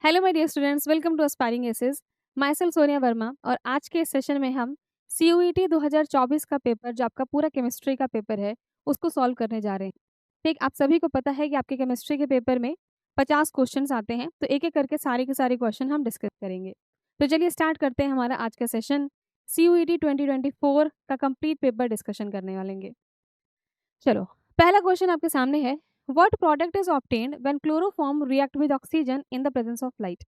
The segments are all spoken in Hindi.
Hello my dear students, welcome to aspiring aces. Myself Sonia Verma. और आज के इस सेशन में हम CUET 2024 का पेपर, जो आपका पूरा केमिस्ट्री का पेपर है, उसको सॉल्व करने जा रहे हैं। ठीक, आप सभी को पता है कि आपके केमिस्ट्री के पेपर में 50 क्वेश्चंस आते हैं, तो एक एक करके सारे के सारे क्वेश्चन हम डिस्कस करेंगे। तो चलिए स्टार्ट करते हैं हमारा आज का सेशन। CUET 2024 का कंप्लीट पेपर डिस्कशन करने वालेंगे। चलो, पहला क्वेश्चन आपके सामने है, what product is obtained when chloroform react with oxygen in the presence of light.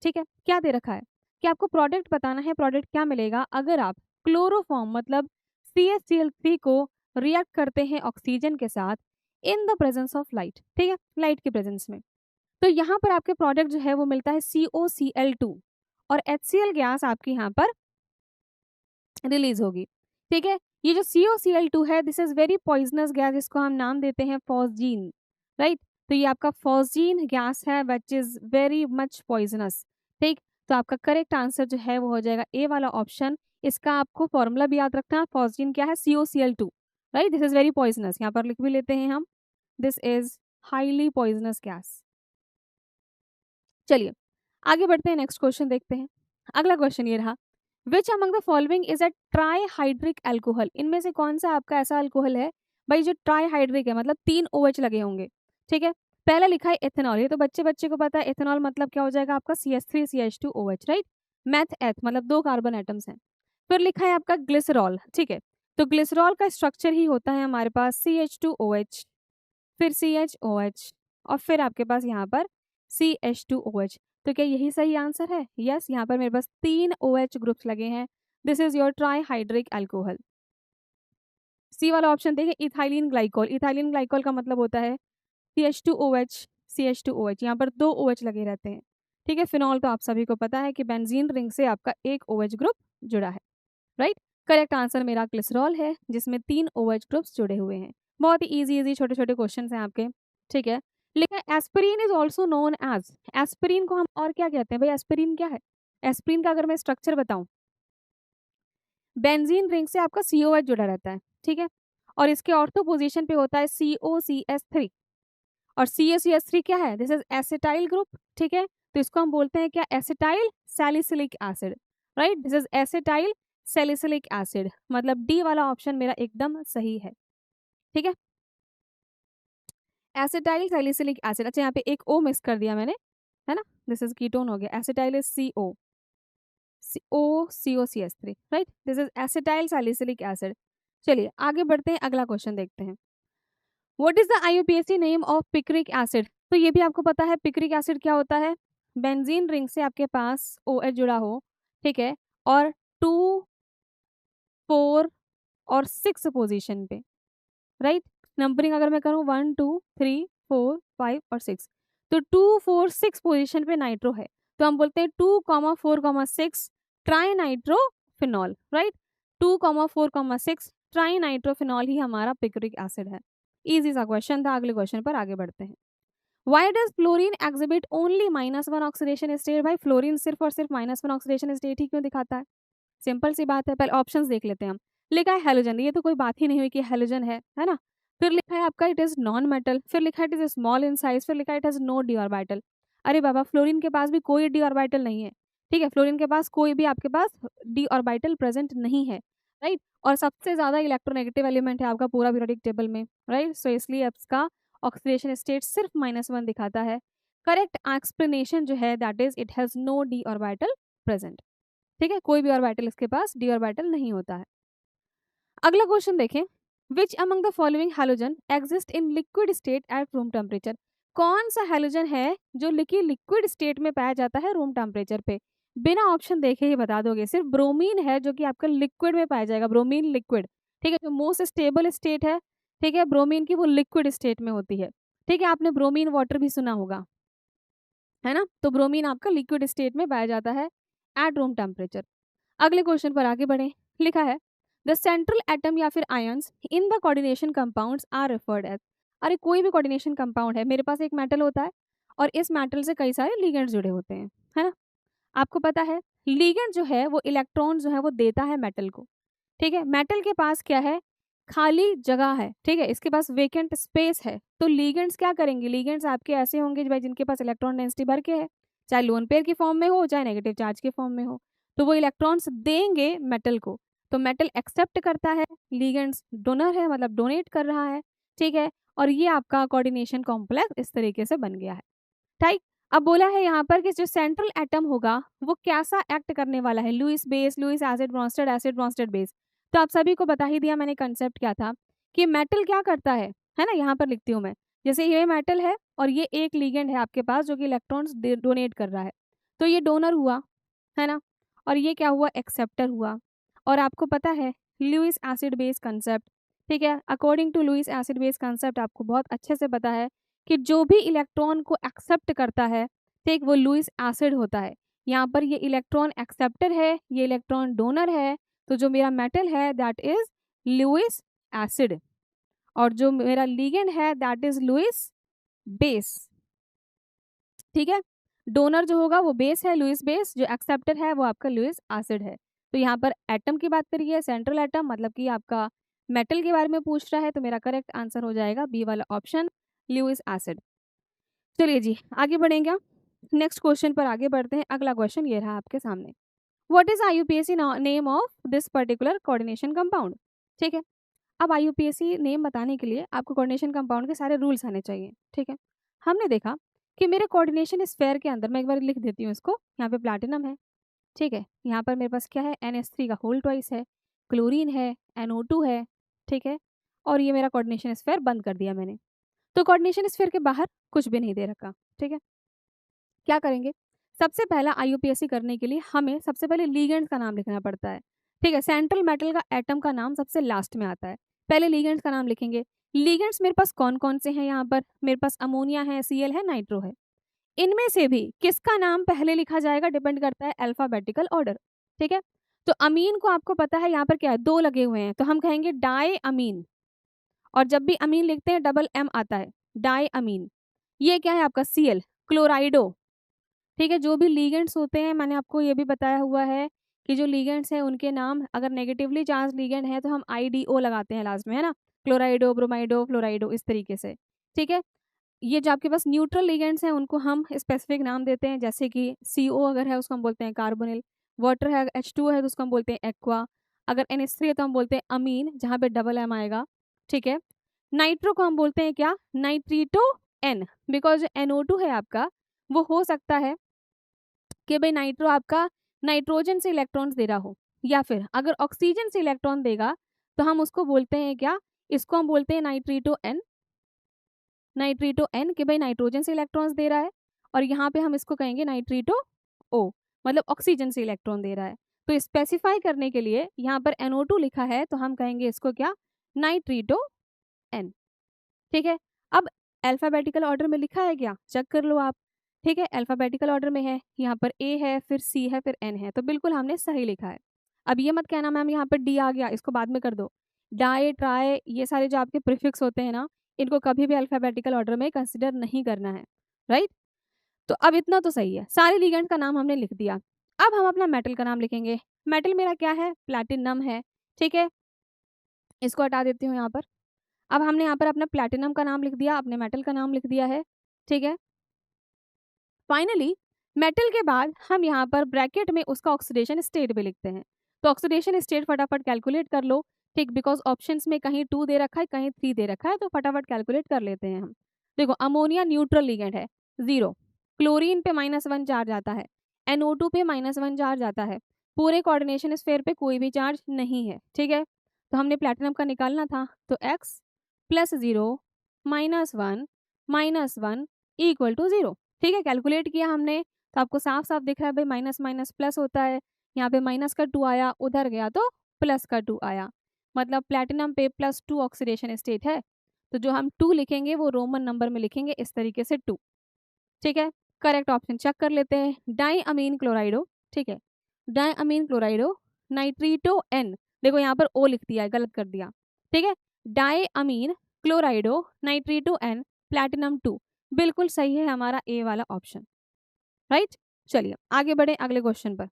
ठीक है, क्या दे रखा है कि आपको प्रोडक्ट बताना है, प्रोडक्ट क्या मिलेगा अगर आप क्लोरोफॉर्म मतलब CaCl3 को रिएक्ट करते हैं ऑक्सीजन के साथ in the presence of light. ठीक है, लाइट के प्रेजेंस में। तो यहाँ पर आपके प्रोडक्ट जो है वो मिलता है COCl2 और HCl गैस आपकी यहाँ पर रिलीज होगी। ठीक है, ये जो COCl2 है, this is very poisonous gas, जिसको हम नाम देते हैं फॉस्जीन। राइट, तो ये आपका फॉस्जीन गैस है which is very much poisonous. ठीक, तो आपका करेक्ट आंसर जो है वो हो जाएगा ए वाला ऑप्शन। इसका आपको फॉर्मूला भी याद रखना, फॉस्जीन क्या है, COCl2। Right, this is very poisonous, यहाँ पर लिख भी लेते हैं हम, this is highly poisonous gas. चलिए आगे बढ़ते हैं, नेक्स्ट क्वेश्चन देखते हैं। अगला क्वेश्चन ये रहा, विच among the following is a trihydric alcohol. इनमें से कौन सा आपका ऐसा अल्कोहल है भाई जो ट्राईहाइड्रिक है, मतलब 3 OH लगे होंगे। ठीक है, पहला लिखा है एथेनॉल, ये तो बच्चे बच्चे को पता है, एथेनॉल मतलब क्या हो जाएगा आपका CH3CH2OH। राइट, मैथ एथ मतलब 2 कार्बन एटम्स हैं। फिर लिखा है आपका ग्लिसरॉल। ठीक है, तो ग्लिसरॉल का स्ट्रक्चर ही होता है हमारे पास CH2OH, फिर CHOH, और फिर आपके पास यहाँ पर CH2OH। तो क्या यही सही आंसर है? यस, यहाँ पर मेरे पास 3 OH ग्रुप्स लगे हैं। This is your trihydric alcohol. C वाला ऑप्शन देखिए, इथाइलिन ग्लाइकोल। इथाइलिन ग्लाइकोल का मतलब होता है CH2OH, CH2OH, यहाँ पर 2 OH लगे रहते हैं। ठीक है, फिनॉल तो आप सभी को पता है कि बेंजीन रिंग से आपका एक OH ग्रुप जुड़ा है। राइट, करेक्ट आंसर मेरा ग्लिसरॉल है, जिसमें 3 OH ग्रुप्स जुड़े हुए हैं। बहुत ही इजी इजी छोटे छोटे क्वेश्चन हैं आपके। ठीक है, लेकिन aspirin is also known as, aspirin को हम और क्या कहते हैं भाई, एस्पिरिन क्या है? एस्पिरिन का अगर मैं स्ट्रक्चर बताऊं, बेंजीन रिंग से आपका COH जुड़ा रहता है। ठीक है, और इसके ऑर्थो पोजीशन पे होता है COCS3, और COCS3 क्या है, दिस इज एसिटाइल ग्रुप। ठीक है, तो इसको हम बोलते हैं क्या, acetyl salicylic acid. Right, this is acetyl salicylic acid, मतलब डी वाला ऑप्शन मेरा एकदम सही है। ठीक है, एसिटाइल सैलिसिलिक एसिड। अच्छा, यहाँ पे एक O मिस कर दिया मैंने, है ना, दिस इज कीटोन हो गया, acetyl is COCS3। Right, this is acetyl salicylic acid. चलिए आगे बढ़ते हैं, अगला क्वेश्चन देखते हैं। What is the IUPAC name of picric acid. तो ये भी आपको पता है, पिक्रिक एसिड क्या होता है, बेंजीन रिंग से आपके पास OH जुड़ा हो। ठीक है, और 2, 4 और 6 पोजीशन पे। राइट, नंबरिंग अगर मैं करूँ 1 2 3 4 5 और 6, तो 2 4 6 पोजीशन पे नाइट्रो है, तो हम बोलते हैं 2,4,6 trinitrophenol. Right, 2,4,6 trinitrophenol ही हमारा पिक्रिक एसिड है। इजी सा क्वेश्चन था। अगले क्वेश्चन पर आगे बढ़ते हैं। Why does fluorine exhibit only -1 oxidation state. भाई फ्लोरीन सिर्फ और सिर्फ -1 ऑक्सीडेशन स्टेट ही क्यों दिखाता है? सिंपल सी बात है, पहले ऑप्शंस देख लेते हैं हम। लिखा है हेलोजन, ये तो कोई बात ही नहीं हुई कि हेलोजन है ना। फिर लिखा है आपका इट इज नॉन मेटल, फिर लिखा है it is small in size, फिर लिखा है it has no D orbital. अरे बाबा, फ्लोरीन के पास भी कोई डी ऑर्बिटल नहीं है। ठीक है, फ्लोरीन के पास कोई भी आपके पास डी ऑर्बिटल प्रेजेंट नहीं है। राइट, और सबसे ज्यादा इलेक्ट्रोनेगेटिव एलिमेंट है आपका पूरा पीरियोडिक टेबल में। राइट, सो इसलिए इसका ऑक्सीडेशन स्टेट सिर्फ -1 दिखाता है। करेक्ट एक्सप्लेनेशन जो है that is it has no D orbital present. ठीक है, कोई भी ऑर्बिटल इसके पास डी ऑर्बिटल नहीं होता है। अगला क्वेश्चन देखें, विच among the following halogen exist in liquid state at room temperature. कौन सा हैलोजन है जो लिक्विड स्टेट में पाया जाता है रूम टेम्परेचर पे? बिना ऑप्शन देखे ही बता दोगे, सिर्फ ब्रोमीन है जो कि आपका लिक्विड में पाया जाएगा, ब्रोमीन लिक्विड। ठीक है, जो मोस्ट स्टेबल स्टेट है, ठीक है, ब्रोमीन की वो लिक्विड स्टेट में होती है। ठीक है, आपने ब्रोमीन वाटर भी सुना होगा, है ना, तो ब्रोमीन आपका लिक्विड स्टेट में पाया जाता है एट रूम टेम्परेचर। अगले क्वेश्चन पर आगे बढ़े। लिखा है द सेंट्रल एटम या फिर ions in the coordination compounds are referred as. अरे कोई भी कोऑर्डिनेशन कंपाउंड है, मेरे पास एक मेटल होता है और इस मेटल से कई सारे लिगेंड्स जुड़े होते हैं, है ना। आपको पता है लिगेंड जो है वो इलेक्ट्रॉन जो है वो देता है मेटल को। ठीक है, मेटल के पास क्या है, खाली जगह है। ठीक है, इसके पास वेकेंट स्पेस है, तो लिगेंड्स क्या करेंगे, लिगेंड्स आपके ऐसे होंगे भाई जिनके पास इलेक्ट्रॉन डेंसिटी भर के है। चाहे लोन पेयर की फॉर्म में हो चाहे नेगेटिव चार्ज के फॉर्म में हो, तो वो इलेक्ट्रॉन्स देंगे मेटल को, तो मेटल एक्सेप्ट करता है, लिगेंड्स डोनर है मतलब डोनेट कर रहा है, ठीक है, और ये आपका कोऑर्डिनेशन कॉम्प्लेक्स इस तरीके से बन गया है, ठीक। अब बोला है यहाँ पर कि जो सेंट्रल एटम होगा वो कैसा एक्ट करने वाला है, Lewis base, Lewis acid Bronsted base. तो आप सभी को बता ही दिया मैंने कंसेप्ट क्या था कि मेटल क्या करता है ना, यहाँ पर लिखती हूँ मैं, जैसे ये मेटल है और ये एक लिगेंड है आपके पास जो कि इलेक्ट्रॉन्स डोनेट कर रहा है, तो ये डोनर हुआ, है ना, और ये क्या हुआ, एक्सेप्टर हुआ। और आपको पता है लुईस एसिड बेस कंसेप्ट, ठीक है, according to Lewis acid base concept आपको बहुत अच्छे से पता है कि जो भी इलेक्ट्रॉन को एक्सेप्ट करता है, ठीक, वो लुईस एसिड होता है। यहाँ पर ये इलेक्ट्रॉन एक्सेप्टर है, ये इलेक्ट्रॉन डोनर है, तो जो मेरा मेटल है दैट इज लुईस एसिड, और जो मेरा लिगेंड है दैट इज लुईस बेस, ठीक है। डोनर जो होगा वो बेस है, लुईस बेस, जो एक्सेप्टर है वो आपका लुईस एसिड है। तो यहाँ पर एटम की बात करिए, सेंट्रल एटम मतलब कि आपका मेटल के बारे में पूछ रहा है, तो मेरा करेक्ट आंसर हो जाएगा बी वाला ऑप्शन, लुईस एसिड। चलिए जी आगे बढ़ेंगे, नेक्स्ट क्वेश्चन पर आगे बढ़ते हैं। अगला क्वेश्चन ये रहा आपके सामने, what is IUPAC name of this particular coordination compound, ठीक है। अब IUPAC नेम बताने के लिए आपको कोऑर्डिनेशन कंपाउंड के सारे रूल्स आने चाहिए, ठीक है। हमने देखा कि मेरे कोऑर्डिनेशन स्फेयर के अंदर, मैं एक बार लिख देती हूँ इसको, यहाँ पे प्लैटिनम है, ठीक है, यहाँ पर मेरे पास क्या है, NH3 का होल ट्वाइस है, क्लोरीन है, NO2 है, ठीक है, और ये मेरा कोऑर्डिनेशन स्फेयर बंद कर दिया मैंने। तो कोऑर्डिनेशन स्फीयर के बाहर कुछ भी नहीं दे रखा, ठीक है। क्या करेंगे, सबसे पहला IUPAC करने के लिए हमें सबसे पहले लिगेंड्स का नाम लिखना पड़ता है, ठीक है। सेंट्रल मेटल का एटम का नाम सबसे लास्ट में आता है, पहले लिगेंड्स का नाम लिखेंगे। लिगेंड्स मेरे पास कौन कौन से हैं, यहाँ पर मेरे पास अमोनिया है, Cl है, नाइट्रो है। इनमें से भी किसका नाम पहले लिखा जाएगा डिपेंड करता है अल्फाबेटिकल ऑर्डर, ठीक है। तो अमीन को आपको पता है यहाँ पर क्या है, दो लगे हुए हैं, तो हम कहेंगे डाई अमीन, और जब भी अमीन लिखते हैं डबल M आता है, डाई अमीन। ये क्या है आपका Cl, क्लोराइडो, ठीक है। जो भी लीगेंड्स होते हैं मैंने आपको ये भी बताया हुआ है कि जो लीगेंड्स हैं उनके नाम अगर नेगेटिवली चार्ज लीगेंड है तो हम IDO लगाते हैं लास्ट में, है ना, क्लोराइडो, ब्रोमाइडो, फ्लोराइडो, इस तरीके से, ठीक है। ये जो आपके पास न्यूट्रल लीगेंड्स हैं उनको हम स्पेसिफिक नाम देते हैं, जैसे कि CO अगर है उसको हम बोलते हैं कार्बोनिल, वाटर है H2 है तो उसको हम बोलते हैं एक्वा, अगर NH3 है तो हम बोलते हैं अमीन जहाँ पे डबल M आएगा, ठीक है। नाइट्रो को हम बोलते हैं क्या, नाइट्रीटो N, बिकॉज NO2 है आपका वो हो सकता है कि भाई नाइट्रो आपका नाइट्रोजन से इलेक्ट्रॉन्स दे रहा हो, या फिर अगर ऑक्सीजन से इलेक्ट्रॉन देगा तो हम उसको बोलते हैं क्या, इसको हम बोलते हैं नाइट्रीटो एन, नाइट्रीटो एन कि भाई नाइट्रोजन से इलेक्ट्रॉन्स दे रहा है, और यहाँ पे हम इसको कहेंगे नाइट्रीटो ओ, मतलब ऑक्सीजन से इलेक्ट्रॉन दे रहा है। तो स्पेसिफाई करने के लिए यहाँ पर NO2 लिखा है तो हम कहेंगे इसको क्या, नाइट्रीटो एन, ठीक है। अब अल्फाबेटिकल ऑर्डर में लिखा है क्या, चेक कर लो आप, ठीक है, अल्फाबेटिकल ऑर्डर में है, यहाँ पर A है, फिर C है, फिर N है, तो बिल्कुल हमने सही लिखा है। अब ये मत कहना मैम यहाँ पर D आ गया, इसको बाद में कर दो। डाई, ट्राई, ये सारे जो आपके प्रीफिक्स होते हैं ना, इनको कभी भी अल्फाबेटिकल ऑर्डर में कंसिडर नहीं करना है, राइट। तो अब इतना तो सही है, सारे लिगेंड का नाम हमने लिख दिया। अब हम अपना मेटल का नाम लिखेंगे। मेटल मेरा क्या है, प्लैटिनम है, ठीक है, इसको हटा देती हूँ यहाँ पर। अब हमने यहाँ पर अपना प्लैटिनम का नाम लिख दिया, अपने मेटल का नाम लिख दिया है, ठीक है। फाइनली मेटल के बाद हम यहाँ पर ब्रैकेट में उसका ऑक्सीडेशन स्टेट भी लिखते हैं। तो ऑक्सीडेशन स्टेट फटाफट कैलकुलेट कर लो, ठीक, बिकॉज ऑप्शंस में कहीं 2 दे रखा है कहीं 3 दे रखा है, तो फटाफट कैलकुलेट कर लेते हैं हम। देखो अमोनिया न्यूट्रल लिगेंड है 0, क्लोरीन पे -1 चार्ज आता है, NO2 पे -1 चार्ज आता है, पूरे कोऑर्डिनेशन स्फेयर पे कोई भी चार्ज नहीं है, ठीक है। तो हमने प्लैटिनम का निकालना था, तो x + 0 -1 -1 = 0, ठीक है। कैलकुलेट किया हमने तो आपको साफ साफ दिख रहा है भाई माइनस माइनस प्लस होता है, यहाँ पे माइनस का 2 आया, उधर गया तो प्लस का 2 आया, मतलब प्लैटिनम पे +2 ऑक्सीडेशन स्टेट है, तो जो हम 2 लिखेंगे वो रोमन नंबर में लिखेंगे इस तरीके से 2, ठीक है। करेक्ट ऑप्शन चेक कर लेते हैं, डाई अमीन क्लोराइडो, ठीक है, डाई अमीन क्लोराइडो नाइट्रीटो एन, देखो यहाँ पर ओ लिख दिया है, गलत कर दिया, ठीक है, डाई अमीन क्लोराइडो नाइट्रीटो एन प्लैटिनम 2, बिल्कुल सही है हमारा ए वाला ऑप्शन, राइट। चलिए आगे बढ़े अगले क्वेश्चन पर।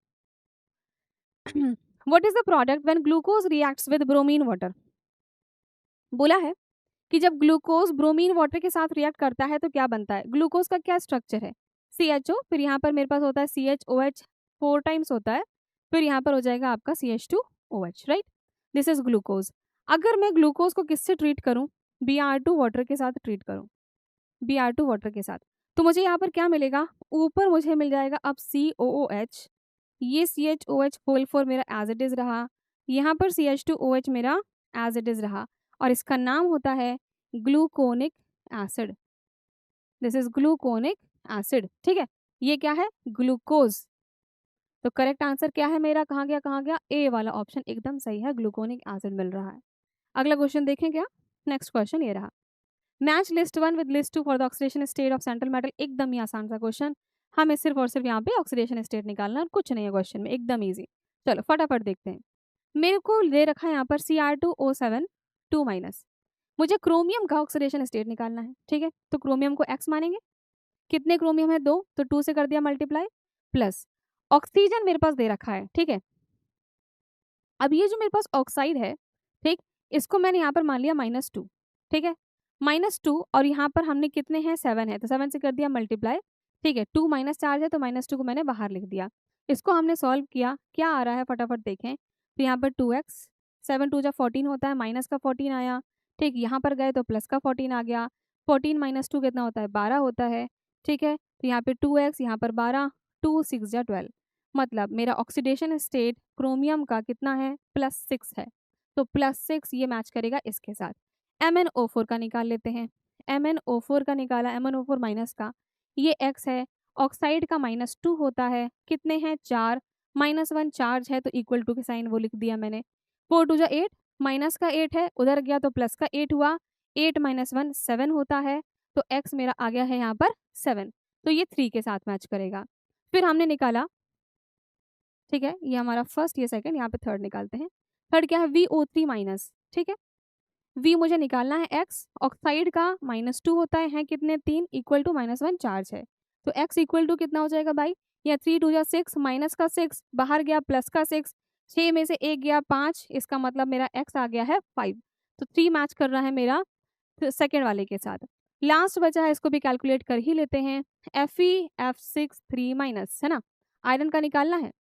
What is the product when glucose reacts with bromine water, बोला है कि जब ग्लूकोज ब्रोमीन वाटर के साथ रिएक्ट करता है तो क्या बनता है, ग्लूकोज का क्या स्ट्रक्चर है, CHO, फिर यहाँ पर मेरे पास होता है CHOH 4 टाइम्स होता है, फिर यहाँ पर हो जाएगा आपका CH2OH, right. This is glucose. अगर मैं ग्लूकोज को किससे ट्रीट करूँ, Br2 वाटर के साथ ट्रीट करूँ, Br2 वाटर के साथ, तो मुझे यहाँ पर क्या मिलेगा, ऊपर मुझे मिल जाएगा अब COOH, ये CHOH होल 4 मेरा एज इट इज़ रहा, यहाँ पर CH2OH मेरा एज इट इज़ रहा, और इसका नाम होता है gluconic acid. This is gluconic acid, ठीक है। ये क्या है, ग्लूकोज। तो करेक्ट आंसर क्या है मेरा, कहाँ गया कहाँ गया, ए वाला ऑप्शन एकदम सही है, ग्लूकोनिक एसिड मिल रहा है। अगला क्वेश्चन देखें क्या, नेक्स्ट क्वेश्चन ये रहा, match list 1 with list 2 for the oxidation state of central metal. एकदम ही आसान सा क्वेश्चन, हमें सिर्फ और सिर्फ यहाँ पे ऑक्सीडेशन स्टेट निकालना है, कुछ नहीं है क्वेश्चन में, एकदम ईजी। चलो फटाफट देखते हैं। मेरे को दे रखा है यहाँ पर Cr2O7 2 माइनस, मुझे क्रोमियम का ऑक्सीडेशन स्टेट निकालना है, ठीक है। तो क्रोमियम को X मानेंगे, कितने क्रोमियम है, 2, तो 2 से कर दिया मल्टीप्लाई, प्लस ऑक्सीजन मेरे पास दे रखा है, ठीक है। अब ये जो मेरे पास ऑक्साइड है, ठीक, इसको मैंने यहाँ पर मान लिया -2, ठीक है, -2, और यहाँ पर हमने कितने हैं, 7 है, तो 7 से कर दिया मल्टीप्लाई, ठीक है। 2 माइनस चार्ज है तो -2 को मैंने बाहर लिख दिया। इसको हमने सॉल्व किया, क्या आ रहा है फटाफट देखें, तो यहाँ पर 2x, 7 2 जा 14 होता है, माइनस का 14 आया, ठीक, यहाँ पर गए तो प्लस का 14 आ गया, 14 - 2 कितना होता है, 12 होता है, ठीक है। तो यहाँ पे 2x, यहाँ पर 12, 2 6 जा 12, मतलब मेरा ऑक्सीडेशन स्टेट क्रोमियम का कितना है, +6 है, तो +6 ये मैच करेगा इसके साथ। MnO4 का निकाल लेते हैं, MnO4 का निकाला, MnO4 माइनस का, ये X है, ऑक्साइड का -2 होता है, कितने हैं, 4, -1 चार्ज है तो इक्वल टू के साइन वो लिख दिया मैंने, 4 2 जा 8, माइनस का 8 है, उधर गया तो प्लस का 8 हुआ, 8 - 1 7 होता है, तो X मेरा आ गया है यहाँ पर 7, तो ये 3 के साथ मैच करेगा। फिर हमने निकाला, ठीक है, ये हमारा फर्स्ट, ये सेकंड, यहाँ पे थर्ड निकालते हैं। थर्ड क्या है, VO3 माइनस, ठीक है। V मुझे निकालना है X, ऑक्साइड का -2 होता है कितने, 3, इक्वल टू -1 चार्ज है, तो X इक्वल टू कितना हो जाएगा भाई, या 3 2 जा 6, माइनस का 6 बाहर गया, प्लस का 6, 6 में से 1 गया 5, इसका मतलब मेरा X आ गया है 5, तो 3 मैच कर रहा है मेरा सेकेंड वाले के साथ। लास्ट बचा है, इसको भी कैलकुलेट कर ही लेते हैं, FeF6 3 माइनस, है ना, आयरन का निकालना है,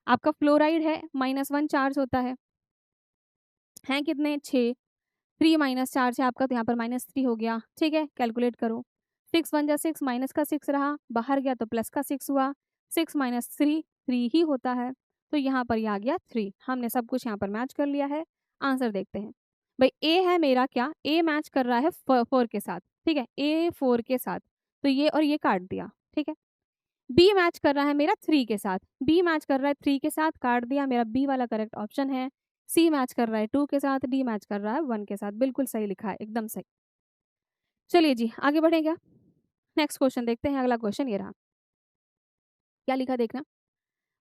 आपका फ्लोराइड है, -1 चार्ज होता है, हैं कितने, 6, 3 माइनस चार्ज है आपका, तो यहाँ पर -3 हो गया, ठीक है। कैलकुलेट करो, 6 1 जा 6, माइनस का 6 रहा, बाहर गया तो प्लस का 6 हुआ, 6 - 3 3 ही होता है, तो यहाँ पर ये आ गया 3। हमने सब कुछ यहाँ पर मैच कर लिया है। आंसर देखते हैं भाई, ए है मेरा क्या, ए मैच कर रहा है 4 के साथ, ठीक है, ए 4 के साथ, तो ये और ये काट दिया, ठीक है। बी मैच कर रहा है मेरा 3 के साथ, बी मैच कर रहा है 3 के साथ, काट दिया, मेरा बी वाला करेक्ट ऑप्शन है। सी मैच कर रहा है 2 के साथ, डी मैच कर रहा है 1 के साथ, बिल्कुल सही लिखा है, एकदम सही। चलिए जी आगे बढ़े क्या, नेक्स्ट क्वेश्चन देखते हैं। अगला क्वेश्चन ये रहा, क्या लिखा देखना,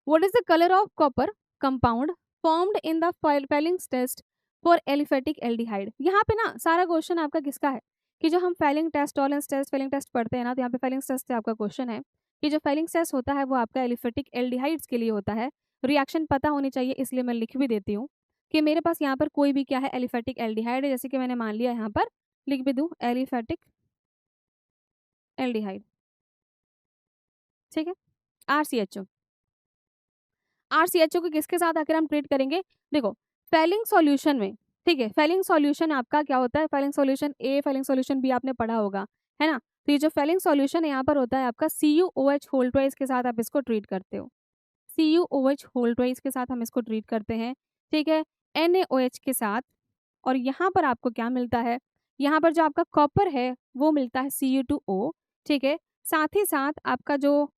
what is the colour of copper compound formed in the Fehling's test for aliphatic aldehyde. यहाँ पे ना सारा क्वेश्चन आपका किसका है, कि जो हम Fehling test, Tollens test, Fehling test पढ़ते हैं ना, तो यहाँ पे फेलिंग्स टेस्ट से आपका क्वेश्चन है कि जो फेलिंग्स टेस्ट होता है वो आपका एलिफेटिक एल्डिहाइड्स के लिए होता है। रिएक्शन पता होनी चाहिए, इसलिए मैं लिख भी देती हूँ कि मेरे पास यहाँ पर कोई भी क्या है, एलिफेटिक एल्डिहाइड है, जैसे कि मैंने मान लिया यहाँ पर लिख भी दूँ एलिफेटिक एल्डिहाइड, ठीक है। RCHO, RCHO को किसके साथ आकर हम ट्रीट करेंगे, देखो फेलिंग सॉल्यूशन में, ठीक है, फेलिंग सॉल्यूशन आपका क्या होता है, फेलिंग सॉल्यूशन ए, फेलिंग सॉल्यूशन बी आपने पढ़ा होगा, है ना। तो ये जो फेलिंग सॉल्यूशन है यहाँ पर होता है आपका CuOH होल ट्वाइस के साथ आप इसको ट्रीट करते हो, CuOH होल ट्वाइस के साथ हम इसको ट्रीट करते हैं, ठीक है, NaOH के साथ। और यहाँ पर आपको क्या मिलता है, यहाँ पर जो आपका कॉपर है वो मिलता है Cu2O, ठीक है। साथ ही साथ आपका जो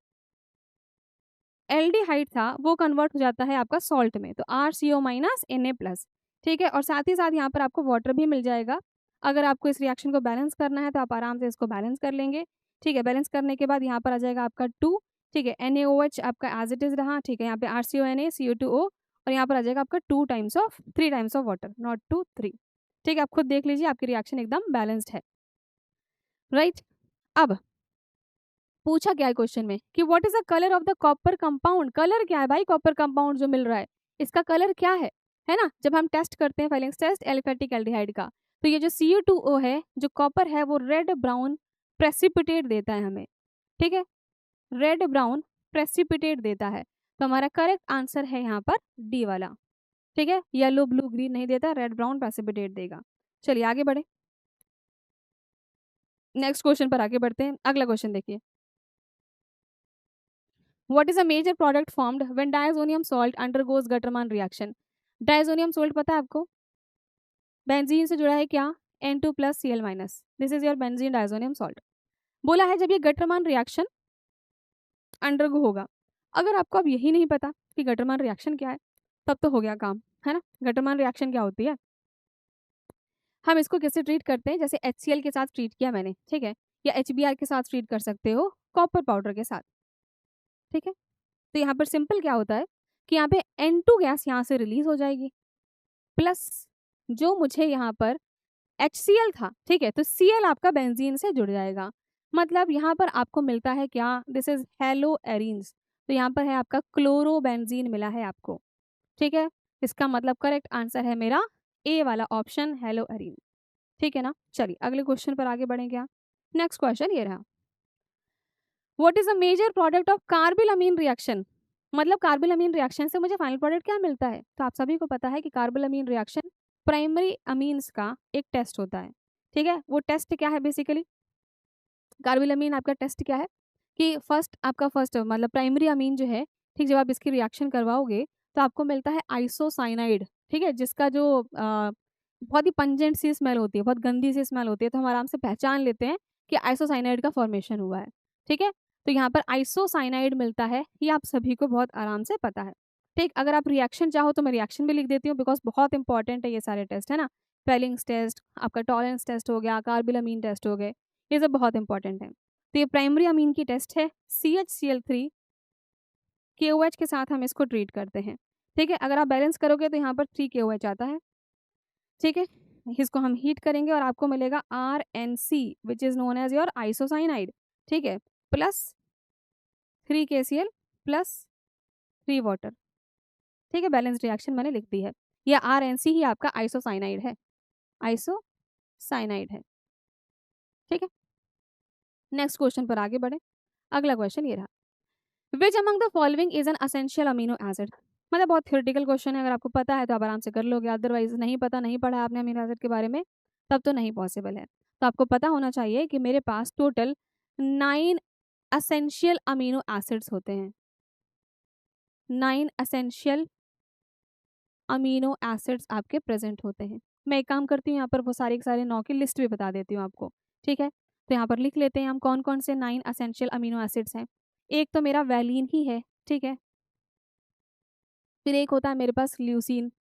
एल्डिहाइड था वो कन्वर्ट हो जाता है आपका सॉल्ट में, तो RCO - Na+, ठीक है। और साथ ही साथ यहाँ पर आपको वाटर भी मिल जाएगा, अगर आपको इस रिएक्शन को बैलेंस करना है तो आप आराम से इसको बैलेंस कर लेंगे, ठीक है। बैलेंस करने के बाद यहाँ पर आ जाएगा आपका 2, ठीक है, NaOH आपका एज इट इज़ रहा, ठीक है, यहाँ पे RCO Na Cu2O, और यहाँ पर आ जाएगा आपका 3 टाइम्स ऑफ वाटर, नॉट 2 3, ठीक है। आप खुद देख लीजिए आपकी रिएक्शन एकदम बैलेंस्ड है, राइट। अब पूछा क्या है क्वेश्चन में कि what is the colour of the copper compound, colour क्या है भाई, कॉपर कंपाउंड जो मिल रहा है इसका कलर क्या है ना। जब हम टेस्ट करते हैं फेलिंग्स टेस्ट एलिफेटिक एल्डिहाइड का, तो ये जो Cu2O है, जो कॉपर है, वो रेड ब्राउन प्रेसिपिटेट देता है हमें, ठीक है। रेड ब्राउन प्रेसिपिटेट देता है। तो हमारा करेक्ट आंसर है यहाँ पर डी वाला। ठीक है, येलो ब्लू ग्रीन नहीं देता, रेड ब्राउन प्रेसिपिटेट देगा। चलिए आगे बढ़े, नेक्स्ट क्वेश्चन पर आगे बढ़ते हैं। अगला क्वेश्चन देखिए, what is a major product formed when diazonium salt undergoes Gattermann reaction. Diazonium salt पता है आपको, बेंजीन से जुड़ा है क्या, N2 plus Cl minus, this is your benzene diazonium salt. बोला है जब ये गटरमान रिएक्शन अंडरगो होगा। अगर आपको अब यही नहीं पता कि गटरमान रिएक्शन क्या है, तब तो हो गया काम, है ना। गटरमान रिएक्शन क्या होती है, हम इसको कैसे ट्रीट करते हैं, जैसे HCl के साथ ट्रीट किया मैंने, ठीक है, या HBr के साथ ट्रीट कर सकते हो, कॉपर पाउडर के साथ। ठीक है, तो यहाँ पर सिंपल क्या होता है कि यहाँ पे N2 गैस यहाँ से रिलीज हो जाएगी, प्लस जो मुझे यहाँ पर HCl था, ठीक है, तो Cl आपका बेंजीन से जुड़ जाएगा। मतलब यहाँ पर आपको मिलता है क्या, दिस इज हेलो एरीन्स, तो यहाँ पर है आपका क्लोरोबेंजीन मिला है आपको। ठीक है, इसका मतलब करेक्ट आंसर है मेरा ए वाला ऑप्शन, हेलो एरीन। ठीक है ना। चलिए अगले क्वेश्चन पर आगे बढ़ेंगे आप। नेक्स्ट क्वेश्चन ये रहा, what is a major product of carbylamine reaction. मतलब कार्बिलअमीन रिएक्शन से मुझे फाइनल प्रोडक्ट क्या मिलता है, तो आप सभी को पता है कि कार्बिलअमीन रिएक्शन प्राइमरी अमीन्स का एक टेस्ट होता है। ठीक है, वो टेस्ट क्या है, बेसिकली कार्बिलअमीन आपका टेस्ट क्या है कि फर्स्ट मतलब प्राइमरी अमीन जो है, ठीक, जब आप इसकी रिएक्शन करवाओगे तो आपको मिलता है आइसोसाइनाइड। ठीक है, जिसका जो बहुत ही पंजेंट सी स्मेल होती है, बहुत गंदी सी स्मेल होती है, तो हम आराम से पहचान लेते हैं कि आइसोसाइनाइड का फॉर्मेशन हुआ है। ठीक है, तो यहाँ पर आइसोसाइनाइड मिलता है, ये आप सभी को बहुत आराम से पता है। ठीक, अगर आप रिएक्शन चाहो तो मैं रिएक्शन भी लिख देती हूँ, बिकॉज बहुत इंपॉर्टेंट है ये सारे टेस्ट, है ना। पेलिंग्स टेस्ट, आपका टॉलरेंस टेस्ट हो गया, कार्बिलअमीन टेस्ट हो गए, ये सब बहुत इंपॉर्टेंट है। तो ये प्राइमरी अमीन की टेस्ट है, CHCl3 KOH के साथ हम इसको ट्रीट करते हैं। ठीक है, अगर आप बैलेंस करोगे तो यहाँ पर 3 KOH आता है। ठीक है, इसको हम हीट करेंगे और आपको मिलेगा RNC which is known as your isocyanide. ठीक है, प्लस 3 KCl प्लस 3 वाटर। ठीक है, बैलेंस रिएक्शन मैंने लिख दी है, यह RNC ही आपका आइसोसाइनाइड है, आइसोसाइनाइड है। ठीक है, नेक्स्ट क्वेश्चन पर आगे बढ़े। अगला क्वेश्चन ये रहा, विच among the following is an essential amino acid. मतलब बहुत थ्योरेटिकल क्वेश्चन है, अगर आपको पता है तो आप आराम से कर लोगे, अदरवाइज नहीं पता, नहीं पढ़ा आपने अमीनो एसिड के बारे में, तब तो नहीं पॉसिबल है। तो आपको पता होना चाहिए कि मेरे पास टोटल 9 असेंशियल अमीनो एसिड्स होते हैं, 9 असेंशियल अमीनो एसिड्स आपके प्रेजेंट होते हैं। मैं एक काम करती हूँ, यहाँ पर वो सारे के सारे 9 की लिस्ट भी बता देती हूँ आपको। ठीक है, तो यहाँ पर लिख लेते हैं हम कौन कौन से 9 असेंशियल अमीनो एसिड्स हैं। एक तो मेरा वैलिन ही है, ठीक है, फिर एक होता है मेरे पास ल्यूसीन,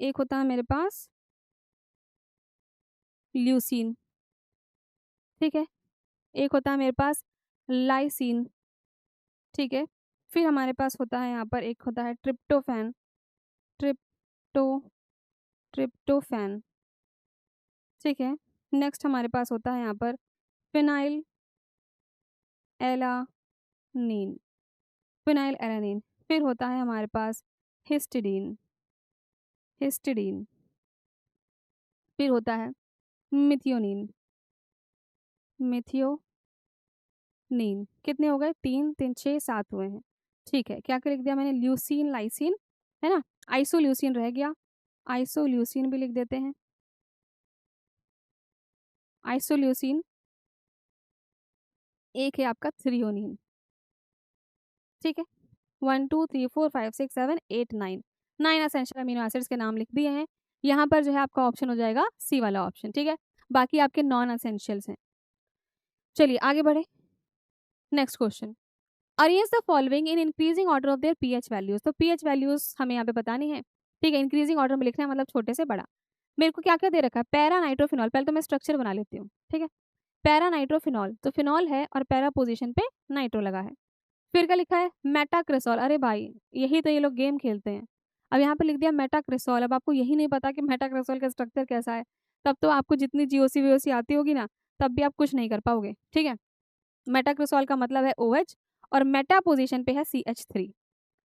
एक होता है मेरे पास ल्यूसीन, ठीक है, एक होता है मेरे पास लाइसीन, ठीक है, फिर हमारे पास होता है यहाँ पर एक होता है ट्रिप्टोफैन, ट्रिप्टो ट्रिप्टोफैन, ठीक है, नेक्स्ट हमारे पास होता है यहाँ पर फिनाइल एलानीन, फिनाइल एलानीन, फिर होता है हमारे पास हिस्टिडीन, हिस्टिडीन, फिर होता है मिथियोनिन, मिथियोनीन। कितने हो गए, 3 3 6 7 हुए हैं। ठीक है, क्या क्या लिख दिया मैंने, ल्यूसीन लाइसिन, है ना, आइसोल्यूसिन रह गया, आइसोल्यूसिन भी लिख देते हैं, आइसोल्यूसिन। एक है आपका थ्रियोनिन। ठीक है, 1 2 3 4 5 6 7 8 9, 9 एसेंशियल अमीनो एसिड्स के नाम लिख दिए हैं। यहाँ पर जो है आपका ऑप्शन हो जाएगा सी वाला ऑप्शन। ठीक है, बाकी आपके नॉन एसेंशियल्स हैं। चलिए आगे बढ़े, next question, arrange the following in increasing order of there pH values. तो पीएच वैल्यूज हमें यहाँ पे बतानी है। ठीक है, इंक्रीजिंग ऑर्डर में लिखना है, मतलब छोटे से बड़ा। मेरे को क्या क्या दे रखा है, पैरा नाइट्रोफिनॉल, पहले तो मैं स्ट्रक्चर बना लेती हूँ। ठीक है, पैरा नाइट्रोफिनॉल, तो फिनॉल है और पैरा पोजीशन पे नाइट्रो लगा है। फिर क्या लिखा है, मेटाक्रेसॉल। अरे भाई, यही तो ये लोग गेम खेलते हैं। अब यहाँ पे लिख दिया मेटाक्रेसॉल, अब आपको यही नहीं पता कि मेटाक्रेसॉल का स्ट्रक्चर कैसा है, तब तो आपको जितनी जीओसी वीओसी आती होगी ना, तब भी आप कुछ नहीं कर पाओगे। ठीक है, मेटाक्रेसॉल का मतलब है OH और मेटा पोजीशन पे है CH3।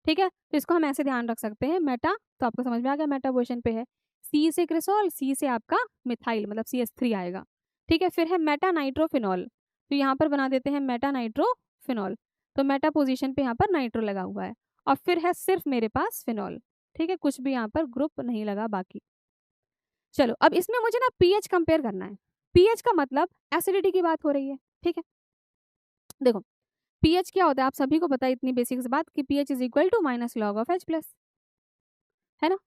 ठीक है, तो इसको हम ऐसे ध्यान रख सकते हैं, मेटा, तो आपको समझ में आ गया मेटा पोजीशन पे है, C से क्रिसॉल, C से आपका मिथाइल मतलब CH3 आएगा। ठीक है, फिर है मेटा नाइट्रोफिनॉल, तो यहाँ पर बना देते हैं मेटा नाइट्रोफिनॉल। तो मेटा पोजीशन पे यहाँ पर नाइट्रो लगा हुआ है और फिर है सिर्फ मेरे पास फिनॉल, ठीक है, कुछ भी यहाँ पर ग्रुप नहीं लगा बाकी। चलो अब इसमें मुझे ना पीएच कंपेयर करना है। पीएच का मतलब एसिडिटी की बात हो रही है, ठीक है। देखो पीएच क्या होता है, आप सभी को पता है इतनी बेसिक सी बात कि pH is equal to minus log of H plus, है ना।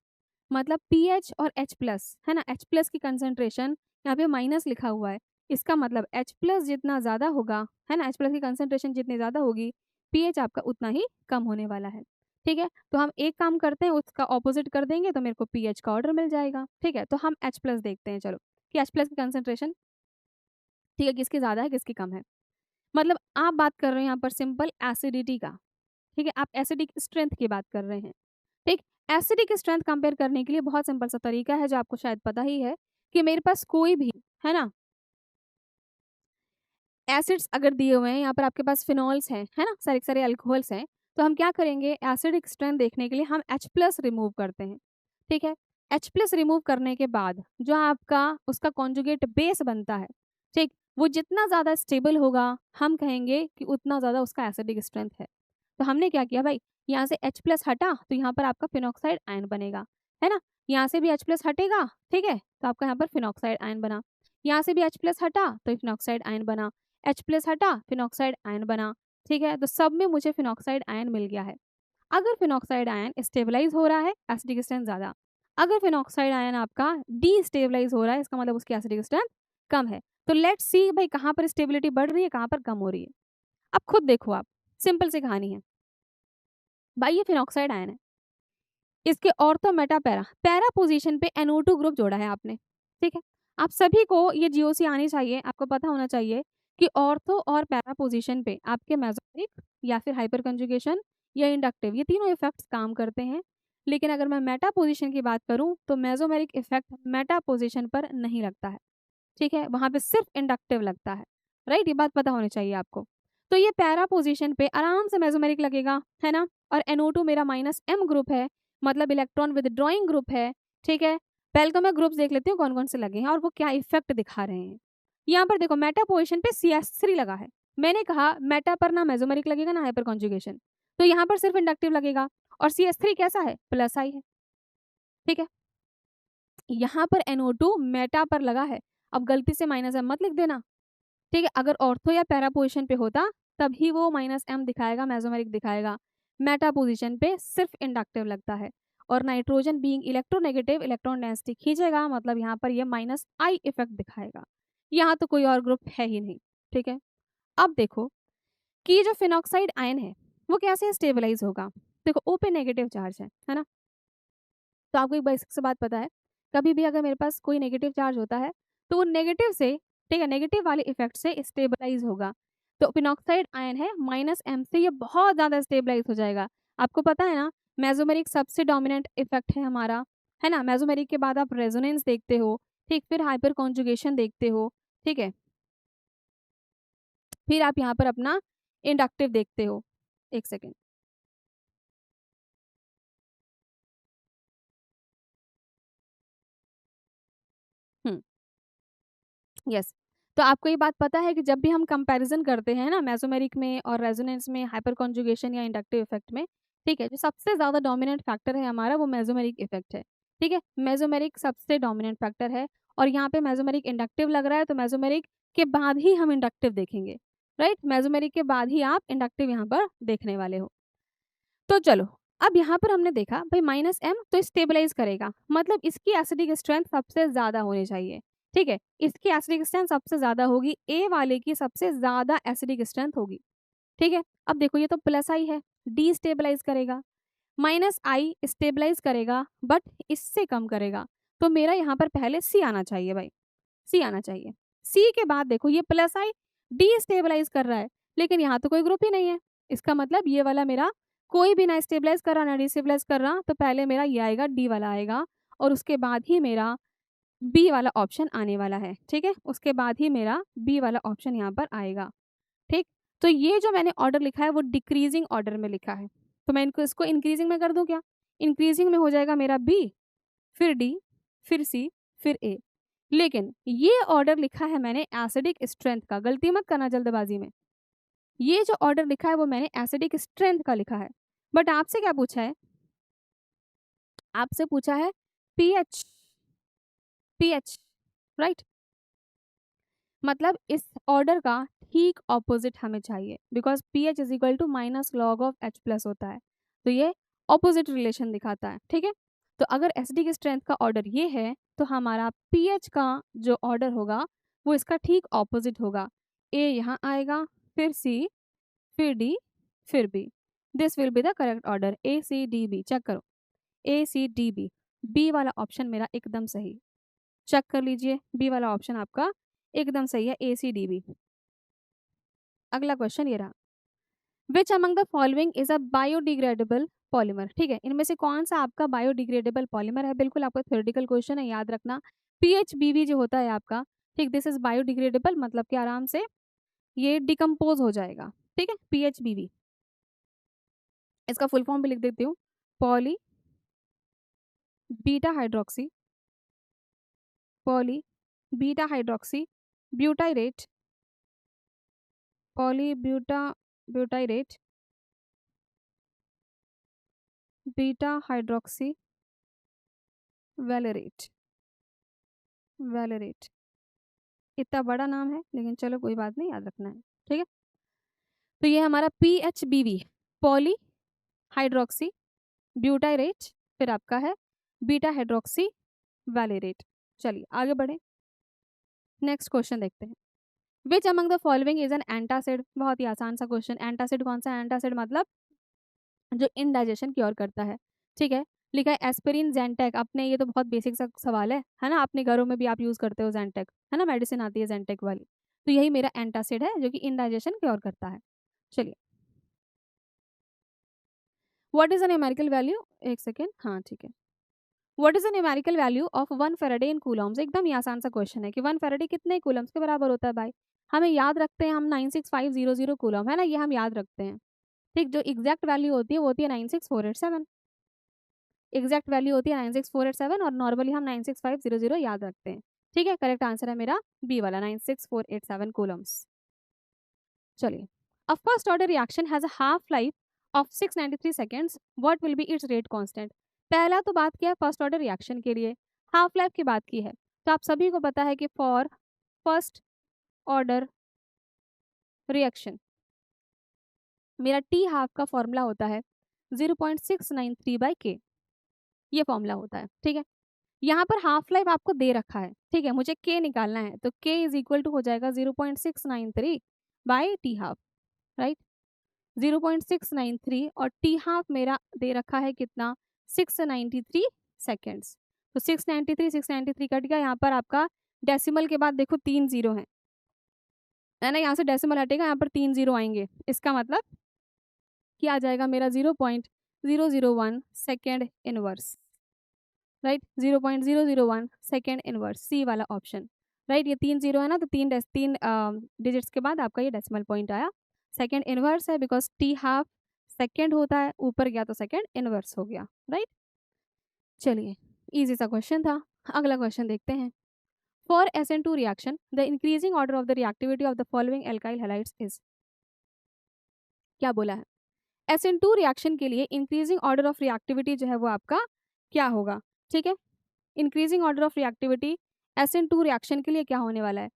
मतलब पीएच और एच प्लस, है ना, एच प्लस की कंसेंट्रेशन यहाँ पे माइनस लिखा हुआ है, इसका मतलब एच प्लस जितना ज़्यादा होगा, है ना, एच प्लस की कंसेंट्रेशन जितनी ज़्यादा होगी पीएच आपका उतना ही कम होने वाला है, ठीक है। तो हम एक काम करते हैं, उसका ऑपोजिट कर देंगे तो मेरे को पीएच का ऑर्डर मिल जाएगा, ठीक है। तो हम एच प्लस देखते हैं, चलो कि एच प्लस की कंसेंट्रेशन, ठीक है, किसकी ज़्यादा है किसकी कम है। मतलब आप बात कर रहे हैं यहाँ पर सिंपल एसिडिटी का, ठीक है, आप एसिडिक स्ट्रेंथ की बात कर रहे हैं, ठीक। एसिडिक स्ट्रेंथ कंपेयर करने के लिए बहुत सिंपल सा तरीका है जो आपको शायद पता ही है कि मेरे पास कोई भी, है ना, एसिड्स अगर दिए हुए हैं, यहाँ पर आपके पास फिनॉल्स हैं, है ना, सारे सारे अल्कोहल्स हैं, तो हम क्या करेंगे, एसिडिक स्ट्रेंथ देखने के लिए हम H प्लस रिमूव करते हैं, ठीक है। H प्लस रिमूव करने के बाद जो आपका उसका कॉन्जुगेट बेस बनता है, ठीक, वो जितना ज़्यादा स्टेबल होगा हम कहेंगे कि उतना ज़्यादा उसका एसिडिक स्ट्रेंथ है। तो हमने क्या किया भाई, यहाँ से H प्लस हटा तो यहाँ पर आपका फिनॉक्साइड आयन बनेगा, है ना। यहाँ से भी H प्लस हटेगा, ठीक है, तो आपका यहाँ पर फिनॉक्साइड आयन बना। यहाँ से भी H प्लस हटा तो फिनॉक्साइड आयन बना, H प्लस हटा फिनॉक्साइड आयन बना, ठीक है। तो सब में मुझे फिनॉक्साइड आयन मिल गया है। अगर फिनॉक्साइड आयन स्टेबलाइज हो रहा है, एसिडिक स्ट्रेंथ ज़्यादा। अगर फिनॉक्साइड आयन आपका डीस्टेबलाइज हो रहा है, इसका मतलब उसकी एसिडिक स्ट्रेंथ कम है। तो लेट्स सी भाई कहाँ पर स्टेबिलिटी बढ़ रही है, कहाँ पर कम हो रही है। अब खुद देखो आप, सिंपल सी कहानी है भाई, ये फिनॉक्साइड आयन है, इसके ortho Meta para para position पे NO2 ग्रुप जोड़ा है आपने, ठीक है। आप सभी को ये जीओसी आनी चाहिए, आपको पता होना चाहिए कि ऑर्थो और पैरा पोजीशन पे आपके मेसोमेरिक या फिर हाइपर कंजुगेशन या इंडक्टिव ये तीनों इफेक्ट्स काम करते हैं। लेकिन अगर मैं मेटा पोजीशन की बात करूं तो मेसोमेरिक इफेक्ट मेटा पोजीशन पर नहीं लगता है, ठीक है, वहां पे सिर्फ इंडक्टिव लगता है, राइट, ये बात पता होनी चाहिए आपको। तो ये पैरा पोजीशन पे आराम से मेसोमेरिक लगेगा, है ना। और NO2 मेरा -M ग्रुप है, मतलब इलेक्ट्रॉन विदड्रॉइंग ग्रुप है, ठीक है। पहले तो मैं ग्रुप्स देख लेती हूँ कौन कौन से लगे हैं और वो क्या इफेक्ट दिखा रहे हैं। यहाँ पर देखो मेटा पोजीशन पे CH3 लगा है, मैंने कहा मेटा पर ना मेसोमेरिक लगेगा ना हाइपर कॉन्जुगेशन, तो यहाँ पर सिर्फ इंडक्टिव लगेगा। और CH3 कैसा है, प्लस आई है, ठीक है। यहाँ पर NO2 मेटा पर लगा है, अब गलती से -M मत लिख देना, ठीक है। अगर ऑर्थो या पैरा पोजीशन पे होता तभी वो -M दिखाएगा, मेसोमेरिक दिखाएगा। मेटा पोजीशन पे सिर्फ इंडक्टिव लगता है। और nitrogen being electronegative electron density खींचेगा, मतलब यहाँ पर ये -I इफेक्ट दिखाएगा। यहाँ तो कोई और ग्रुप है ही नहीं, ठीक है। अब देखो कि ये जो फिनॉक्साइड आयन है वो कैसे स्टेबलाइज होगा। देखो O पे नेगेटिव चार्ज है ना। तो आपको एक बेसिक सी बात पता है, कभी भी अगर मेरे पास कोई नेगेटिव चार्ज होता है तो वो नेगेटिव से, ठीक है, नेगेटिव वाले इफेक्ट से स्टेबलाइज होगा। तो फिनॉक्साइड आयन है -M से ये बहुत ज़्यादा स्टेबलाइज हो जाएगा। आपको पता है ना, मेसोमेरिक सबसे डोमिनेंट इफेक्ट है हमारा, है ना। मेसोमेरिक के बाद आप रेजोनेंस देखते हो, ठीक, फिर हाइपर कॉन्जुगेशन देखते हो, ठीक है, फिर आप यहाँ पर अपना इंडक्टिव देखते हो। एक सेकेंड, यस। तो आपको ये बात पता है कि जब भी हम कंपैरिजन करते हैं ना मेसोमेरिक में और रेजोनेंस में, हाइपर कॉन्जुगेशन या इंडक्टिव इफेक्ट में, ठीक है, जो सबसे ज़्यादा डोमिनेंट फैक्टर है हमारा वो मेसोमेरिक इफेक्ट है, ठीक है। मेसोमेरिक सबसे डोमिनेंट फैक्टर है और यहाँ पे मेसोमेरिक इंडक्टिव लग रहा है तो मेसोमेरिक के बाद ही हम इंडक्टिव देखेंगे, राइट। मेसोमेरिक के बाद ही आप इंडक्टिव यहाँ पर देखने वाले हो। तो चलो अब यहाँ पर हमने देखा भाई -M तो स्टेबलाइज करेगा, मतलब इसकी एसिडिक स्ट्रेंथ सबसे ज़्यादा होनी चाहिए, ठीक है। इसकी एसिडिक स्ट्रेंथ सबसे ज़्यादा होगी, ए वाले की सबसे ज़्यादा एसिडिक स्ट्रेंथ होगी, ठीक है। अब देखो ये तो प्लस आई है, डी स्टेबलाइज करेगा, -I स्टेबलाइज करेगा बट इससे कम करेगा। तो मेरा यहाँ पर पहले सी आना चाहिए भाई, सी आना चाहिए। सी के बाद देखो ये प्लस आई डी स्टेबलाइज कर रहा है, लेकिन यहाँ तो कोई ग्रुप ही नहीं है, इसका मतलब ये वाला मेरा कोई भी ना स्टेबलाइज कर रहा ना डिस्टेबलाइज कर रहा, तो पहले मेरा ये आएगा, डी वाला आएगा और उसके बाद ही मेरा बी वाला ऑप्शन आने वाला है, ठीक है। उसके बाद ही मेरा बी वाला ऑप्शन यहाँ पर आएगा, ठीक। तो ये जो मैंने ऑर्डर लिखा है वो डिक्रीजिंग ऑर्डर में लिखा है, तो मैं इनको इसको इंक्रीजिंग में कर दूं क्या, इंक्रीजिंग में हो जाएगा मेरा बी, फिर डी, फिर सी, फिर ए। लेकिन ये ऑर्डर लिखा है मैंने एसिडिक स्ट्रेंथ का, गलती मत करना जल्दबाजी में, ये जो ऑर्डर लिखा है वो मैंने एसिडिक स्ट्रेंथ का लिखा है, बट आपसे क्या पूछा है, आपसे पूछा है पीएच, पीएच, राइट। मतलब इस ऑर्डर का ठीक ऑपोजिट हमें चाहिए, because pH is equal to minus log of H plus होता है, तो ये ऑपोजिट रिलेशन दिखाता है, ठीक है। तो अगर एसिडिक स्ट्रेंथ का ऑर्डर ये है तो हमारा पीएच का जो ऑर्डर होगा वो इसका ठीक ऑपोजिट होगा। ए यहाँ आएगा, फिर सी, फिर डी, फिर B. This will be the correct order, A C D B. Check करो, A C D B, B वाला ऑप्शन मेरा एकदम सही। चेक कर लीजिए, बी वाला ऑप्शन आपका एकदम सही है, ए सी डी बी। अगला क्वेश्चन ये रहा, विच among the following is a biodegradable polymer. ठीक है, इनमें से कौन सा आपका बायोडिग्रेडेबल पॉलीमर है। बिल्कुल आपका थ्योरेटिकल क्वेश्चन है, याद रखना। पीएचबीवी जो होता है आपका, ठीक, दिस इज बायोडिग्रेडेबल, मतलब कि आराम से ये डिकम्पोज हो जाएगा, ठीक है। पीएचबीवी, इसका फुल फॉर्म भी लिख देती हूँ, poly beta hydroxy, poly beta hydroxy butyrate, poly buta butyrate beta hydroxy valerate, valerate. इतना बड़ा नाम है लेकिन चलो कोई बात नहीं, याद रखना है, ठीक है। तो ये हमारा पीएचबीवी, पॉली हाइड्रोक्सी ब्यूटाइरेट, फिर आपका है बीटा हाइड्रोक्सी वैलेरेट। चलिए आगे बढ़े, नेक्स्ट क्वेश्चन देखते हैं। विच among the following is an antacid. बहुत ही आसान सा क्वेश्चन, एंटासिड कौन सा है। एंटासिड मतलब जो इनडाइजेशन क्योर करता है, ठीक है। लिखा है एस्पिरिन, जेंटेक। अपने ये तो बहुत बेसिक सा सवाल है ना, अपने घरों में भी आप यूज करते हो जेंटेक, है ना, मेडिसिन आती है जेंटेक वाली। तो यही मेरा एंटासिड है जो कि इनडाइजेशन क्योर करता है। चलिए, what is the numerical value, एक सेकेंड, हाँ ठीक है। What is the numerical value of 1 Faraday in Coulomb's. एकदम ही आसान सा क्वेश्चन है कि 1 फैराडे कितने कूलम्स के बराबर होता है भाई। हमें याद रखते हैं हम 96500 कूलम, है ना, ये हम याद रखते हैं, ठीक। जो एग्जैक्ट वैल्यू होती है वो होती है 96487, एग्जैक्ट वैल्यू होती है 96487, और नॉर्मली हम 96500 याद रखते हैं, ठीक है। करेक्ट आंसर है मेरा बी वाला, 96487 कूलम्स। चलिए, a first order reaction has a half life of 693 seconds, what will be it's rate constant. पहला तो बात किया फर्स्ट ऑर्डर रिएक्शन के लिए, हाफ लाइफ की बात की है, तो आप सभी को पता है कि फॉर फर्स्ट ऑर्डर रिएक्शन मेरा टी हाफ का फॉर्मूला होता है 0.693/k, ये फॉर्मूला होता है, ठीक है। यहाँ पर हाफ लाइफ आपको दे रखा है, ठीक है, मुझे के निकालना है, तो के इज इक्वल टू हो जाएगा 0.693/t हाफ, राइट। 0.693 और टी हाफ मेरा दे रखा है कितना, 693 सेकेंड्स। तो 693 कट गया, यहाँ पर आपका डेसिमल के बाद देखो 3 जीरो है ना, यहाँ से डेसिमल हटेगा, यहाँ पर 3 जीरो आएंगे, इसका मतलब क्या आ जाएगा मेरा 0.001 second inverse, right. 0.001 second inverse, C वाला ऑप्शन, राइट। ये 3 जीरो है ना, तो तीन डिजिट्स के बाद आपका ये डेसिमल पॉइंट आया, सेकेंड इनवर्स है, बिकॉज टी हाफ सेकेंड होता है, ऊपर गया तो सेकेंड इनवर्स हो गया, राइट। चलिए, इजी सा क्वेश्चन था। अगला क्वेश्चन देखते हैं। For SN2 reaction the increasing order of the reactivity of the following alkyl halides is. क्या बोला है, SN2 रिएक्शन के लिए इंक्रीजिंग ऑर्डर ऑफ रिएक्टिविटी जो है वो आपका क्या होगा, ठीक है। Increasing order of reactivity SN2 reaction के लिए क्या होने वाला है।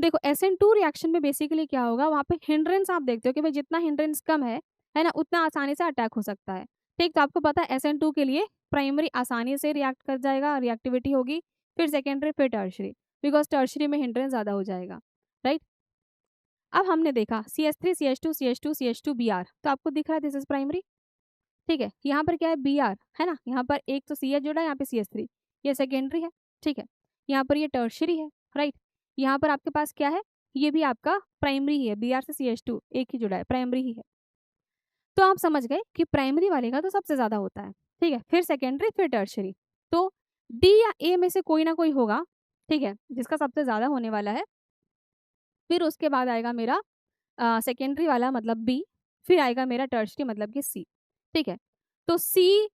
देखो, SN2 रिएक्शन में बेसिकली क्या होगा, वहाँ पे हिंड्रेंस आप देखते हो कि भाई जितना हिंड्रेंस कम है ना, उतना आसानी से अटैक हो सकता है, ठीक। तो आपको पता है SN2 के लिए प्राइमरी आसानी से रिएक्ट कर जाएगा, रिएक्टिविटी होगी, फिर सेकेंडरी, फिर टर्शरी, बिकॉज टर्शरी में हिंड्रेंस ज़्यादा हो जाएगा, राइट। अब हमने देखा CH3 CH2 CH2 CH2 Br, तो आपको दिख रहा है दिस इज प्राइमरी, ठीक है। यहाँ पर क्या है, Br है ना, यहाँ पर एक तो CH जुड़ा है, यहाँ पे CH3, ये सेकेंडरी है, ठीक है। यहाँ पर ये टर्शरी है, राइट। यहाँ पर आपके पास क्या है, ये भी आपका प्राइमरी ही है, Br से CH2 एक ही जुड़ा है, प्राइमरी ही है। तो आप समझ गए कि प्राइमरी वाले का तो सबसे ज्यादा होता है, ठीक है, फिर सेकेंडरी, फिर टर्शरी। तो डी या ए में से कोई ना कोई होगा, ठीक है, जिसका सबसे ज्यादा होने वाला है। फिर उसके बाद आएगा मेरा सेकेंडरी वाला मतलब बी, फिर आएगा मेरा टर्शरी मतलब कि सी, ठीक है। तो सी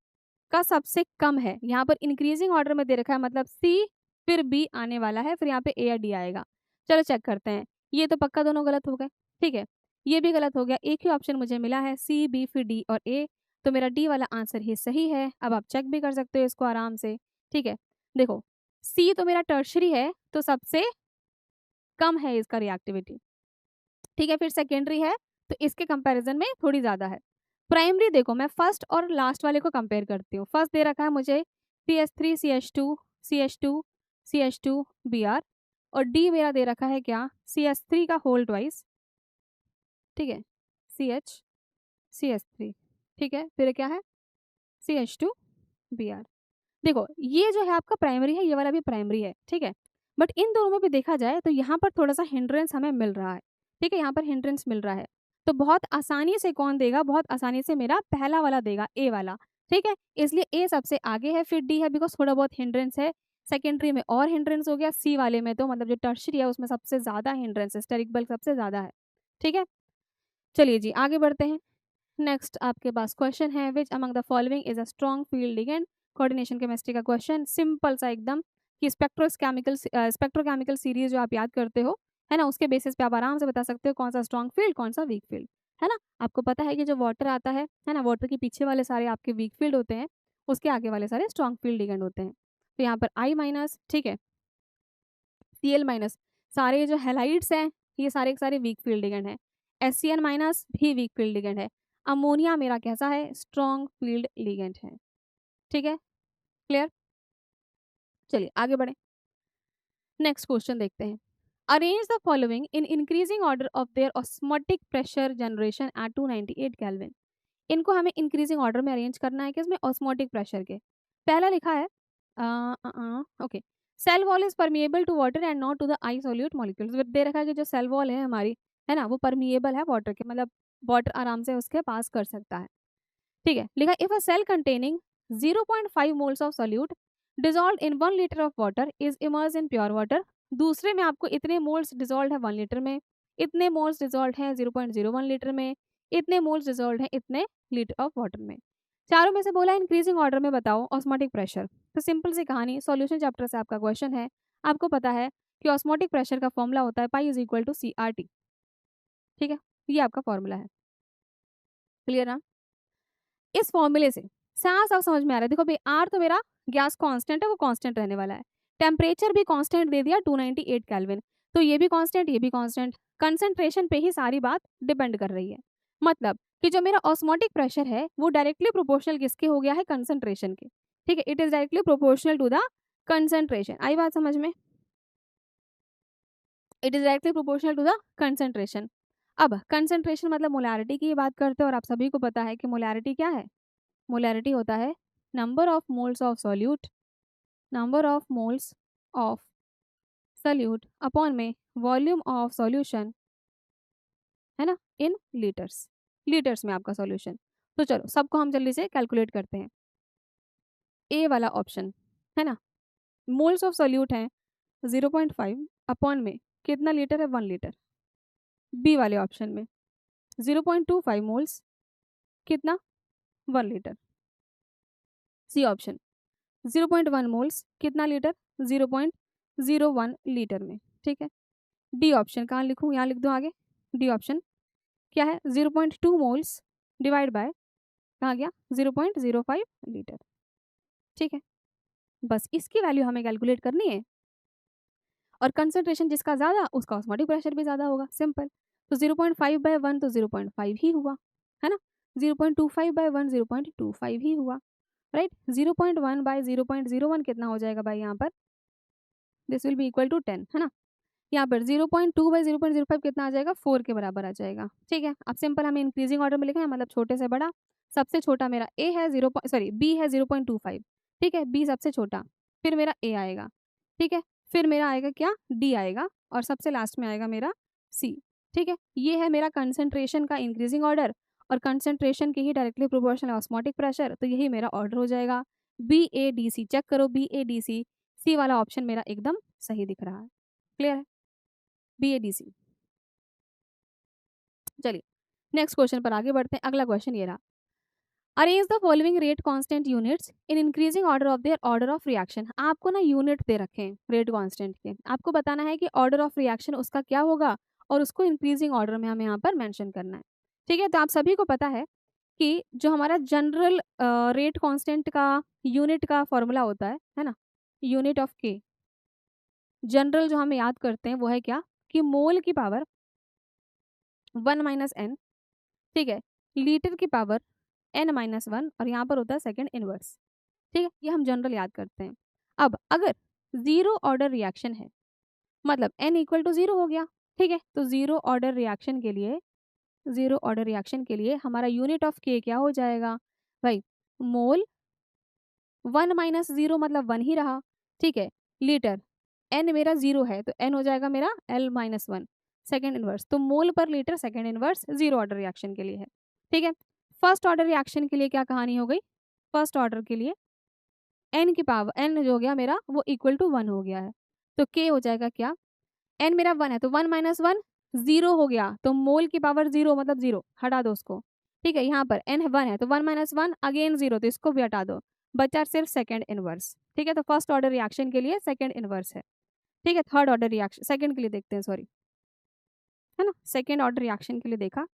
का सबसे कम है, यहाँ पर इंक्रीजिंग ऑर्डर में दे रखा है, मतलब सी फिर बी आने वाला है, फिर यहाँ पे ए या डी आएगा। चलो चेक करते हैं, ये तो पक्का दोनों गलत हो गए, ठीक है। ये भी गलत हो गया, एक ही ऑप्शन मुझे मिला है सी, बी, फिर डी और ए, तो मेरा डी वाला आंसर ही सही है। अब आप चेक भी कर सकते हो इसको आराम से, ठीक है। देखो सी तो मेरा टर्शरी है, तो सबसे कम है इसका रिएक्टिविटी, ठीक है। फिर सेकेंडरी है, तो इसके कंपैरिजन में थोड़ी ज़्यादा है। प्राइमरी देखो, मैं फर्स्ट और लास्ट वाले को कंपेयर करती हूँ। फर्स्ट दे रखा है मुझे CH3 CH2 CH2 CH2 Br, और डी मेरा दे रखा है क्या, CH3 का होल ट्वाइस, ठीक है, CH CH3, ठीक है, फिर क्या है CH2 Br। देखो ये जो है आपका प्राइमरी है, ये वाला भी प्राइमरी है, ठीक है। बट इन दोनों में भी देखा जाए तो यहाँ पर थोड़ा सा हिंड्रेंस हमें मिल रहा है, ठीक है, यहाँ पर हिंड्रेंस मिल रहा है। तो बहुत आसानी से कौन देगा, बहुत आसानी से मेरा पहला वाला देगा, ए वाला, ठीक है। इसलिए ए सबसे आगे है, फिर डी है, बिकॉज थोड़ा बहुत हिंड्रेंस है। सेकेंडरी में और हिंड्रेंस हो गया, सी वाले में तो मतलब जो टर्शरी है उसमें सबसे ज़्यादा हिंड्रेंस है, स्टेरिक बल्क सबसे ज़्यादा है, ठीक है। चलिए जी आगे बढ़ते हैं। नेक्स्ट आपके पास क्वेश्चन है, विच among the following is a strong field ligand. Coordination chemistry का क्वेश्चन, सिंपल सा एकदम, कि स्पेक्ट्रोकेमिकल सीरीज जो आप याद करते हो, है ना, उसके बेसिस पे आप आराम से बता सकते हो कौन सा स्ट्रॉन्ग फील्ड, कौन सा वीक फील्ड, है ना। आपको पता है कि जो वाटर आता है ना, वाटर के पीछे वाले सारे आपके वीक फील्ड होते हैं, उसके आगे वाले सारे स्ट्रॉन्ग फील्ड लिगेंड होते हैं। तो यहाँ पर I माइनस, ठीक है, Cl माइनस, सारे जो हेलाइड्स हैं ये सारे के सारे वीक फील्ड लिगेंड हैं। SCN माइनस भी वीक फील्ड लिगेंड है। अमोनिया मेरा कैसा है, स्ट्रॉन्ग फील्ड लिगेंड है, ठीक है, क्लियर। चलिए आगे बढ़े, नेक्स्ट क्वेश्चन देखते हैं। Arrange the following in increasing order of their osmotic pressure generation at 298 kelvin. इनको हमें इंक्रीजिंग ऑर्डर में अरेंज करना है, किसमें, ऑस्मोटिक प्रेशर के। पहला लिखा है okay, cell wall is permeable to water and not to the I solute molecules. दे रखा है कि जो सेल वॉल है हमारी, है ना, वो परमिएबल है वाटर के, मतलब वाटर आराम से उसके पास कर सकता है, ठीक है। लिखा if a cell containing 0.5 moles of solute dissolve in 1 litre of water is immerse in pure water. दूसरे में आपको इतने मोल्स डिजॉल्व है 1 लीटर में, इतने मोल्स डिजॉल्व हैं 0.01 लीटर में, इतने मोल्स डिजॉल्व हैं इतने लीटर ऑफ वाटर में। चारों में से बोला इंक्रीजिंग ऑर्डर में बताओ ऑस्मोटिक प्रेशर। तो सिंपल सी कहानी, सॉल्यूशन चैप्टर से आपका क्वेश्चन है। आपको पता है कि ऑस्मोटिक प्रेशर का फॉर्मूला होता है pi is equal to CRT, ठीक है, ये आपका फॉर्मूला है, क्लियर ना। इस फॉर्मूले से साफ साफ समझ में आ रहा है। देखो भाई आर तो मेरा गैस कांस्टेंट है, वो कांस्टेंट रहने वाला है। टेम्परेचर भी कांस्टेंट दे दिया 298 केल्विन, तो ये भी कांस्टेंट, ये भी कांस्टेंट। कंसंट्रेशन पे ही सारी बात डिपेंड कर रही है। मतलब कि जो मेरा ऑस्मोटिक प्रेशर है वो डायरेक्टली प्रोपोर्शनल किसके हो गया है, कंसंट्रेशन के, ठीक है। It is directly proportional to the concentration. आई बात समझ में, it is directly proportional to the concentration. अब कंसंट्रेशन मतलब मोलैरिटी की बात करते हैं, और आप सभी को पता है कि मोलैरिटी क्या है। मोलैरिटी होता है number of moles of solute, number of moles of solute upon में वॉल्यूम ऑफ सॉल्यूशन, है ना, इन लीटर्स, लीटर्स में आपका सॉल्यूशन। तो चलो सबको हम जल्दी से कैलकुलेट करते हैं। ए वाला ऑप्शन, है ना, मोल्स ऑफ सॉल्यूट हैं 0.5 अपॉन में कितना लीटर है, 1 लीटर। बी वाले ऑप्शन में 0.25 मोल्स, कितना, 1 लीटर। सी ऑप्शन 0.1 मोल्स, कितना लीटर, 0.01 लीटर में, ठीक है। डी ऑप्शन कहाँ लिखूँ, यहाँ लिख दूँ आगे। डी ऑप्शन क्या है, 0.2 मोल्स डिवाइड बाय कहाँ गया, 0.05 लीटर, ठीक है। बस इसकी वैल्यू हमें कैलकुलेट करनी है, और कंसंट्रेशन जिसका ज़्यादा उसका ऑस्मोटिक प्रेशर भी ज़्यादा होगा, सिंपल। तो 0.5 बाय 1 तो 0.5 ही हुआ, है ना। 0.25 बाय 1 0.25 ही हुआ, राइट। 0.1 बाय 0.01 कितना हो जाएगा भाई, यहाँ पर this will be equal to 10, है ना। यहाँ पर 0.2 बाई 0.05 कितना आ जाएगा, 4 के बराबर आ जाएगा, ठीक है। अब सिंपल हमें इंक्रीजिंग ऑर्डर में लिखना है, मतलब छोटे से बड़ा। सबसे छोटा मेरा ए है बी है 0.25, ठीक है, बी सबसे छोटा, फिर मेरा ए आएगा, ठीक है, फिर मेरा आएगा क्या, डी आएगा, और सबसे लास्ट में आएगा मेरा सी, ठीक है। ये है मेरा कंसंट्रेशन का इंक्रीजिंग ऑर्डर, और कंसंट्रेशन के ही डायरेक्टली प्रोपोर्शनल ऑस्मोटिक प्रेशर, तो यही मेरा ऑर्डर हो जाएगा BADC। चेक करो BADC, सी वाला ऑप्शन मेरा एकदम सही दिख रहा है, क्लियर है, BADC। चलिए नेक्स्ट क्वेश्चन पर आगे बढ़ते हैं। अगला क्वेश्चन ये रहा, arrange the following rate constant units in increasing order of there order of reaction. आपको ना यूनिट दे रखे हैं रेट कांस्टेंट के, आपको बताना है कि ऑर्डर ऑफ रिएक्शन उसका क्या होगा, और उसको इंक्रीजिंग ऑर्डर में हमें यहाँ पर मेंशन करना है। ठीक है, तो आप सभी को पता है कि जो हमारा जनरल रेट कांस्टेंट का यूनिट का फॉर्मूला होता है ना, यूनिट ऑफ के, जनरल जो हम याद करते हैं वो है क्या, कि मोल की पावर 1 माइनस एन, ठीक है, लीटर की पावर n माइनस 1, और यहाँ पर होता है सेकेंड इनवर्स। ठीक है, ये हम जनरल याद करते हैं। अब अगर जीरो ऑर्डर रिएक्शन है, मतलब n इक्वल टू जीरो हो गया, ठीक है, तो जीरो ऑर्डर रिएक्शन के लिए, जीरो ऑर्डर रिएक्शन के लिए हमारा यूनिट ऑफ के क्या हो जाएगा भाई, मोल 1 माइनस जीरो मतलब 1 ही रहा, ठीक है, लीटर, n मेरा जीरो है तो n हो जाएगा मेरा l माइनस 1, सेकेंड इनवर्स, तो मोल पर litre second inverse zero order reaction के लिए है। ठीक है, फर्स्ट ऑर्डर रिएक्शन के लिए क्या कहानी हो गई, फर्स्ट ऑर्डर के लिए n की पावर, n जो हो गया मेरा वो इक्वल टू 1 हो गया है, तो k हो जाएगा क्या, n मेरा 1 है तो 1 माइनस 1 जीरो हो गया, तो मोल की पावर जीरो मतलब जीरो, हटा दो उसको। ठीक है, यहाँ पर n 1 है तो 1 माइनस 1 अगेन जीरो, तो इसको भी हटा दो, बचा सिर्फ सेकेंड इनवर्स। ठीक है, तो फर्स्ट ऑर्डर रिएक्शन के लिए सेकेंड इनवर्स है। ठीक है, थर्ड ऑर्डर रिएक्शन, सेकेंड के लिए देखते हैं, सॉरी, है ना, सेकेंड ऑर्डर रिएक्शन के लिए देखा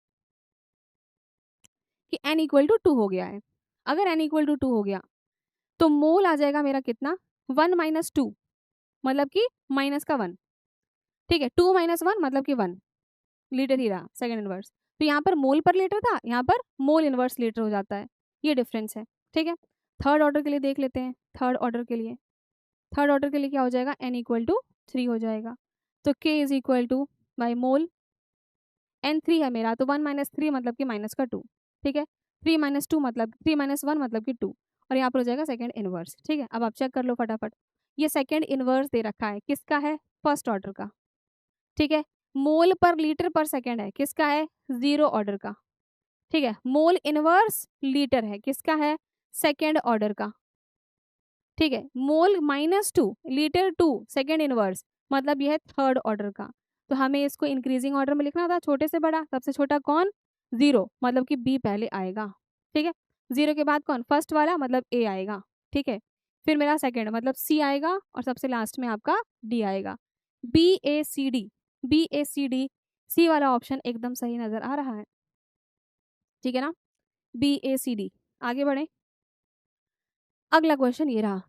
कि n इक्वल टू 2 हो गया है। अगर n इक्वल टू 2 हो गया तो मोल आ जाएगा मेरा कितना, 1 माइनस 2 मतलब कि माइनस का 1, ठीक है, 2 माइनस 1 मतलब कि 1, लीटर ही रहा सेकेंड इनवर्स, तो यहाँ पर मोल पर लीटर था, यहाँ पर मोल इनवर्स लीटर हो जाता है, ये डिफरेंस है। ठीक है, थर्ड ऑर्डर के लिए देख लेते हैं, थर्ड ऑर्डर के लिए, थर्ड ऑर्डर के लिए क्या हो जाएगा, n इक्वल टू 3 हो जाएगा, तो k is equal two by mole, n 3 है मेरा तो 1 माइनस 3 मतलब कि माइनस का 2, ठीक है, 3 माइनस 2 मतलब 3 माइनस 1 मतलब कि 2, और यहाँ पर हो जाएगा सेकेंड इनवर्स। ठीक है, अब आप चेक कर लो फटाफट, ये सेकेंड इनवर्स दे रखा है, किसका है, फर्स्ट ऑर्डर का, ठीक है, मोल पर लीटर पर सेकेंड है, किसका है, जीरो ऑर्डर का, ठीक है, मोल इनवर्स लीटर है, किसका है, सेकेंड ऑर्डर का, ठीक है, mole minus 2 litre 2 second inverse मतलब यह है थर्ड ऑर्डर का, तो हमें इसको इंक्रीजिंग ऑर्डर में लिखना था, छोटे से बड़ा, सबसे छोटा कौन, जीरो मतलब कि बी पहले आएगा, ठीक है, जीरो के बाद कौन, फर्स्ट वाला मतलब ए आएगा, ठीक है, फिर मेरा सेकेंड मतलब सी आएगा, और सबसे लास्ट में आपका डी आएगा, बी ए सी डी, बी ए सी डी, सी वाला ऑप्शन एकदम सही नजर आ रहा है, ठीक है ना, बी ए सी डी। आगे बढ़े, अगला क्वेश्चन ये रहा,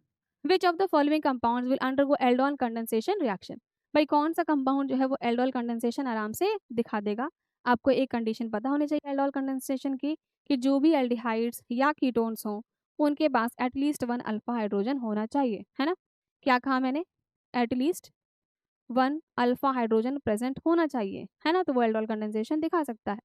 which of the following compounds will undergo aldol condensation reaction, भाई कौन सा कंपाउंड जो है वो एल्डोल कंडेंसेशन आराम से दिखा देगा। आपको एक कंडीशन पता होनी चाहिए एल्डोल कंडेंसेशन की, कि जो भी एल्डिहाइड्स या कीटोन्स हों उनके पास एटलीस्ट 1 अल्फा हाइड्रोजन होना चाहिए, है ना, क्या कहा मैंने, एटलीस्ट 1 अल्फा हाइड्रोजन प्रेजेंट होना चाहिए, है ना, तो वो एल्डोल कंडेंसेशन दिखा सकता है।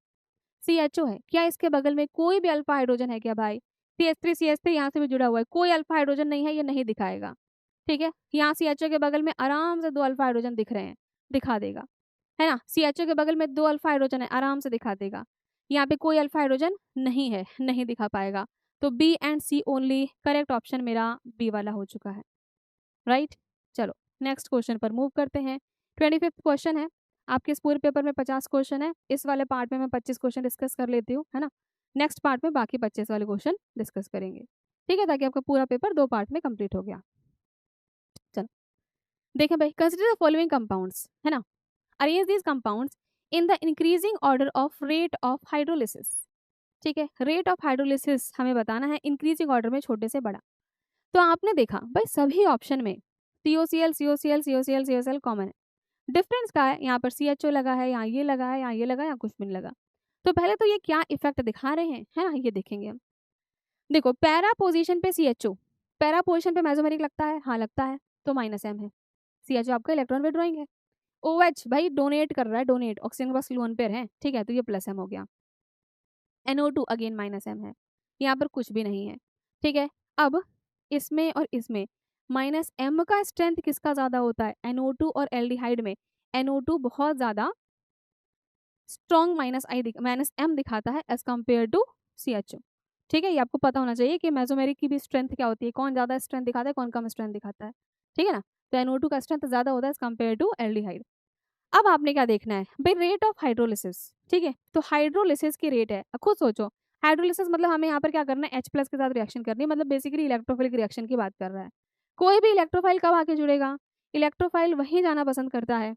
CHO है, क्या इसके बगल में कोई भी अल्फा हाइड्रोजन है क्या भाई, CH3 यहाँ से भी जुड़ा हुआ है, कोई अल्फा हाइड्रोजन नहीं है, ये नहीं दिखाएगा, ठीक है, यहाँ CHO के बगल में आराम से 2 अल्फा हाइड्रोजन दिख रहे हैं, दिखा देगा, है ना, CHO के बगल में 2 अल्फा हाइड्रोजन है, आराम से दिखा देगा, यहाँ पे कोई अल्फा हाइड्रोजन नहीं है, नहीं दिखा पाएगा, तो B and C only, correct option मेरा बी वाला हो चुका है, राइट। चलो नेक्स्ट क्वेश्चन पर मूव करते हैं, 25th क्वेश्चन है, आपके इस पूरे पेपर में 50 क्वेश्चन है, इस वाले पार्ट में मैं 25 क्वेश्चन डिस्कस कर लेती हूँ, है ना, नेक्स्ट पार्ट में बाकी 25 वाले क्वेश्चन डिस्कस करेंगे, ठीक है, ताकि आपका पूरा पेपर 2 पार्ट में कंप्लीट हो गया। चलो देखें भाई, कंसिडर द फॉलोइंग कंपाउंड्स, है ना, arrange these compounds in the increasing order of rate of hydrolysis, ठीक है, रेट ऑफ हाइड्रोलिसिस हमें बताना है इंक्रीजिंग ऑर्डर में, छोटे से बड़ा, तो आपने देखा भाई सभी ऑप्शन में COCl COCl COCl COCl common है, डिफरेंस क्या है, यहाँ पर CHO लगा है, यहाँ ये लगा है, यहाँ ये लगा है, यहाँ कुछ भी नहीं लगा, तो पहले तो ये क्या इफेक्ट दिखा रहे हैं, है ना, ये देखेंगे हम। देखो पैरा पोजीशन पे CHO, पैरा पोजीशन पे मेसोमेरिक लगता है, हाँ लगता है, तो माइनस M है, CHO आपका इलेक्ट्रॉन विड्रॉइंग है, OH भाई डोनेट कर रहा है, डोनेट, ऑक्सीजन के पास लोन पेयर है, ठीक है, तो ये प्लस M हो गया, NO2 अगेन माइनस M है, यहाँ पर कुछ भी नहीं है, ठीक है, अब इसमें और इसमें माइनस M का स्ट्रेंथ किसका ज्यादा होता है, NO2 और एल्डिहाइड में NO2 बहुत ज्यादा स्ट्रॉन्ग माइनस M दिखाता है एज कम्पेयर टू CHO, ठीक है, ये आपको पता होना चाहिए कि मेसोमेरिक की भी स्ट्रेंथ क्या होती है, कौन ज्यादा स्ट्रेंथ दिखाता है, कौन कम स्ट्रेंथ दिखाता है, ठीक है ना, तो NO2 का स्ट्रेंथ ज्यादा होता है एज कम्पेयर टू एल्डिहाइड। अब आपने क्या देखना है भाई, रेट ऑफ हाइड्रोलिसिस, ठीक है, तो हाइड्रोलिसिस की रेट है, अब खुद सोचो, हाइड्रोलिसिस मतलब हमें यहाँ पर क्या करना है, H प्लस के साथ रिएक्शन करनी है, मतलब बेसिकली इलेक्ट्रोफिलिक रिएक्शन की बात कर रहा है, कोई भी इलेक्ट्रोफाइल कब आके जुड़ेगा, इलेक्ट्रोफाइल वहीं जाना पसंद करता है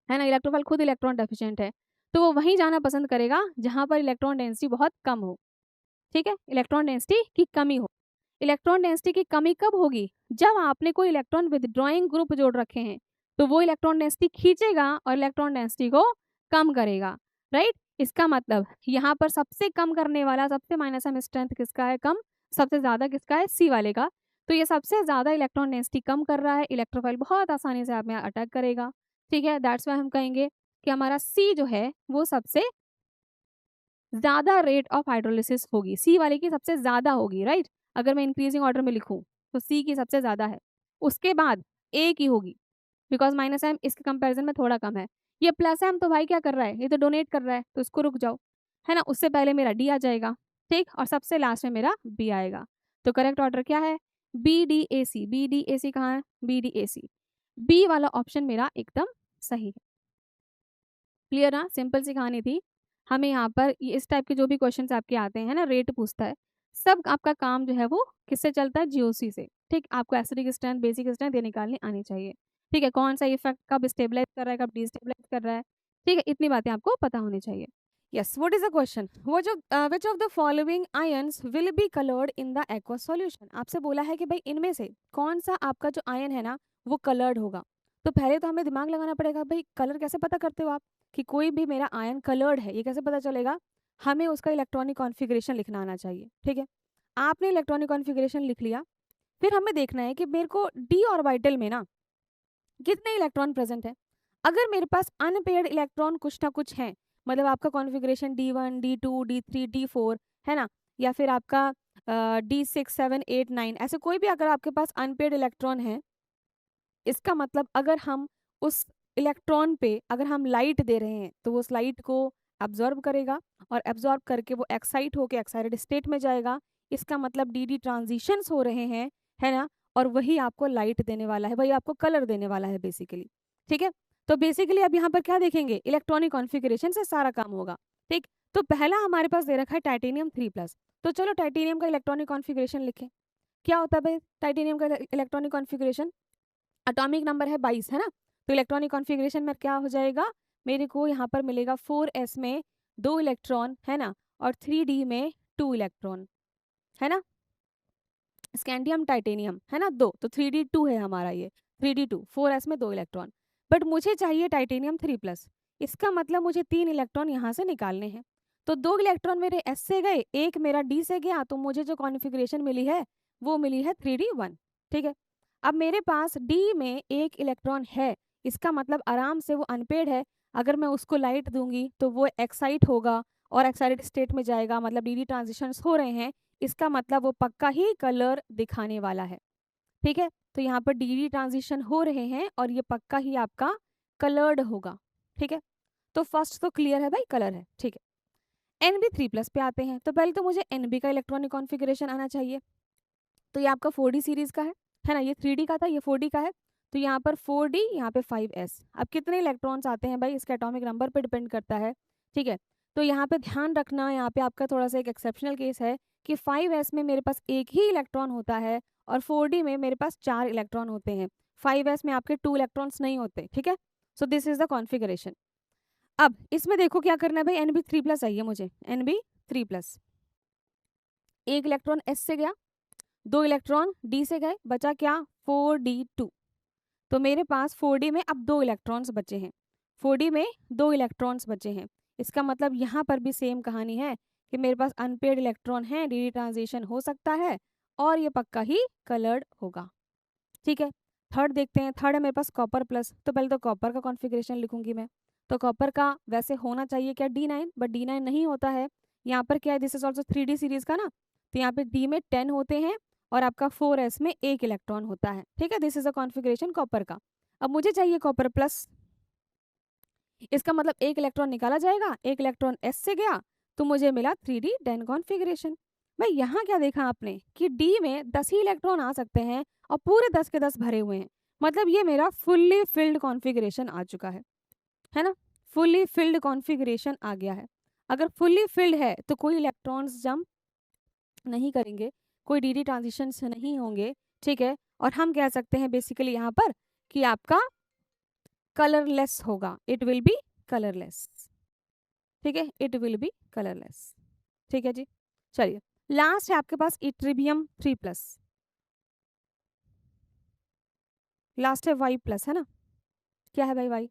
है ना, इलेक्ट्रोफाइल खुद इलेक्ट्रॉन डेफिशिएंट है, तो वो वहीं जाना पसंद करेगा जहाँ पर इलेक्ट्रॉन डेंसिटी बहुत कम हो। ठीक है, इलेक्ट्रॉन डेंसिटी की कमी हो। इलेक्ट्रॉन डेंसिटी की कमी कब होगी? जब आपने कोई इलेक्ट्रॉन विथड्रॉइंग ग्रुप जोड़ रखे हैं, तो वो इलेक्ट्रॉन डेंसिटी खींचेगा और इलेक्ट्रॉन डेंसिटी को कम करेगा, राइट। इसका मतलब यहाँ पर सबसे कम करने वाला, सबसे माइनस एम स्ट्रेंथ किसका है कम, सबसे ज़्यादा किसका है, सी वाले का। तो ये सबसे ज़्यादा इलेक्ट्रॉन डेंसिटी कम कर रहा है, इलेक्ट्रोफाइल बहुत आसानी से आप में अटैक करेगा। ठीक है, दैट्स वाई हम कहेंगे कि हमारा सी जो है वो सबसे ज़्यादा रेट ऑफ हाइड्रोलिसिस होगी, सी वाले की सबसे ज़्यादा होगी, राइट। अगर मैं इंक्रीजिंग ऑर्डर में लिखूँ तो सी की सबसे ज़्यादा है, उसके बाद ए की होगी, बिकॉज माइनस एम इसके कंपैरिजन में थोड़ा कम है। ये प्लस एम तो भाई क्या कर रहा है, ये तो डोनेट कर रहा है, तो इसको रुक जाओ, है ना। उससे पहले मेरा डी आ जाएगा, ठीक, और सबसे लास्ट में मेरा बी आएगा। तो करेक्ट ऑर्डर क्या है, B D A C. B D A C कहाँ है, B D A C, B वाला ऑप्शन मेरा एकदम सही है। क्लियर ना, सिंपल सी कहानी थी। हमें यहाँ पर इस टाइप के जो भी क्वेश्चंस आपके आते हैं ना, रेट पूछता है, सब आपका काम जो है वो किससे चलता है, जीओसी से। ठीक, आपको एसिडिक स्ट्रेंथ, बेसिक स्ट्रेंथ ये निकालनी आनी चाहिए। ठीक है, कौन सा इफेक्ट कब स्टेबलाइज कर रहा है, कब डिस्टेबलाइज कर रहा है, ठीक है, इतनी बातें आपको पता होनी चाहिए। Yes, what is the question, which of the following ions will be coloured in the aqueous solution. आपसे बोला है कि भाई इनमें से कौन सा आपका जो आयन है ना वो कलर्ड होगा। तो पहले तो हमें दिमाग लगाना पड़ेगा, भाई कलर कैसे पता करते हो आप, कि कोई भी मेरा आयन कलर्ड है ये कैसे पता चलेगा। हमें उसका इलेक्ट्रॉनिक कॉन्फ़िगरेशन लिखना आना चाहिए। ठीक है, आपने इलेक्ट्रॉनिक कॉन्फ़िगरेशन लिख लिया, फिर हमें देखना है कि मेरे को डी ऑर्बिटल में ना कितने इलेक्ट्रॉन प्रेजेंट है। अगर मेरे पास अनपेयर्ड इलेक्ट्रॉन कुछ ना कुछ है, मतलब आपका configuration D1 D2 D3 D4 है ना, या फिर आपका D6 7 8 9 ऐसे कोई भी अगर आपके पास अनपेयर्ड इलेक्ट्रॉन है, इसका मतलब अगर हम उस इलेक्ट्रॉन पे अगर हम लाइट दे रहे हैं तो वो उस लाइट को एब्जॉर्ब करेगा, और एब्जॉर्ब करके वो एक्साइट होके एक्साइटेड स्टेट में जाएगा। इसका मतलब डी डी ट्रांजिशंस हो रहे हैं, है ना, और वही आपको लाइट देने वाला है, वही आपको कलर देने वाला है बेसिकली। ठीक है, तो बेसिकली अब यहाँ पर क्या देखेंगे, इलेक्ट्रॉनिक कॉन्फ़िगरेशन से सारा काम होगा। ठीक, तो पहला हमारे पास दे रखा है टाइटेनियम 3+। तो चलो टाइटेनियम का इलेक्ट्रॉनिक कॉन्फ़िगरेशन लिखें। क्या होता है भाई टाइटेनियम का इलेक्ट्रॉनिक कॉन्फ़िगरेशन, एटॉमिक नंबर है 22, है ना। तो इलेक्ट्रॉनिक कॉन्फ़िगरेशन में क्या हो जाएगा, मेरे को यहाँ पर मिलेगा 4s में 2 इलेक्ट्रॉन, है ना, और 3d में 2 इलेक्ट्रॉन, है ना। स्कैंडियम टाइटेनियम है ना 2, तो 3d2 है हमारा ये, 3d2 4s में 2 इलेक्ट्रॉन। बट मुझे चाहिए टाइटेनियम 3+, इसका मतलब मुझे 3 इलेक्ट्रॉन यहाँ से निकालने हैं। तो 2 इलेक्ट्रॉन मेरे s से गए, एक मेरा d से गया, तो मुझे जो कॉन्फ़िगरेशन मिली है वो मिली है 3d1। ठीक है, अब मेरे पास d में एक इलेक्ट्रॉन है, इसका मतलब आराम से वो अनपेड है, अगर मैं उसको लाइट दूंगी तो वो एक्साइट होगा और एक्साइटेड स्टेट में जाएगा, मतलब डी डी ट्रांजिशंस हो रहे हैं, इसका मतलब वो पक्का ही कलर दिखाने वाला है। ठीक है, तो यहाँ पर डी डी ट्रांजिशन हो रहे हैं और ये पक्का ही आपका कलर्ड होगा। ठीक है, तो फर्स्ट तो क्लियर है भाई, कलर है। ठीक है, Nb3+ पे आते हैं। तो पहले तो मुझे Nb का इलेक्ट्रॉनिक कॉन्फ़िगरेशन आना चाहिए। तो ये आपका 4d सीरीज का है ना, ये 3d का था, ये 4d का है। तो यहाँ पर 4d, यहाँ पे 5s। अब कितने इलेक्ट्रॉन्स आते हैं भाई, इसके एटॉमिक नंबर पे डिपेंड करता है। ठीक है, तो यहाँ पे ध्यान रखना, यहाँ पे आपका थोड़ा सा एक एक्सेप्शनल केस है कि 5s में मेरे पास एक ही इलेक्ट्रॉन होता है और 4d में मेरे पास 4 इलेक्ट्रॉन होते हैं। 5s में आपके 2 इलेक्ट्रॉन्स नहीं होते। ठीक है, so this is the configuration. अब इसमें देखो क्या करना है भाई, Nb3+ चाहिए मुझे, Nb3+। एक इलेक्ट्रॉन s से गया, 2 इलेक्ट्रॉन d से गए, बचा क्या, 4d2। तो मेरे पास 4d में अब 2 इलेक्ट्रॉन्स बचे हैं, 4d में 2 इलेक्ट्रॉन्स बचे हैं। इसका मतलब यहाँ पर भी सेम कहानी है कि मेरे पास अनपेड इलेक्ट्रॉन है, डी डी ट्रांजिशन हो सकता है और ये पक्का ही कलर्ड होगा। ठीक है, थर्ड देखते हैं। थर्ड है मेरे पास कॉपर प्लस। तो पहले तो कॉपर का कॉन्फ़िगरेशन लिखूंगी मैं। तो कॉपर का वैसे होना चाहिए क्या, D9, बट D9 नहीं होता है। यहाँ पर क्या है, this is also 3d series का ना, तो यहाँ पे d में 10 होते हैं और आपका 4s में एक इलेक्ट्रॉन होता है। ठीक है, this is a configuration copper का। अब मुझे चाहिए कॉपर प्लस, इसका मतलब एक इलेक्ट्रॉन निकाला जाएगा, एक इलेक्ट्रॉन s से गया, तो मुझे मिला 3d डेन कॉन्फ़िगरेशन। भाई यहाँ क्या देखा आपने कि d में 10 ही इलेक्ट्रॉन आ सकते हैं और पूरे 10 के 10 भरे हुए हैं, मतलब ये मेरा फुल्ली फिल्ड कॉन्फ़िगरेशन आ चुका है ना, फुल्ली फिल्ड कॉन्फ़िगरेशन आ गया है। अगर फुल्ली फिल्ड है तो कोई इलेक्ट्रॉन्स जंप नहीं करेंगे, कोई डी डी ट्रांजिशंस नहीं होंगे। ठीक है, और हम कह सकते हैं बेसिकली यहाँ पर कि आपका कलरलेस होगा, इट विल बी कलरलेस। ठीक है, इट विल बी कलरलेस। ठीक है जी, चलिए लास्ट है आपके पास इट्रीबियम 3+, लास्ट है Y+, है ना। क्या है भाई वाई?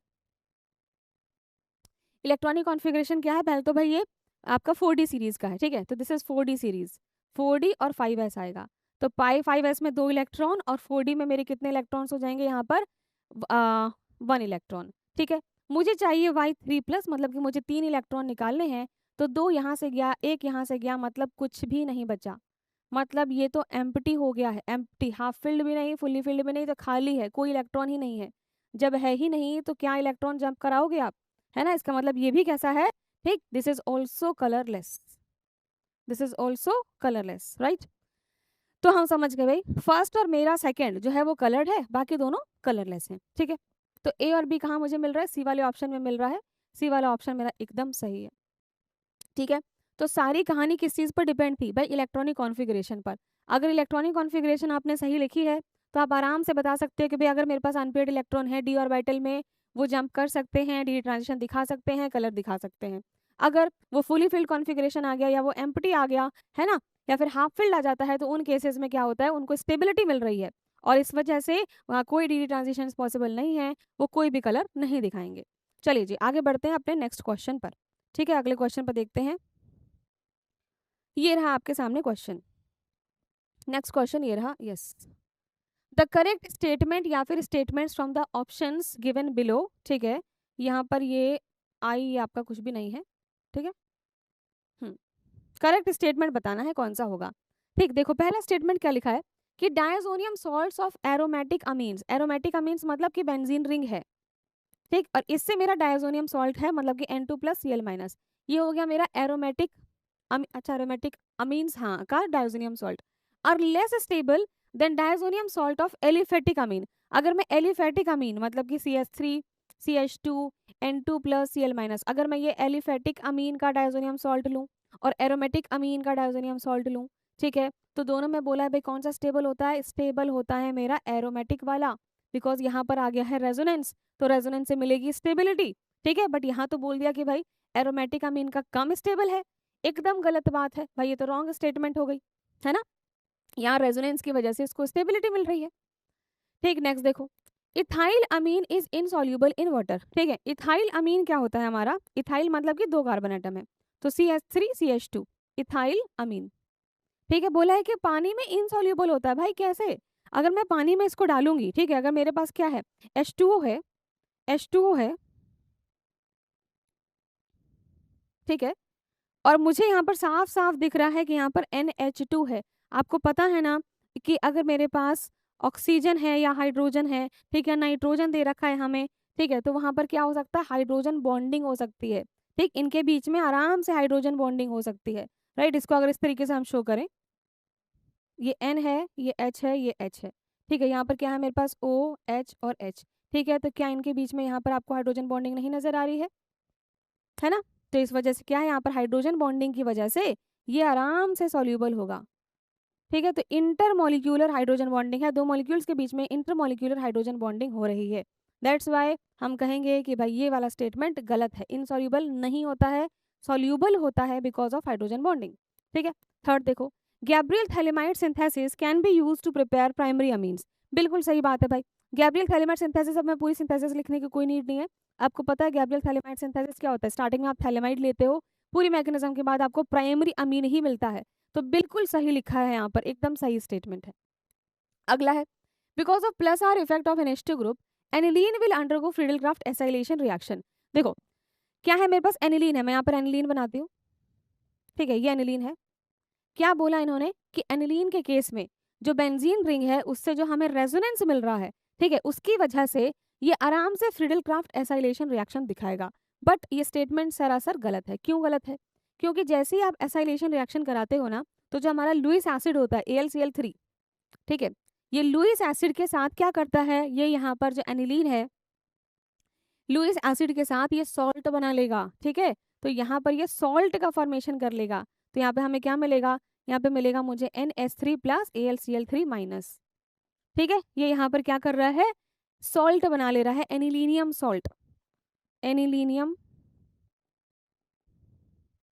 इलेक्ट्रॉनिक कॉन्फ़िगरेशन क्या है? पहले तो भाई ये आपका 4D सीरीज का है, ठीक है, तो this is 4D series, 4D और 5s आएगा। तो पाई 5s में 2 इलेक्ट्रॉन और 4D में मेरे कितने इलेक्ट्रॉन्स हो जाएंगे यहाँ पर 1 इलेक्ट्रॉन। ठीक है, मुझे चाहिए Y3+, मतलब कि मुझे 3 इलेक्ट्रॉन निकालने हैं। तो 2 यहाँ से गया, 1 यहाँ से गया, मतलब कुछ भी नहीं बचा, मतलब ये तो एम्प्टी हो गया है, एम्प्टी, हाफ फिल्ड भी नहीं, फुल्ली फिल्ड भी नहीं, तो खाली है, कोई इलेक्ट्रॉन ही नहीं है। जब है ही नहीं तो क्या इलेक्ट्रॉन जंप कराओगे आप, है ना। इसका मतलब ये भी कैसा है, ठीक, this is also colourless, this is also colourless, right. तो हम समझ गए भाई, फर्स्ट और मेरा सेकंड जो है वो कलर्ड है, बाकी दोनों कलरलेस हैं। ठीक है, तो ए और बी कहाँ मुझे मिल रहा है? सी वाले ऑप्शन में मिल रहा है, सी वाला ऑप्शन मेरा एकदम सही है। ठीक है, तो सारी कहानी किस चीज़ पर डिपेंड थी भाई? इलेक्ट्रॉनिक कॉन्फ़िगरेशन पर। अगर इलेक्ट्रॉनिक कॉन्फ़िगरेशन आपने सही लिखी है तो आप आराम से बता सकते हो कि भाई अगर मेरे पास अनपेयर्ड इलेक्ट्रॉन है डी ऑर्बिटल में, वो जंप कर सकते हैं, डी ट्रांजिशन दिखा सकते हैं, कलर दिखा सकते हैं। अगर वो फुली फिल्ड कॉन्फ़िगरेशन आ गया या वो एम्प्टी आ गया, है ना, या फिर हाफ फिल्ड आ जाता है, तो उन केसेस में क्या होता है, उनको स्टेबिलिटी मिल रही है और इस वजह से वहाँ कोई डी ट्रांजिशन पॉसिबल नहीं है, वो कोई भी कलर नहीं दिखाएंगे। चलिए जी, आगे बढ़ते हैं अपने नेक्स्ट क्वेश्चन पर। ठीक है, अगले क्वेश्चन पर देखते हैं। ये रहा आपके सामने क्वेश्चन, नेक्स्ट क्वेश्चन ये रहा, यस। द करेक्ट स्टेटमेंट या फिर statements from the options given below, ठीक है, यहाँ पर ये आई आपका कुछ भी नहीं है, ठीक है। करेक्ट स्टेटमेंट बताना है कौन सा होगा। ठीक, देखो पहला स्टेटमेंट क्या लिखा है कि diazonium salts of aromatic amines, aromatic amines मतलब कि बेंजीन रिंग है, ठीक, और इससे मेरा डायजोनियम सॉल्ट है, मतलब कि N2+Cl-, ये हो गया मेरा एरोमेटिक अच्छा एरोमेटिक अमीन्स, हाँ, का डायजोनियम सॉल्ट, और less stable then diazonium salt of aliphatic अमीन। अगर मैं एलिफेटिक अमीन मतलब कि CH3 CH2 N2+Cl-, अगर मैं ये एलिफेटिक अमीन का डायजोनियम सॉल्ट लूँ और एरोमेटिक अमीन का डायजोनियम सॉल्ट लूँ, ठीक है, तो दोनों में बोला है भाई कौन सा स्टेबल होता है? स्टेबल होता है मेरा एरोमेटिक वाला, बिकॉज यहाँ पर आ गया है रेजोनेंस, तो रेजोनेंस से मिलेगी स्टेबिलिटी। ठीक है, बट यहाँ तो बोल दिया कि भाई एरोमेटिक अमीन का कम स्टेबल है, एकदम गलत बात है भाई, ये तो रॉन्ग स्टेटमेंट हो गई, है ना। यहाँ रेजोनेंस की वजह से इसको स्टेबिलिटी मिल रही है। ठीक, नेक्स्ट देखो, ethyl amine is insoluble in water. ठीक है, इथाइल अमीन क्या होता है हमारा? इथाइल मतलब कि 2 कार्बन एटम है, तो CH3 CH2 इथाइल अमीन। ठीक है, बोला है कि पानी में इनसॉल्युबल होता है, भाई कैसे? अगर मैं पानी में इसको डालूंगी, ठीक है, अगर मेरे पास क्या है, H2O है, H2O है, ठीक है, और मुझे यहाँ पर साफ साफ दिख रहा है कि यहाँ पर NH2 है। आपको पता है ना कि अगर मेरे पास ऑक्सीजन है या हाइड्रोजन है, ठीक है, नाइट्रोजन दे रखा है हमें, ठीक है, तो वहाँ पर क्या हो सकता है? हाइड्रोजन बॉन्डिंग हो सकती है। ठीक, इनके बीच में आराम से हाइड्रोजन बॉन्डिंग हो सकती है, राइट। इसको अगर इस तरीके से हम शो करें, ये N है, ये H है, ये H है, ठीक है, यहाँ पर क्या है मेरे पास O H और H। ठीक है, तो क्या इनके बीच में यहाँ पर आपको हाइड्रोजन बॉन्डिंग नहीं नजर आ रही है ना। तो इस वजह से क्या है, यहाँ पर हाइड्रोजन बॉन्डिंग की वजह से ये आराम से सॉल्यूबल होगा। ठीक है, तो इंटरमोलिक्यूलर हाइड्रोजन बॉन्डिंग है, 2 मॉलिक्यूल्स के बीच में इंटरमोलिक्यूलर हाइड्रोजन बॉन्डिंग हो रही है। दैट्स वाई हम कहेंगे कि भाई ये वाला स्टेटमेंट गलत है, इनसॉल्यूबल नहीं होता है, सॉल्यूबल होता है बिकॉज ऑफ हाइड्रोजन बॉन्डिंग। ठीक है, थर्ड देखो, Gabriel phthalimide synthesis can be use to prepare primary amines. बिल्कुल सही बात है भाई, गैब्रियल थैलेमाइड सिंथेसिस, अब मैं पूरी सिंथेसिस लिखने की कोई नीड नहीं है। आपको पता है गैब्रियल थैलेमाइड सिंथेसिस क्या होता है? स्टार्टिंग में आप थैलेमाइड लेते हो, पूरी मैकेनिज्म के बाद आपको प्राइमरी अमीन ही मिलता है, तो बिल्कुल सही लिखा है यहाँ पर, एकदम सही स्टेटमेंट है। अगला है, because of plus are effect of NH2 group aniline will undergo Friedel-Crafts acylation reaction. देखो क्या है मेरे पास, एनिलीन है, मैं यहाँ पर एनिलीन बनाती हूँ, ठीक है, ये एनिलीन है। क्या बोला इन्होंने कि एनिलीन के केस में जो बेंजीन रिंग है उससे जो हमें रेजोनेंस मिल रहा है, ठीक है, उसकी वजह से ये आराम से फ्रीडल-क्राफ्ट एसाइलेशन रिएक्शन दिखाएगा। बट ये स्टेटमेंट सरासर गलत है। क्यों गलत है? क्योंकि जैसे ही आप एसाइलेशन रिएक्शन कराते हो ना, तो जो हमारा लुईस एसिड होता है AlCl3, ठीक है, ये लुईस एसिड के साथ क्या करता है, ये यहाँ पर जो एनिलीन है लुईस एसिड के साथ ये सॉल्ट बना लेगा, ठीक है, तो यहाँ पर ये सॉल्ट का फॉर्मेशन कर लेगा, तो यहाँ पे हमें क्या मिलेगा, यहाँ पे मिलेगा मुझे NH3 + AlCl3-। ठीक है, ये यहाँ पर क्या कर रहा है, सॉल्ट बना ले रहा है, एनिलीनियम सॉल्ट, एनिलीनियम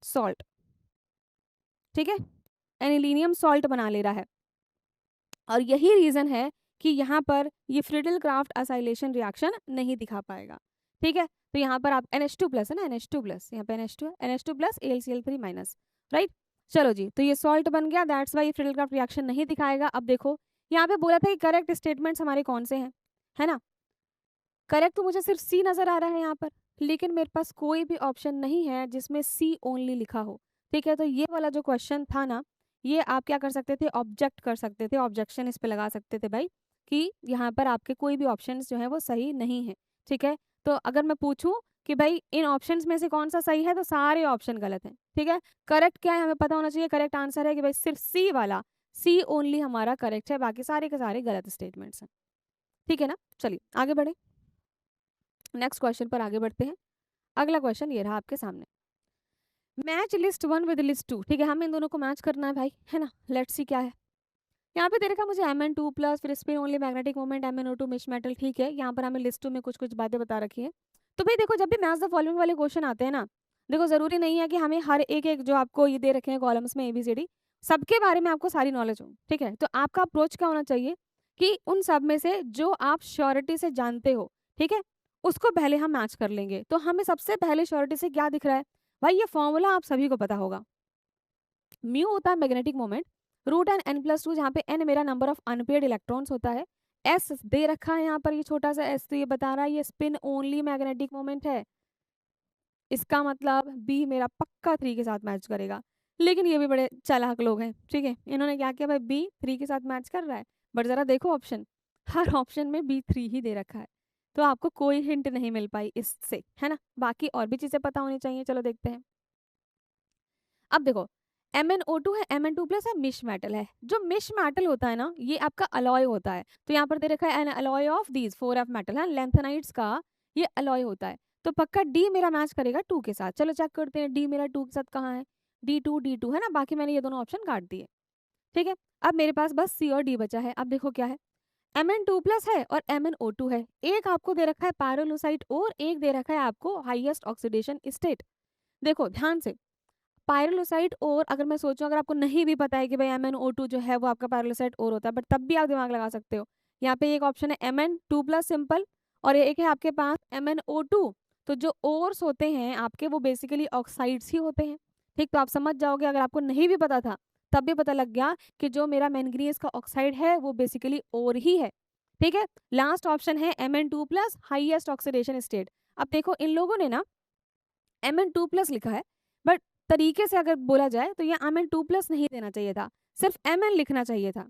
सॉल्ट, ठीक है, एनिलीनियम सॉल्ट बना ले रहा है। और यही रीज़न है कि यहाँ पर ये फ्रिडल क्राफ्ट असाइलेशन रिएक्शन नहीं दिखा पाएगा, ठीक है। तो यहाँ पर आप NH2 प्लस है ना, NH2 प्लस, यहाँ पे NH2 है, NH2 plus AlCl3 minus, right. चलो जी, तो ये सॉल्ट बन गया, that's why Friedel Crafts reaction नहीं दिखाएगा। अब देखो यहाँ पे बोला था कि करेक्ट स्टेटमेंट्स हमारे कौन से हैं, है ना। करेक्ट तो मुझे सिर्फ सी नज़र आ रहा है यहाँ पर, लेकिन मेरे पास कोई भी ऑप्शन नहीं है जिसमें सी ओनली लिखा हो, ठीक है। तो ये वाला जो क्वेश्चन था ना, ये आप क्या कर सकते थे, ऑब्जेक्ट कर सकते थे, ऑब्जेक्शन इस पे लगा सकते थे भाई, कि यहाँ पर आपके कोई भी ऑप्शंस जो है वो सही नहीं है, ठीक है। तो अगर मैं पूछूं कि भाई इन ऑप्शंस में से कौन सा सही है, तो सारे ऑप्शन गलत हैं, ठीक है। करेक्ट क्या है हमें पता होना चाहिए, करेक्ट आंसर है कि भाई सिर्फ सी वाला, सी ओनली हमारा करेक्ट है, बाकी सारे के सारे गलत स्टेटमेंट्स हैं, ठीक है ना। चलिए आगे बढ़े, नेक्स्ट क्वेश्चन पर आगे बढ़ते हैं। अगला क्वेश्चन ये रहा आपके सामने, मैच लिस्ट 1 विद लिस्ट 2, ठीक है, हमें इन दोनों को मैच करना है भाई, है ना। लेट्स सी क्या है यहाँ पे, दे रखा मुझे Mn2 प्लस, फिर spin only magnetic moment MnO2 मिश मेटल, ठीक है। यहाँ पर हमें लिस्ट 2 में कुछ कुछ बातें बता रखी है। तो भाई देखो, जब भी मैच द फॉलोइंग वाले क्वेश्चन आते हैं ना, देखो जरूरी नहीं है कि हमें हर एक एक जो आपको ये दे रखे हैं कॉलम्स में ABCD सबके बारे में आपको सारी नॉलेज हो, ठीक है। तो आपका अप्रोच क्या होना चाहिए कि उन सब में से जो आप श्योरिटी से जानते हो, ठीक है, उसको पहले हम मैच कर लेंगे। तो हमें सबसे पहले श्योरिटी से क्या दिख रहा है भाई, ये फॉर्मूला आप सभी को पता होगा, म्यू होता है magnetic moment, root N n+2, जहाँ पे n मेरा नंबर ऑफ अनपेयर्ड इलेक्ट्रॉन्स होता है, s दे रखा है यहाँ पर ये छोटा सा s, तो ये बता रहा है ये स्पिन ओनली मैग्नेटिक मोमेंट है, इसका मतलब b मेरा पक्का 3 के साथ मैच करेगा। लेकिन ये भी बड़े चालाक लोग हैं, ठीक है, इन्होंने क्या किया भाई, b 3 के साथ मैच कर रहा है, बट जरा देखो ऑप्शन, हर ऑप्शन में b3 ही दे रखा है, तो आपको कोई हिंट नहीं मिल पाई इससे, है ना। बाकी और भी चीजें पता होनी चाहिए, चलो देखते हैं। अब देखो MnO2 है, Mn2 प्लस है, मिश मेटल है। जो मिश मेटल होता है ना, ये आपका अलॉय होता है, तो यहाँ पर दे रखा है N alloy of these 4f metal है, लेंथेनाइड्स का ये अलॉय होता है, तो पक्का D मेरा मैच करेगा 2 के साथ। चलो चेक करते हैं D मेरा 2 के साथ कहाँ है, D2 है ना, बाकी मैंने ये दोनों ऑप्शन काट दिए, ठीक है। अब मेरे पास बस C और D बचा है। अब देखो क्या है, Mn2 प्लस है और MnO2 है, एक आपको दे रखा है पायरोलुसाइट और एक दे रखा है आपको हाईएस्ट ऑक्सीडेशन स्टेट। देखो ध्यान से, पायरोलोसाइट और अगर मैं सोचूं, अगर आपको नहीं भी पता है कि भाई MnO2 जो है वो आपका पायरोलोसाइट और होता है, बट तब भी आप दिमाग लगा सकते हो। यहाँ पे एक ऑप्शन है Mn2 प्लस सिंपल, और एक है आपके पास MnO2। तो जो ओर्स होते हैं आपके वो बेसिकली ऑक्साइड्स ही होते हैं, ठीक। तो आप समझ जाओगे, अगर आपको नहीं भी पता था तब भी पता लग गया कि जो मेरा मैंगनीज का ऑक्साइड है वो बेसिकली ओर ही है, ठीक है। लास्ट ऑप्शन है Mn2 plus highest oxidation state. अब देखो इन लोगों ने ना Mn2 प्लस लिखा है, बट तरीके से अगर बोला जाए तो ये Mn2 प्लस नहीं देना चाहिए था, सिर्फ Mn लिखना चाहिए था,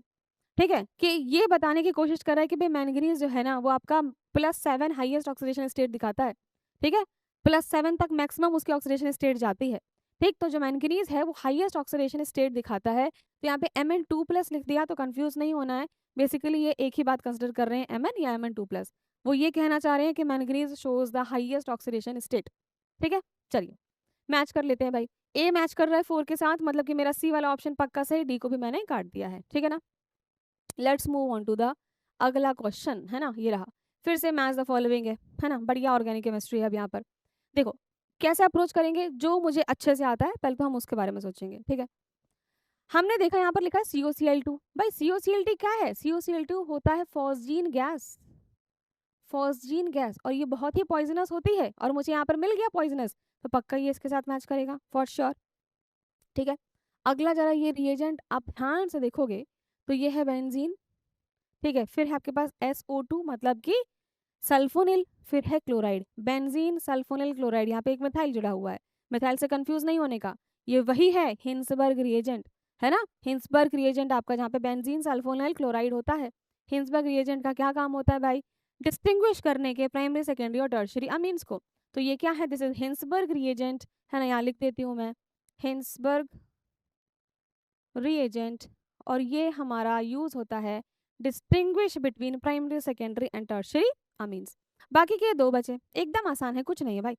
ठीक है। कि ये बताने की कोशिश कर रहा है कि भाई मैंगनीज जो है ना वो आपका +7 हाईएस्ट ऑक्सीडेशन स्टेट दिखाता है, ठीक है, +7 तक मैक्सिमम उसकी ऑक्सीडेशन स्टेट जाती है, ठीक। तो जो मैंगनीज है वो हाईएस्ट ऑक्सीडेशन स्टेट दिखाता है, तो यहाँ पे Mn2 प्लस लिख दिया, तो कंफ्यूज नहीं होना है। बेसिकली ये एक ही बात कंसिडर कर रहे हैं, Mn या Mn2 प्लस, वो ये कहना चाह रहे हैं कि manganese shows the highest oxidation state, ठीक है। चलिए मैच कर लेते हैं भाई, ए मैच कर रहा है 4 के साथ, मतलब कि मेरा सी वाला ऑप्शन पक्का सही, डी को भी मैंने काट दिया है, ठीक है ना। Let's move on to the अगला क्वेश्चन, है ना, ये रहा, फिर से मैच द फॉलोइंग है ना, बढ़िया ऑर्गेनिक केमिस्ट्री है। अब यहाँ पर देखो कैसे अप्रोच करेंगे, जो मुझे अच्छे से आता है पहले तो हम उसके बारे में सोचेंगे, ठीक है। हमने देखा यहाँ पर लिखा है COCl2, भाई COCl2 क्या है, COCl2 होता है फॉस्जीन गैस, फॉस्जीन गैस, और ये बहुत ही पॉइजनस होती है, और मुझे यहाँ पर मिल गया पॉइजनस, तो पक्का ये इसके साथ मैच करेगा फॉर श्योर, ठीक है। अगला जरा ये रिएजेंट आप ध्यान से देखोगे तो ये है बेंजीन, ठीक है, फिर है आपके पास SO2 मतलब कि सल्फोनिल, फिर है क्लोराइड, बेंजीन सल्फोनिल क्लोराइड, यहाँ पे एक मिथाइल जुड़ा हुआ है, मिथाइल से कंफ्यूज नहीं होने का, ये वही है हिंसबर्ग रिएजेंट, है ना। हिंसबर्ग रिएजेंट आपका जहाँ पे बेंजीन सल्फोनिल क्लोराइड होता है। हिंसबर्ग रिएजेंट का क्या काम होता है भाई, डिस्टिंग्विश करने के प्राइमरी सेकेंडरी और टर्शरी अमीन्स को। तो ये क्या है, दिस इज हिंसबर्ग रिएजेंट, है ना, यहाँ लिख देती हूँ मैं हिंसबर्ग रिएजेंट, और ये हमारा यूज होता है distinguish between primary secondary and tertiary amines. बाकी के दो बचे, एकदम आसान है, कुछ नहीं है भाई।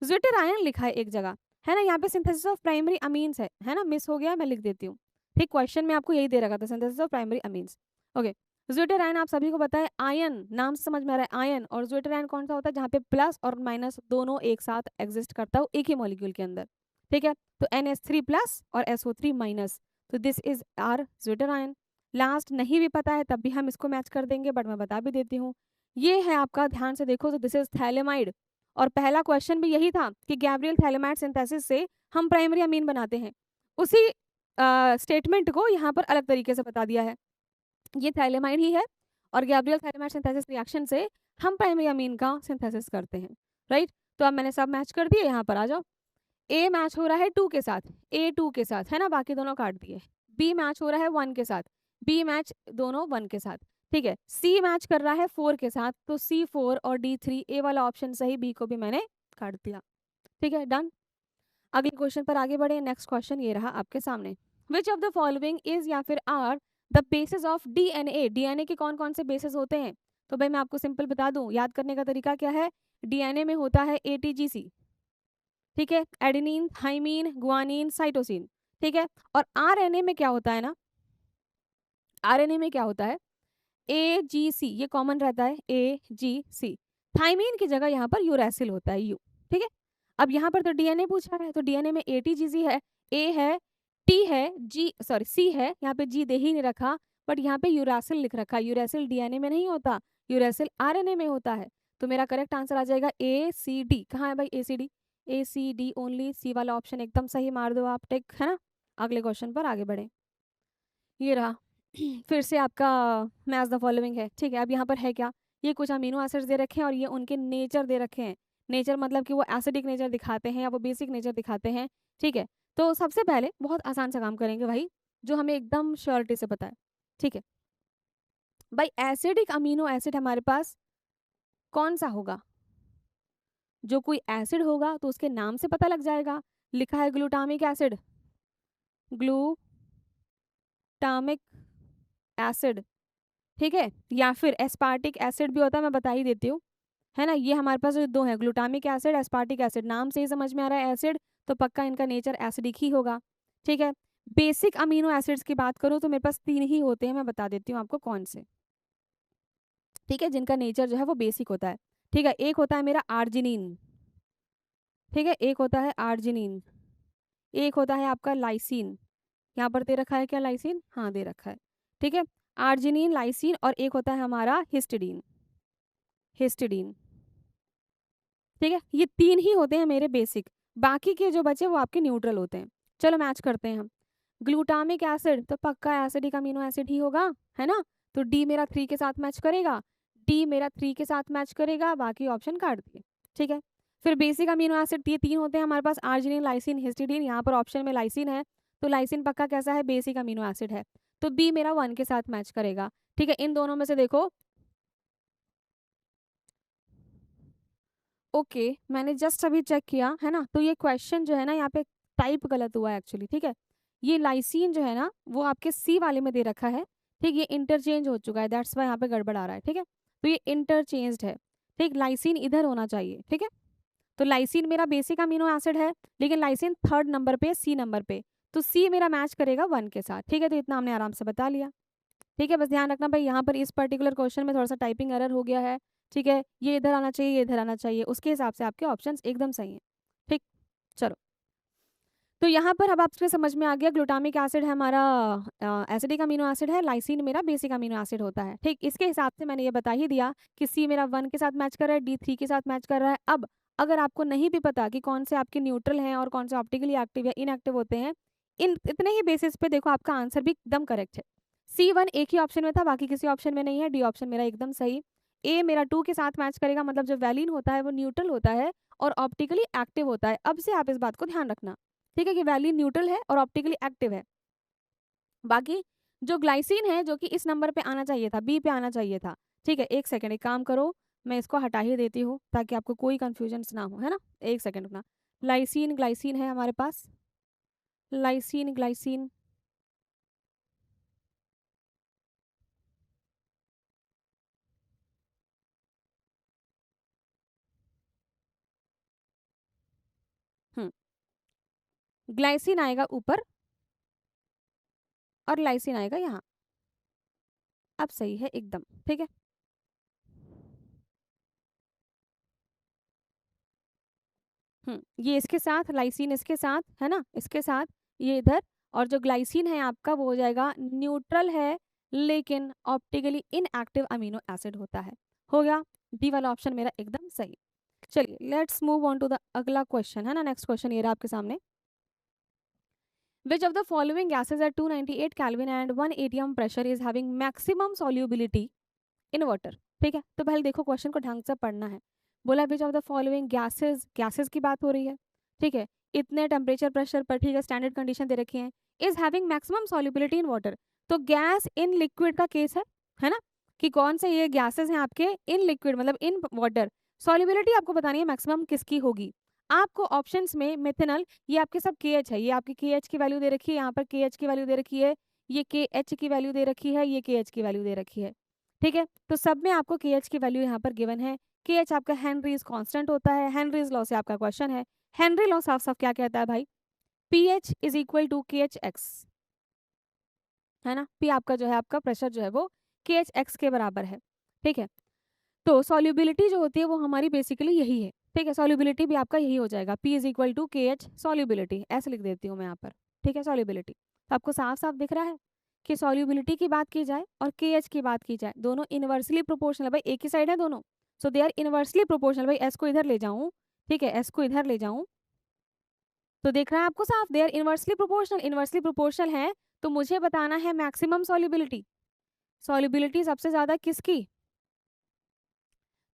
ज्विटर आयन लिखा है एक जगह, है ना, यहाँ पे सिंथेसिस ऑफ प्राइमरी अमीन्स है ना, मिस हो गया, मैं लिख देती हूँ, ठीक। क्वेश्चन में आपको यही दे रखा था, synthesis of primary amines, okay. Zwitterion आप सभी को पता है आयन, नाम से समझ में आ रहा है आयन। और ज्यूटेरायन कौन सा होता है, जहाँ पे प्लस और माइनस दोनों एक साथ एग्जिस्ट करता हो एक ही मॉलिक्यूल के अंदर, ठीक है। तो NH3 प्लस और SO3 माइनस, तो दिस इज आर ज्यूटेरायन। लास्ट नहीं भी पता है तब भी हम इसको मैच कर देंगे, बट मैं बता भी देती हूँ। ये है आपका, ध्यान से देखो, तो दिस इज थैलेमाइड। और पहला क्वेश्चन भी यही था कि गैब्रियल थैलेमाइड सिंथेसिस से हम प्राइमरी अमीन बनाते हैं। उसी स्टेटमेंट को यहाँ पर अलग तरीके से बता दिया है। ये थैलेमाइड ही है और गैब्रियल थैलेमाइड सिंथेसिस रिएक्शन से हम प्राइमरी अमीन का सिंथेसिस करते हैं, राइट। तो अब मैंने सब मैच कर दिए, यहाँ पर आ जाओ। ए मैच हो रहा है 2 के साथ, A 2 के साथ, है ना, बाकी दोनों काट दिए। बी मैच हो रहा है 1 के साथ, बी मैच दोनों 1 के साथ, ठीक है। सी मैच कर रहा है 4 के साथ, तो C4 और D3, ए वाला ऑप्शन सही, बी को भी मैंने काट दिया, ठीक है, डन। अगले क्वेश्चन पर आगे बढ़े। नेक्स्ट क्वेश्चन ये रहा आपके सामने, which of the following is या फिर are the bases of DNA। DNA के कौन कौन से बेसिस होते हैं, तो भाई मैं आपको सिंपल बता दूं, याद करने का तरीका क्या है। DNA में होता है ATGC, ठीक है, एडेनिन, थाइमीन, गुआनिन, साइटोसिन, ठीक है। और RNA में क्या होता है ना, RNA में क्या होता है, AGC, ये कॉमन रहता है, AGC। थाइमीन की जगह यहाँ पर यूरैसिल होता है, यू, ठीक है। अब यहाँ पर तो DNA पूछा है, तो DNA में ATGC है, A है, T है, C है, यहाँ पे G दे ही नहीं रखा, बट यहाँ पे यूरासिल लिख रखा। यूरासिल DNA में नहीं होता, यूरासिल RNA में होता है। तो मेरा करेक्ट आंसर आ जाएगा ACD। कहाँ है भाई ACD, ACD ओनली, सी वाला ऑप्शन एकदम सही मार दो आप, टिक, है ना। अगले क्वेश्चन पर आगे बढ़े। ये रहा फिर से आपका मैच द फॉलोइंग है, ठीक है। अब यहाँ पर है क्या, ये कुछ अमीनो एसिड्स दे रखे हैं और ये उनके नेचर दे रखे हैं। नेचर मतलब कि वो एसिडिक नेचर दिखाते हैं या वो बेसिक नेचर दिखाते हैं, ठीक है। तो सबसे पहले बहुत आसान सा काम करेंगे भाई, जो हमें एकदम श्योरिटी से पता है, ठीक है। भाई एसिडिक अमीनो एसिड हमारे पास कौन सा होगा, जो कोई एसिड होगा तो उसके नाम से पता लग जाएगा। लिखा है ग्लूटामिक एसिड, ग्लूटामिक एसिड, ठीक है। या फिर एस्पार्टिक एसिड भी होता है, मैं बता ही देती हूँ, है ना। ये हमारे पास जो दो है, ग्लूटामिक एसिड, एस्पार्टिक एसिड, नाम से ही समझ में आ रहा है एसिड, तो पक्का इनका नेचर एसिडिक ही होगा, ठीक है। बेसिक अमीनो एसिड्स की बात करूँ तो मेरे पास 3 ही होते हैं, मैं बता देती हूँ आपको कौन से, ठीक है, जिनका नेचर जो है वो बेसिक होता है, ठीक है। एक होता है मेरा आर्जिनिन, ठीक है, एक होता है आर्जिनिन, एक होता है आपका लाइसिन। यहाँ पर दे रखा है क्या, लाइसिन, हाँ दे रखा है, ठीक है। आर्जिनिन, लाइसिन, और एक होता है हमारा हिस्टिडीन, हिस्टिडीन, ठीक है। ये 3 ही होते हैं मेरे बेसिक, बाकी के जो बचे वो आपके न्यूट्रल होते हैं। चलो मैच करते हैं हम। ग्लूटामिक एसिड तो पक्का एसिडिक अमीनो एसिड ही होगा, है ना। तो डी मेरा 3 के साथ मैच करेगा, डी मेरा 3 के साथ मैच करेगा, बाकी ऑप्शन काट दिए, ठीक है। फिर बेसिक अमीनो एसिड ये 3 होते हैं हमारे पास, आर्जिनिन, लाइसिन, हिस्टिडीन। यहाँ पर ऑप्शन में लाइसिन है, तो लाइसिन पक्का कैसा है, बेसिक अमीनो एसिड है, तो बी मेरा 1 के साथ मैच करेगा, ठीक है। इन दोनों में से देखो, ओके मैंने जस्ट अभी चेक किया है ना, तो ये क्वेश्चन जो है ना यहाँ पे टाइप गलत हुआ है एक्चुअली, ठीक है। ये लाइसिन जो है ना वो आपके सी वाले में दे रखा है, ठीक, ये इंटरचेंज हो चुका है, दैट्स वाई यहाँ पे गड़बड़ आ रहा है, ठीक है। तो ये इंटरचेंज्ड है, ठीक, लाइसिन इधर होना चाहिए, ठीक है। तो लाइसिन मेरा बेसिक अमीनो एसिड है, लेकिन लाइसिन 3rd नंबर पे, सी नंबर पे, तो सी मेरा मैच करेगा 1 के साथ, ठीक है। तो इतना हमने आराम से बता लिया, ठीक है। बस ध्यान रखना भाई, यहाँ पर इस पर्टिकुलर क्वेश्चन में थोड़ा सा टाइपिंग एरर हो गया है, ठीक है। ये इधर आना चाहिए, ये इधर आना चाहिए, उसके हिसाब से आपके ऑप्शंस एकदम सही हैं, ठीक। चलो, तो यहाँ पर अब आपके समझ में आ गया, ग्लूटामिक एसिड है हमारा एसिडिक अमीनो एसिड है, लाइसिन मेरा बेसिक अमीनो एसिड होता है, ठीक। इसके हिसाब से मैंने ये बता ही दिया कि सी मेरा 1 के साथ मैच कर रहा है, डी 3 के साथ मैच कर रहा है। अब अगर आपको नहीं भी पता कि कौन से आपके न्यूट्रल हैं और कौन से ऑप्टिकली एक्टिव या इनएक्टिव होते हैं, इन इतने ही बेसिस पे देखो आपका आंसर भी एकदम करेक्ट है। C1 एक ही ऑप्शन में था, बाकी किसी ऑप्शन में नहीं है, डी ऑप्शन मेरा एकदम सही। ए मेरा 2 के साथ मैच करेगा, मतलब जो वैलिन होता है वो न्यूट्रल होता है और ऑप्टिकली एक्टिव होता है। अब से आप इस बात को ध्यान रखना, ठीक है, कि वैलिन न्यूट्रल है और ऑप्टिकली एक्टिव है। बाकी जो ग्लाइसिन है, जो कि इस नंबर पे आना चाहिए था, बी पे आना चाहिए था, ठीक है। एक सेकंड, एक काम करो, मैं इसको हटा ही देती हूँ ताकि आपको कोई कंफ्यूजन ना हो, है ना। एक सेकंड रुकना, लाइसिन ग्लाइसिन है हमारे पास, लाइसिन ग्लाइसिन, ग्लाइसिन आएगा ऊपर और लाइसिन आएगा यहाँ, अब सही है एकदम, ठीक है। ये इसके साथ, लाइसिन इसके साथ है ना, इसके साथ ये इधर, और जो ग्लाइसिन है आपका वो हो जाएगा न्यूट्रल है लेकिन ऑप्टिकली इनएक्टिव अमीनो एसिड होता है। हो गया, डी वाला ऑप्शन मेरा एकदम सही। चलिए let's move on to the अगला क्वेश्चन, है ना। नेक्स्ट क्वेश्चन ये रहा आपके सामने। Which of the following gases at 298 Kelvin and 1 atm pressure is having maximum solubility in water? ठीक है, तो पहले देखो क्वेश्चन को ढंग से पढ़ना है। बोला विच of the following gases, gases की बात हो रही है, ठीक है, इतने टेम्परेचर प्रेशर पर, ठीक है, स्टैंडर्ड कंडीशन दे रखी है, is having maximum solubility in water. तो गैस इन लिक्विड का केस है ना, कि कौन से ये गैसेस हैं आपके इन लिक्विड मतलब इन वाटर, सॉल्युबिलिटी आपको बतानी है मैक्सिमम किसकी होगी। आपको ऑप्शंस में मिथेनॉल, ये आपके सब के एच है, ये आपकी के एच की वैल्यू दे रखी है, यहाँ पर के एच की वैल्यू दे रखी है, ये के एच की वैल्यू दे रखी है, ये के एच की वैल्यू दे रखी है, ठीक है। तो सब में आपको के एच की वैल्यू यहाँ पर गिवन है। के एच आपका हेनरीज कांस्टेंट होता है, हेनरीज लॉ से आपका क्वेश्चन है। हेनरी लॉ साफ साफ क्या कहता है भाई, P H is equal to K H X, है ना। पी आपका जो है, आपका प्रेशर जो है वो के एच एक्स के बराबर है, ठीक है। तो सॉल्युबिलिटी जो होती है वो हमारी बेसिकली यही है, ठीक है। सॉल्युबिलिटी भी आपका यही हो जाएगा, P is equal to K H solubility, ऐसे लिख देती हूँ मैं यहाँ पर, ठीक है। सॉल्युबिलिटी तो आपको साफ साफ दिख रहा है कि सॉल्युबिलिटी की बात की जाए और के एच की बात की जाए, दोनों इनवर्सली प्रोपोर्शनल, भाई एक ही साइड है दोनों, सो दे आर इनवर्सली प्रोपोर्शनल। भाई एस को इधर ले जाऊँ, ठीक है, एस को इधर ले जाऊँ तो देख रहा है आपको साफ, they are inversely proportional, inversely proportional है। तो मुझे बताना है मैक्सिमम सॉल्युबिलिटी, सॉल्युबिलिटी सबसे ज्यादा किसकी,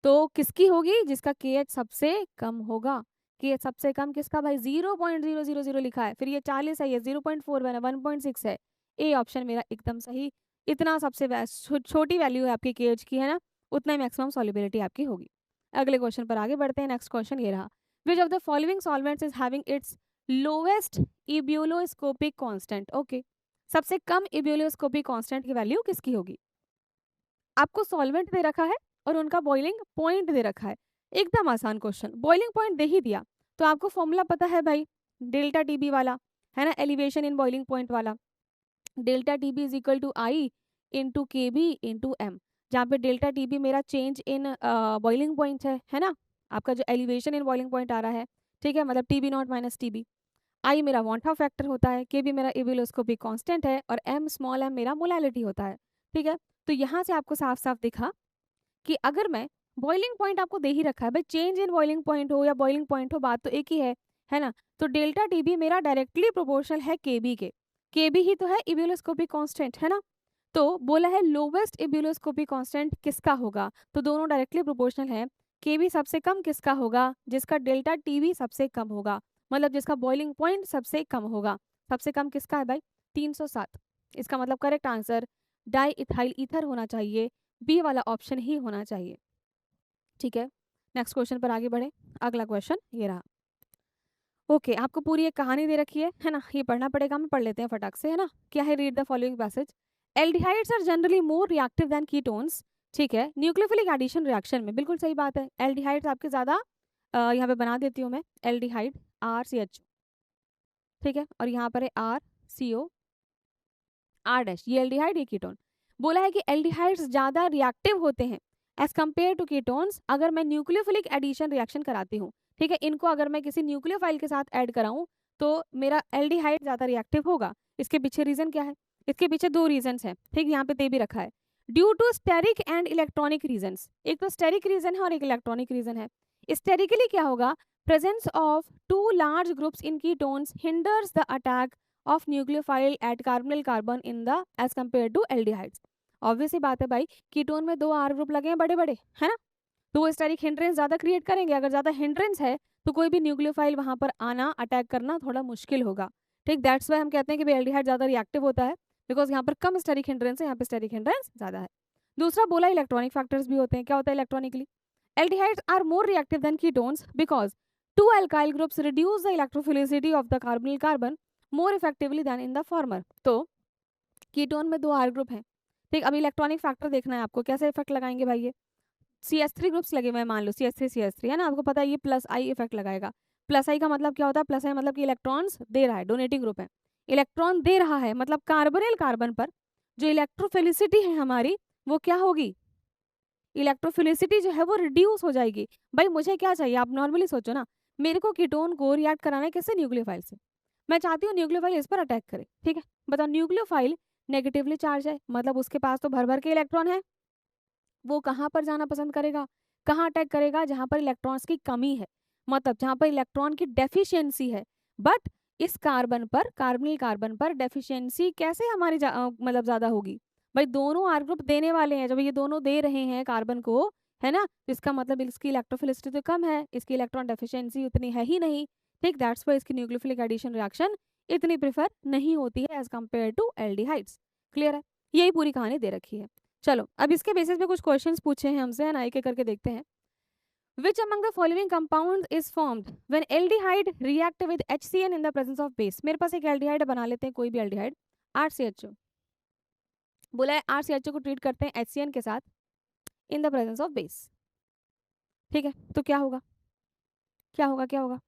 तो किसकी होगी, जिसका के एच सबसे कम होगा। के एच सबसे कम किसका भाई, 0.000 लिखा है, फिर ये 40 है, ये 0.41 है, 1.6 है, ए ऑप्शन मेरा एकदम सही। इतना सबसे छोटी वैल्यू है आपकी के एच की, है ना, उतना ही मैक्सिमम सॉल्युबिलिटी आपकी होगी। अगले क्वेश्चन पर आगे बढ़ते हैं। नेक्स्ट क्वेश्चन ये रहा, which of the following solvents is having its lowest ebullioscopic constant. Okay, सबसे कम इब्यूलोस्कोपिक कांस्टेंट की वैल्यू किसकी होगी। आपको सॉल्वेंट दे रखा है और उनका बॉइलिंग पॉइंट दे रखा है, एकदम आसान क्वेश्चन, बॉइलिंग पॉइंट दे ही दिया तो आपको फॉर्मूला पता है भाई, डेल्टा टीबी वाला, है ना, एलिवेशन इन बॉइलिंग पॉइंट वाला। Delta TB is equal to I into K B into M, जहाँ पे डेल्टा टीबी मेरा चेंज इन बॉइलिंग पॉइंट है ना, आपका जो एलिवेशन इन बॉइलिंग पॉइंट आ रहा है, ठीक है, मतलब TB naught minus TB. I मेरा वॉन्टा फैक्टर होता है, के बी मेरा इविलोस्कोपिक कांस्टेंट है, और एम स्मॉल एम मेरा मोलैलिटी होता है, ठीक है। तो यहाँ से आपको साफ साफ दिखा कि अगर मैं बॉइलिंग पॉइंट आपको दे ही रखा है भाई, चेंज इन बॉइलिंग पॉइंट हो या बॉइलिंग पॉइंट हो, बात तो एक ही है ना। तो डेल्टा टीबी मेरा डायरेक्टली प्रोपोर्शनल है केबी के, केबी ही तो है इब्यूलोस्कोपिक कांस्टेंट, है ना। तो बोला है लोवेस्ट इब्यूलोस्कोपिक कांस्टेंट किसका होगा, तो दोनों डायरेक्टली प्रोपोर्शनल है। केबी सबसे कम किसका होगा, जिसका डेल्टा टीबी सबसे कम होगा, मतलब जिसका बॉइलिंग पॉइंट सबसे कम होगा। सबसे कम किसका है भाई, 307। इसका मतलब correct answer di ethyl ether होना चाहिए, बी वाला ऑप्शन ही होना चाहिए, ठीक है। नेक्स्ट क्वेश्चन पर आगे बढ़े। अगला क्वेश्चन ये रहा। ओके, आपको पूरी एक कहानी दे रखी है ना, ये पढ़ना पड़ेगा, हम पढ़ लेते हैं फटाक से, है ना। क्या है, read the following passage. Aldehydes are generally more reactive than ketones, ठीक है, न्यूक्लियोफिलिक एडिशन रिएक्शन में, बिल्कुल सही बात है। एल्डिहाइड्स आपके ज्यादा, यहाँ पे बना देती हूँ मैं, एल्डिहाइड आर सी एच, ठीक है, और यहाँ पर है R C O R dash, ये एल्डिहाइड, ये कीटोन। बोला है कि एल्डिहाइड्स ज्यादा रिएक्टिव होते हैं एज कम्पेयर टू कीटोन्स, अगर मैं न्यूक्लियोफिलिक एडिशन रिएक्शन कराती हूँ, ठीक है, इनको अगर मैं किसी न्यूक्लियोफाइल के साथ ऐड कराऊं तो मेरा एल्डिहाइड ज्यादा रिएक्टिव होगा। इसके पीछे रीजन क्या है, इसके पीछे दो रीजन है, ठीक, यहाँ पे ते भी रखा है, due to steric and electronic reason. एक तो स्टेरिक रीजन है और एक इलेक्ट्रॉनिक रीजन है। स्टेरिकली क्या होगा, presence of two large groups in ketones hinders the attack of nucleophile at carbonyl carbon in the as compared to aldehydes। Obvious सी बात है भाई, कीटोन में दो आर ग्रुप लगे हैं बड़े बड़े, है ना, तो वो स्टेरिक हिंड्रेंस ज्यादा क्रिएट करेंगे। अगर ज्यादा हिंड्रेंस है तो कोई भी न्यूक्लियोफाइल वहां पर आना, अटैक करना थोड़ा मुश्किल होगा, ठीक। दैट्स वाई हम कहते हैं कि एल्डिहाइड ज्यादा रिएक्टिव होता है, बिकॉज यहाँ पर कम स्टेरिक हिंड्रेंस है, यहाँ पे स्टेरिक हिंड्रेंस ज्यादा है। दूसरा बोला इलेक्ट्रॉनिक फैक्टर्स भी होते हैं, क्या होता है electronically, aldehydes are more reactive than ketones because two alkyl groups reduce the electrophilicity of the carbonyl carbon more effectively than in the former। तो कीटोन में दो आर ग्रुप हैं, ठीक। अब इलेक्ट्रॉनिक फैक्टर देखना है आपको, कैसे इफेक्ट लगाएंगे भाई, ये CH3 ग्रुप्स लगे हुए हैं, मान लो CH3 है ना, आपको पता है ये प्लस आई इफेक्ट लगाएगा। प्लस आई का मतलब क्या होता है, प्लस आई मतलब कि इलेक्ट्रॉन्स दे रहा है, डोनेटिंग ग्रुप है, इलेक्ट्रॉन दे रहा है, मतलब कार्बोनिल कार्बन पर जो इलेक्ट्रोफिलिसिटी है हमारी वो क्या होगी, इलेक्ट्रोफिलिसिटी जो है वो रिड्यूस हो जाएगी। भाई मुझे क्या चाहिए, आप नॉर्मली सोचो ना, मेरे को कीटोन को रिएक्ट कराना है किससे, न्यूक्लियोफाइल से। मैं चाहती हूँ न्यूक्लियोफाइल इस पर अटैक करे, ठीक है। बताओ, न्यूक्लियोफाइल नेगेटिवली चार्ज है, मतलब उसके पास तो भर भर के इलेक्ट्रॉन है, वो कहाँ पर जाना पसंद करेगा, कहाँ अटैक करेगा, जहाँ पर इलेक्ट्रॉन्स की कमी है, मतलब जहाँ पर इलेक्ट्रॉन की डेफिशिएंसी है। बट इस कार्बन पर, कार्बनिल कार्बन पर डेफिशिएंसी कैसे हमारी मतलब ज़्यादा होगी, भाई दोनों आर ग्रुप देने वाले हैं, जब ये दोनों दे रहे हैं कार्बन को, है ना, तो इसका मतलब इसकी इलेक्ट्रोफिलिसिटी तो कम है, इसकी इलेक्ट्रॉन डेफिशिएंसी उतनी है ही नहीं, ठीक। दैट्स वाई इसकी न्यूक्लियोफिलिक एडिशन रिएक्शन इतनी प्रिफर नहीं होती है as compare to aldehydes. Clear है, यही पूरी कहानी दे रखी है। चलो अब इसके बेसिस पे कुछ क्वेश्चंस पूछे हैं हमसे, है ना, एक एक करके देखते हैं। Which among the following compounds is formed when aldehyde react with HCN in the presence of base? मेरे पास एक एल्डिहाइड बना लेते हैं, कोई भी एल्डिहाइड, RCHO। बोला है RCHO को ट्रीट करते हैं HCN के साथ in the presence of base, ठीक है। तो क्या होगा, क्या होगा, क्या होगा,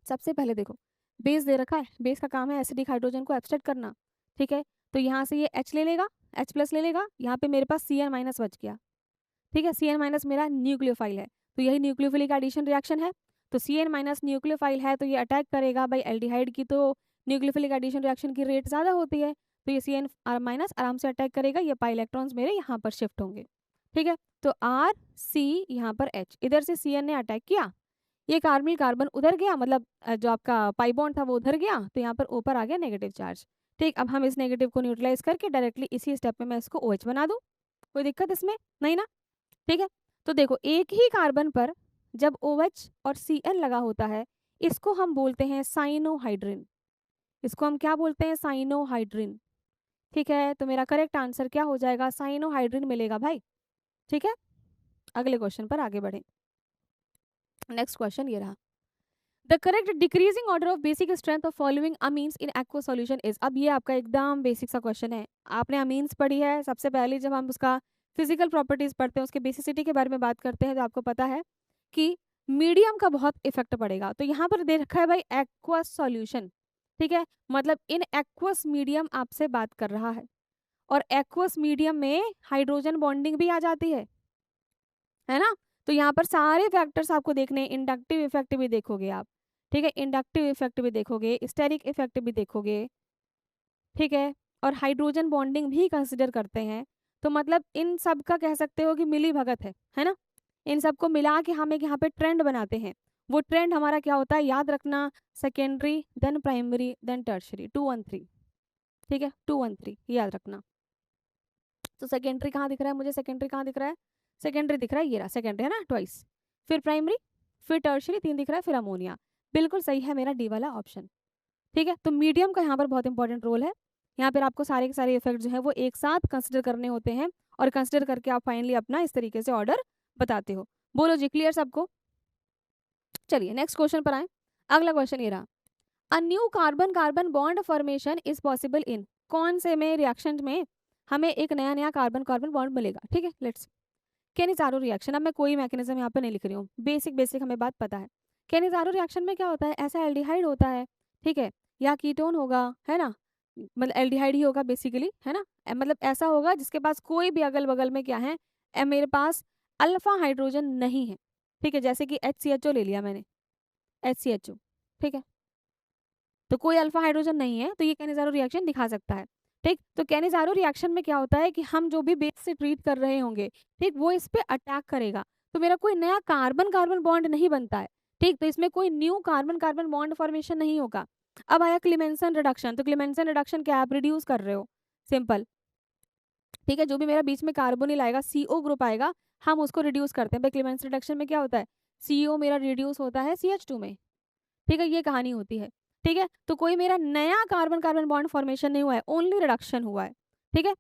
सबसे पहले देखो, बेस दे रखा है, बेस का काम है एसिडिक हाइड्रोजन को एब्स्ट्रैक्ट करना, ठीक है। तो यहाँ से ये H ले लेगा, H+ ले लेगा, यहाँ पे मेरे पास Cn- बच गया, ठीक है। Cn- मेरा न्यूक्लियोफाइल है, तो यही न्यूक्लियोफिलिक एडिशन रिएक्शन है। तो Cn- न्यूक्लियोफाइल है, तो ये अटैक करेगा, भाई एल्डिहाइड की तो न्यूक्लियोफिलिक एडिशन रिएक्शन की रेट ज़्यादा होती है, तो ये Cn- आराम से अटैक करेगा, ये पाई इलेक्ट्रॉन्स मेरे यहाँ पर शिफ्ट होंगे, ठीक है। तो R C यहाँ पर H, इधर से Cn ने अटैक किया, ये कार्बनिल कार्बन उधर गया, मतलब जो आपका पाई बॉन्ड था वो उधर गया, तो यहाँ पर ऊपर आ गया नेगेटिव चार्ज, ठीक। अब हम इस नेगेटिव को न्यूट्रलाइज करके डायरेक्टली इसी स्टेप में मैं इसको OH बना दूँ, कोई दिक्कत इसमें नहीं ना, ठीक है। तो देखो, एक ही कार्बन पर जब OH और Cl लगा होता है, इसको हम बोलते हैं साइनोहाइड्रिन, इसको हम क्या बोलते हैं, साइनोहाइड्रिन, ठीक है। तो मेरा करेक्ट आंसर क्या हो जाएगा, साइनोहाइड्रिन मिलेगा भाई, ठीक है। अगले क्वेश्चन पर आगे बढ़े। नेक्स्ट क्वेश्चन ये रहा, the correct decreasing order of basic strength of following amines in aqua solution is. अब ये आपका एकदम बेसिक सा क्वेश्चन है, आपने अमीन्स पढ़ी है, सबसे पहले जब हम उसका फिजिकल प्रॉपर्टीज पढ़ते हैं, उसके बेसिसिटी के बारे में बात करते हैं, तो आपको पता है कि मीडियम का बहुत इफेक्ट पड़ेगा। तो यहाँ पर दे रखा है भाई एक्वस सॉल्यूशन, ठीक है, मतलब इन एक्वस मीडियम आपसे बात कर रहा है, और एक्वस मीडियम में हाइड्रोजन बॉन्डिंग भी आ जाती है ना। तो यहाँ पर सारे फैक्टर्स आपको देखने, इंडक्टिव इफेक्ट भी देखोगे आप, ठीक है, इंडक्टिव इफेक्ट भी देखोगे, स्टेरिक इफेक्ट भी देखोगे, ठीक है, और हाइड्रोजन बॉन्डिंग भी कंसिडर करते हैं। तो मतलब इन सब का कह सकते हो कि मिली भगत है ना, इन सबको मिला के हम एक यहाँ पे ट्रेंड बनाते हैं। वो ट्रेंड हमारा क्या होता है, याद रखना, secondary then primary then tertiary, 2 1 3, ठीक है, 2 1 3 याद रखना। तो सेकेंडरी कहाँ दिख रहा है मुझे, सेकेंडरी कहाँ दिख रहा है, सेकेंडरी दिख रहा है, ये रहा सेकेंडरी, है ना, ट्वाइस, फिर प्राइमरी, फिर टर्शरी, 3 दिख रहा है, फिर अमोनिया, बिल्कुल सही है मेरा डी वाला ऑप्शन, ठीक है। तो मीडियम का यहाँ पर बहुत इंपॉर्टेंट रोल है, यहाँ पर आपको सारे के सारे इफेक्ट जो है वो एक साथ कंसिडर करने होते हैं, और कंसिडर करके आप फाइनली अपना इस तरीके से ऑर्डर बताते हो। बोलो जी, क्लियर सबको। चलिए नेक्स्ट क्वेश्चन पर आए। अगला क्वेश्चन ये रहा, a new carbon carbon bond formation is possible in, कौन से में रिएक्शन में हमें एक नया नया कार्बन कार्बन बॉन्ड मिलेगा, ठीक है। लेट्स केनिज़ारो रिएक्शन, अब मैं कोई मैकेनिज्म यहाँ पे नहीं लिख रही हूँ, बेसिक बेसिक हमें बात पता है। केनिज़ारो रिएक्शन में क्या होता है, ऐसा एल्डिहाइड होता है, ठीक है, या कीटोन होगा, है ना, मतलब एल्डिहाइड ही होगा बेसिकली, है ना, मतलब ऐसा होगा जिसके पास कोई भी अगल बगल में क्या है, मेरे पास अल्फा हाइड्रोजन नहीं है, ठीक है, जैसे कि HCHO ले लिया मैंने, HCHO, ठीक है, तो कोई अल्फा हाइड्रोजन नहीं है, तो ये केनिज़ारो रिएक्शन दिखा सकता है, ठीक। तो केनिज़ारो रिएक्शन में क्या होता है कि हम जो भी बेस से ट्रीट कर रहे होंगे, ठीक, वो इस पे अटैक करेगा, तो मेरा कोई नया कार्बन कार्बन बॉन्ड नहीं बनता है, ठीक, तो इसमें कोई new carbon carbon bond formation नहीं होगा। अब आया क्लीमेंसन रिडक्शन, तो क्लीमेंसन रिडक्शन क्या आप रिड्यूस कर रहे हो, सिंपल, ठीक है, जो भी मेरा बीच में कार्बोनिल आएगा, CO ग्रुप आएगा, हम उसको रिड्यूस करते हैं। भाई क्लीमेंसन रिडक्शन में क्या होता है, CO मेरा रिड्यूस होता है CH2 में, ठीक है, ये कहानी होती है, ठीक है। तो कोई मेरा नया कार्बन कार्बन बॉन्ड फॉर्मेशन नहीं हुआ है, ओनली रिडक्शन हुआ है, ठीक है।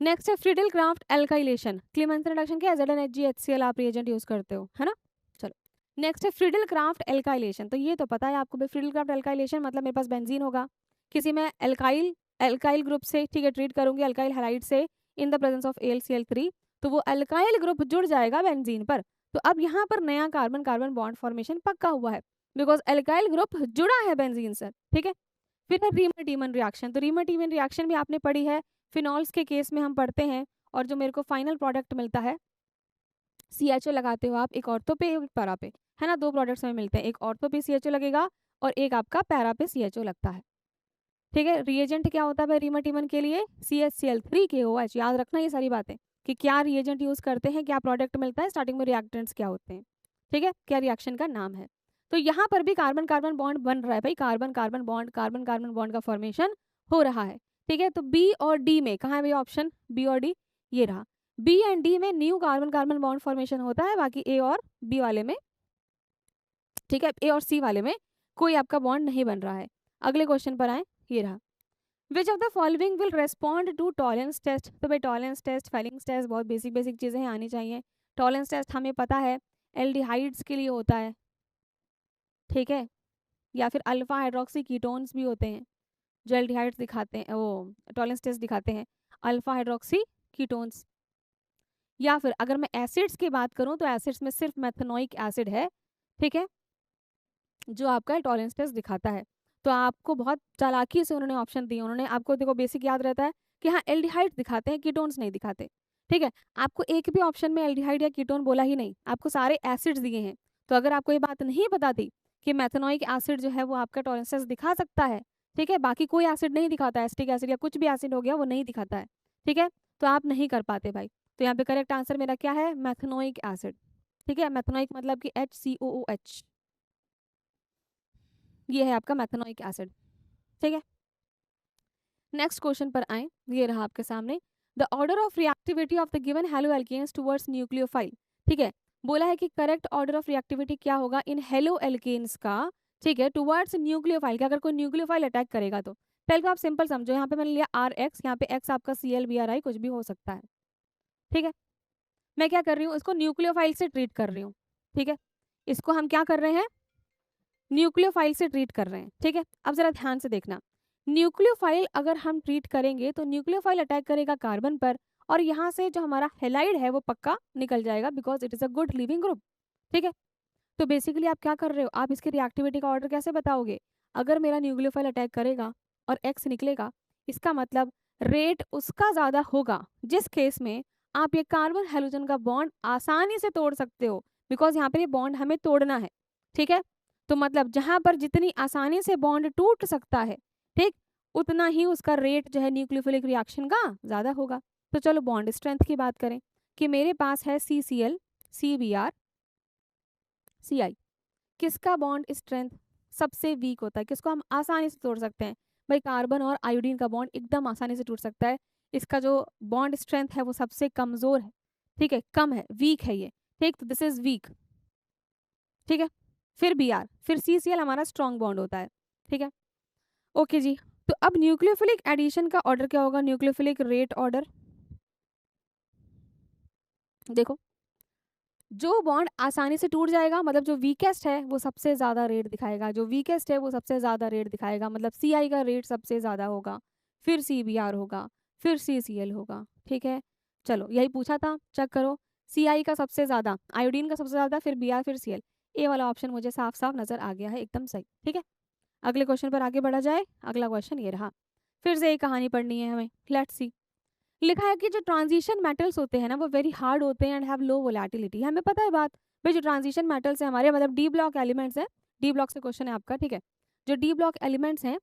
नेक्स्ट है फ्रीडल क्राफ्ट एल्काइलेशन, क्लीमेंसन रिडक्शन क्या है, ZnHgHCl आप रिएजेंट यूज करते हो, है ना। चलो नेक्स्ट है फ्रीडल क्राफ्ट एल्काइलेशन, तो ये तो पता है आपको भाई, फ्रीडल क्राफ्ट एल्काइलेशन मतलब मेरे पास बेंजीन होगा, किसी में एल्काइल एल्काइल ग्रुप से, ठीक है, ट्रीट करूंगी एल्काइल हैलाइड से in the presence of AlCl3, तो वो एल्काइल ग्रुप जुड़ जाएगा बेंजीन पर, तो अब यहाँ पर नया कार्बन कार्बन बॉन्ड फॉर्मेशन पक्का हुआ है, बिकॉज एल्काइल ग्रुप जुड़ा है बेंजीन से, ठीक है। फिर है रीमर टीमन रिएक्शन, तो रीमर टीमन रिएक्शन भी आपने पढ़ी है, फिनॉल्स के केस में हम पढ़ते हैं, और जो मेरे को फाइनल प्रोडक्ट मिलता है, CHO लगाते हो आप एक ऑर्थो पे एक पैरा पे, है ना, 2 प्रोडक्ट्स हमें मिलते हैं, एक ऑर्थो पे CHO लगेगा और एक आपका पैरा पे CHO लगता है। ठीक है, रिएजेंट क्या होता है भाई रीमाटिमन के लिए? CHCl3KOH। याद रखना ये सारी बातें कि क्या रिएजेंट यूज करते हैं, क्या प्रोडक्ट मिलता है, स्टार्टिंग में रिएक्टेंट्स क्या होते हैं, ठीक है, क्या रिएक्शन का नाम है। तो यहाँ पर भी कार्बन कार्बन बॉन्ड बन रहा है भाई, कार्बन कार्बन बॉन्ड का फॉर्मेशन हो रहा है। ठीक है, तो बी और डी में कहाँ है भाई ऑप्शन? बी और डी ये रहा। बी एंड डी में new carbon carbon bond formation होता है, बाकी ए और बी वाले में, ठीक है, ए और सी वाले में कोई आपका बॉन्ड नहीं बन रहा है। अगले क्वेश्चन पर आए, ये रहा। Which of the following will respond to tolerance test? तो भाई टॉलरेंस टेस्ट, फेलिंग्स टेस्ट, बहुत बेसिक बेसिक चीज़ें हैं, आनी चाहिए। टॉलरेंस टेस्ट हमें पता है एल्डिहाइड्स के लिए होता है, ठीक है, या फिर अल्फा हाइड्रोक्सी कीटोन्स भी होते हैं जो एल्डिहाइड्स दिखाते हैं, वो टॉलरेंस टेस्ट दिखाते हैं, अल्फा हाइड्रोक्सी कीटोन्स। या फिर अगर मैं एसिड्स की बात करूं तो एसिड्स में सिर्फ मेथनोइक एसिड है, ठीक है, जो आपका टॉलरेंस टेस्ट दिखाता है। तो आपको बहुत चालाकी से उन्होंने ऑप्शन दिए, उन्होंने आपको देखो बेसिक याद रहता है कि हाँ एल्डिहाइड दिखाते हैं, कीटोन्स नहीं दिखाते, ठीक है, आपको एक भी ऑप्शन में एल्डिहाइड या कीटोन बोला ही नहीं, आपको सारे एसिड्स दिए हैं। तो अगर आपको ये बात नहीं बताती कि मेथनोइक एसिड जो है वो आपका टॉलरेंस टेस्ट दिखा सकता है, ठीक है, बाकी कोई एसिड नहीं दिखाता, एसिटिक एसिड या कुछ भी एसिड हो गया वो नहीं दिखाता है, ठीक है, तो आप नहीं कर पाते भाई। तो यहाँ पे करेक्ट आंसर मेरा क्या है? मेथनोइक एसिड, ठीक है, मेथनोइक मतलब कि HCOOH, ये है आपका मेथनोइक एसिड, ठीक है। नेक्स्ट क्वेश्चन पर आए, ये रहा आपके सामने, the order of reactivity of the given halo alkanes towards nucleophile, ठीक है, बोला है कि करेक्ट ऑर्डर ऑफ रिएक्टिविटी क्या होगा इन हेलो एल्केन्स का, ठीक है, टुवर्ड्स न्यूक्लियोफाइल, क्या अगर कोई न्यूक्लियोफाइल अटैक करेगा तो। पहले तो आप सिंपल समझो, यहाँ पे मैंने लिया RX, यहाँ पे X आपका ClBrI कुछ भी हो सकता है, ठीक है, मैं क्या कर रही हूँ, इसको न्यूक्लियोफाइल से ट्रीट कर रही हूँ, ठीक है, इसको हम क्या कर रहे हैं, न्यूक्लियोफाइल से ट्रीट कर रहे हैं, ठीक है। अब जरा ध्यान से देखना, न्यूक्लियोफाइल अगर हम ट्रीट करेंगे तो न्यूक्लियोफाइल अटैक करेगा कार्बन पर, और यहाँ से जो हमारा हेलाइड है वो पक्का निकल जाएगा, because it is a good leaving group, ठीक है। तो बेसिकली आप क्या कर रहे हो, आप इसकी रिएक्टिविटी का ऑर्डर कैसे बताओगे? अगर मेरा न्यूक्लियोफाइल अटैक करेगा और X निकलेगा, इसका मतलब रेट उसका ज़्यादा होगा जिस केस में आप ये कार्बन हेलोजन का बॉन्ड आसानी से तोड़ सकते हो, बिकॉज यहाँ पर ये बॉन्ड हमें तोड़ना है, ठीक है। तो मतलब जहाँ पर जितनी आसानी से बॉन्ड टूट सकता है, ठीक, उतना ही उसका रेट जो है न्यूक्लियोफिलिक रिएक्शन का ज़्यादा होगा। तो चलो बॉन्ड स्ट्रेंथ की बात करें कि मेरे पास है CCl CBr CI, किसका बॉन्ड स्ट्रेंथ सबसे वीक होता है, किसको हम आसानी से तोड़ सकते हैं? भाई कार्बन और आयोडीन का बॉन्ड एकदम आसानी से टूट सकता है, इसका जो बॉन्ड स्ट्रेंथ है वो सबसे कमज़ोर है, ठीक है, कम है, वीक है ये, ठीक, तो दिस इज वीक, ठीक है। फिर Br, फिर CCl हमारा स्ट्रॉन्ग बॉन्ड होता है, ठीक है, ओके जी। तो अब न्यूक्लियोफिलिक एडिशन का ऑर्डर क्या होगा, न्यूक्लियोफिलिक रेट ऑर्डर, देखो जो बॉन्ड आसानी से टूट जाएगा मतलब जो वीकेस्ट है वो सबसे ज़्यादा रेट दिखाएगा, जो वीकेस्ट है वो सबसे ज़्यादा रेट दिखाएगा, मतलब CI का रेट सबसे ज़्यादा होगा, फिर CBr होगा, फिर CCl होगा, ठीक है। चलो यही पूछा था, चेक करो, CI का सबसे ज़्यादा, आयोडीन का सबसे ज़्यादा, फिर Br, फिर Cl, ए वाला ऑप्शन मुझे साफ साफ नज़र आ गया है, एकदम सही, ठीक है। अगले क्वेश्चन पर आगे बढ़ा जाए, अगला क्वेश्चन ये रहा, फिर से एक कहानी पढ़नी है हमें, लेट्स सी। लिखा है कि जो ट्रांजिशन मेटल्स होते हैं ना वो वेरी हार्ड होते हैं एंड हैव लो वोलेटिलिटी, हमें पता है बात, भाई जो ट्रांजिशन मेटल्स हैं हमारे मतलब डी ब्लॉक एलिमेंट्स हैं, डी ब्लॉक से क्वेश्चन है आपका, ठीक है, जो डी ब्लॉक एलिमेंट्स हैं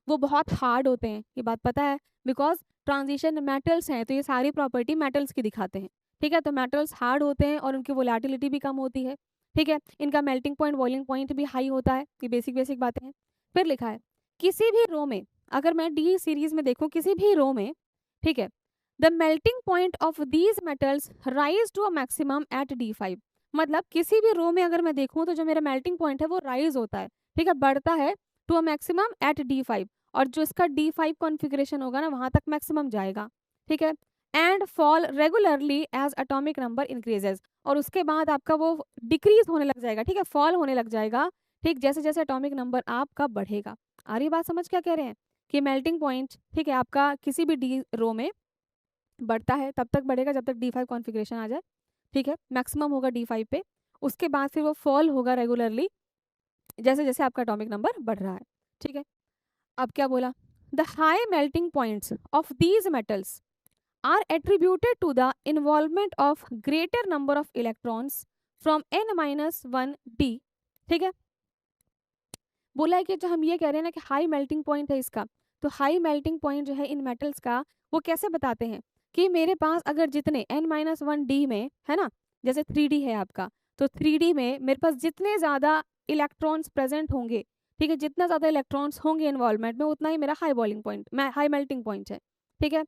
वो बहुत हार्ड होते हैं, ये बात पता है, बिकॉज ट्रांजिशन मेटल्स हैं तो ये सारी प्रॉपर्टी मेटल्स की दिखाते हैं, ठीक है, तो मेटल्स हार्ड होते हैं और उनकी वोलेटिलिटी भी कम होती है, ठीक है, इनका मेल्टिंग पॉइंट बॉइलिंग पॉइंट भी हाई होता है, ये बेसिक बेसिक बातें हैं। फिर लिखा है किसी भी रो में, अगर मैं डी सीरीज में देखूँ किसी भी रो में, ठीक है, the melting point of these metals rise to a maximum at D5, मतलब किसी भी रो में अगर मैं देखूँ तो जो मेरा मेल्टिंग पॉइंट है वो राइज होता है, ठीक है, बढ़ता है to a maximum at D5, और जो इसका D5 कॉन्फ़िगरेशन होगा ना वहां तक मैक्सिमम जाएगा, ठीक है, and fall regularly as atomic number increases, और उसके बाद आपका वो डिक्रीज होने लग जाएगा, ठीक है, फॉल होने लग जाएगा, ठीक, जैसे जैसे एटॉमिक नंबर आपका बढ़ेगा। आ रही बात समझ क्या कह रहे हैं कि मेल्टिंग पॉइंट, ठीक है, आपका किसी भी डी रो में बढ़ता है तब तक बढ़ेगा जब तक D5 कॉन्फ़िगरेशन आ जाए, ठीक है, मैक्सिमम होगा D5 पे, उसके बाद फिर वो फॉल होगा रेगुलरली जैसे जैसे आपका एटॉमिक नंबर बढ़ रहा है, ठीक है। अब क्या बोला, the high melting points of these metals are attributed to the involvement of greater number of electrons from n-1d। ठीक है, बोला है कि जो हम ये कह रहे हैं ना कि हाई मेल्टिंग पॉइंट है इसका, तो हाई मेल्टिंग पॉइंट जो है इन मेटल्स का वो कैसे बताते हैं कि मेरे पास अगर जितने n-1d में है ना, जैसे 3d है आपका, तो 3d में मेरे पास जितने ज़्यादा इलेक्ट्रॉन्स प्रेजेंट होंगे, ठीक है, जितना ज़्यादा इलेक्ट्रॉन्स होंगे इन्वॉल्वमेंट में उतना ही मेरा high boiling point, high melting point है। ठीक है,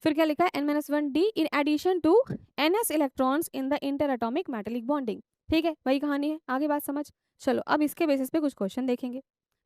फिर क्या लिखा है n-1d in addition to ns electrons in the inter atomic metallic bonding. ठीक है, वही कहानी है, आगे बात समझ। चलो अब इसके बेसिस पे कुछ क्वेश्चन देखेंगे।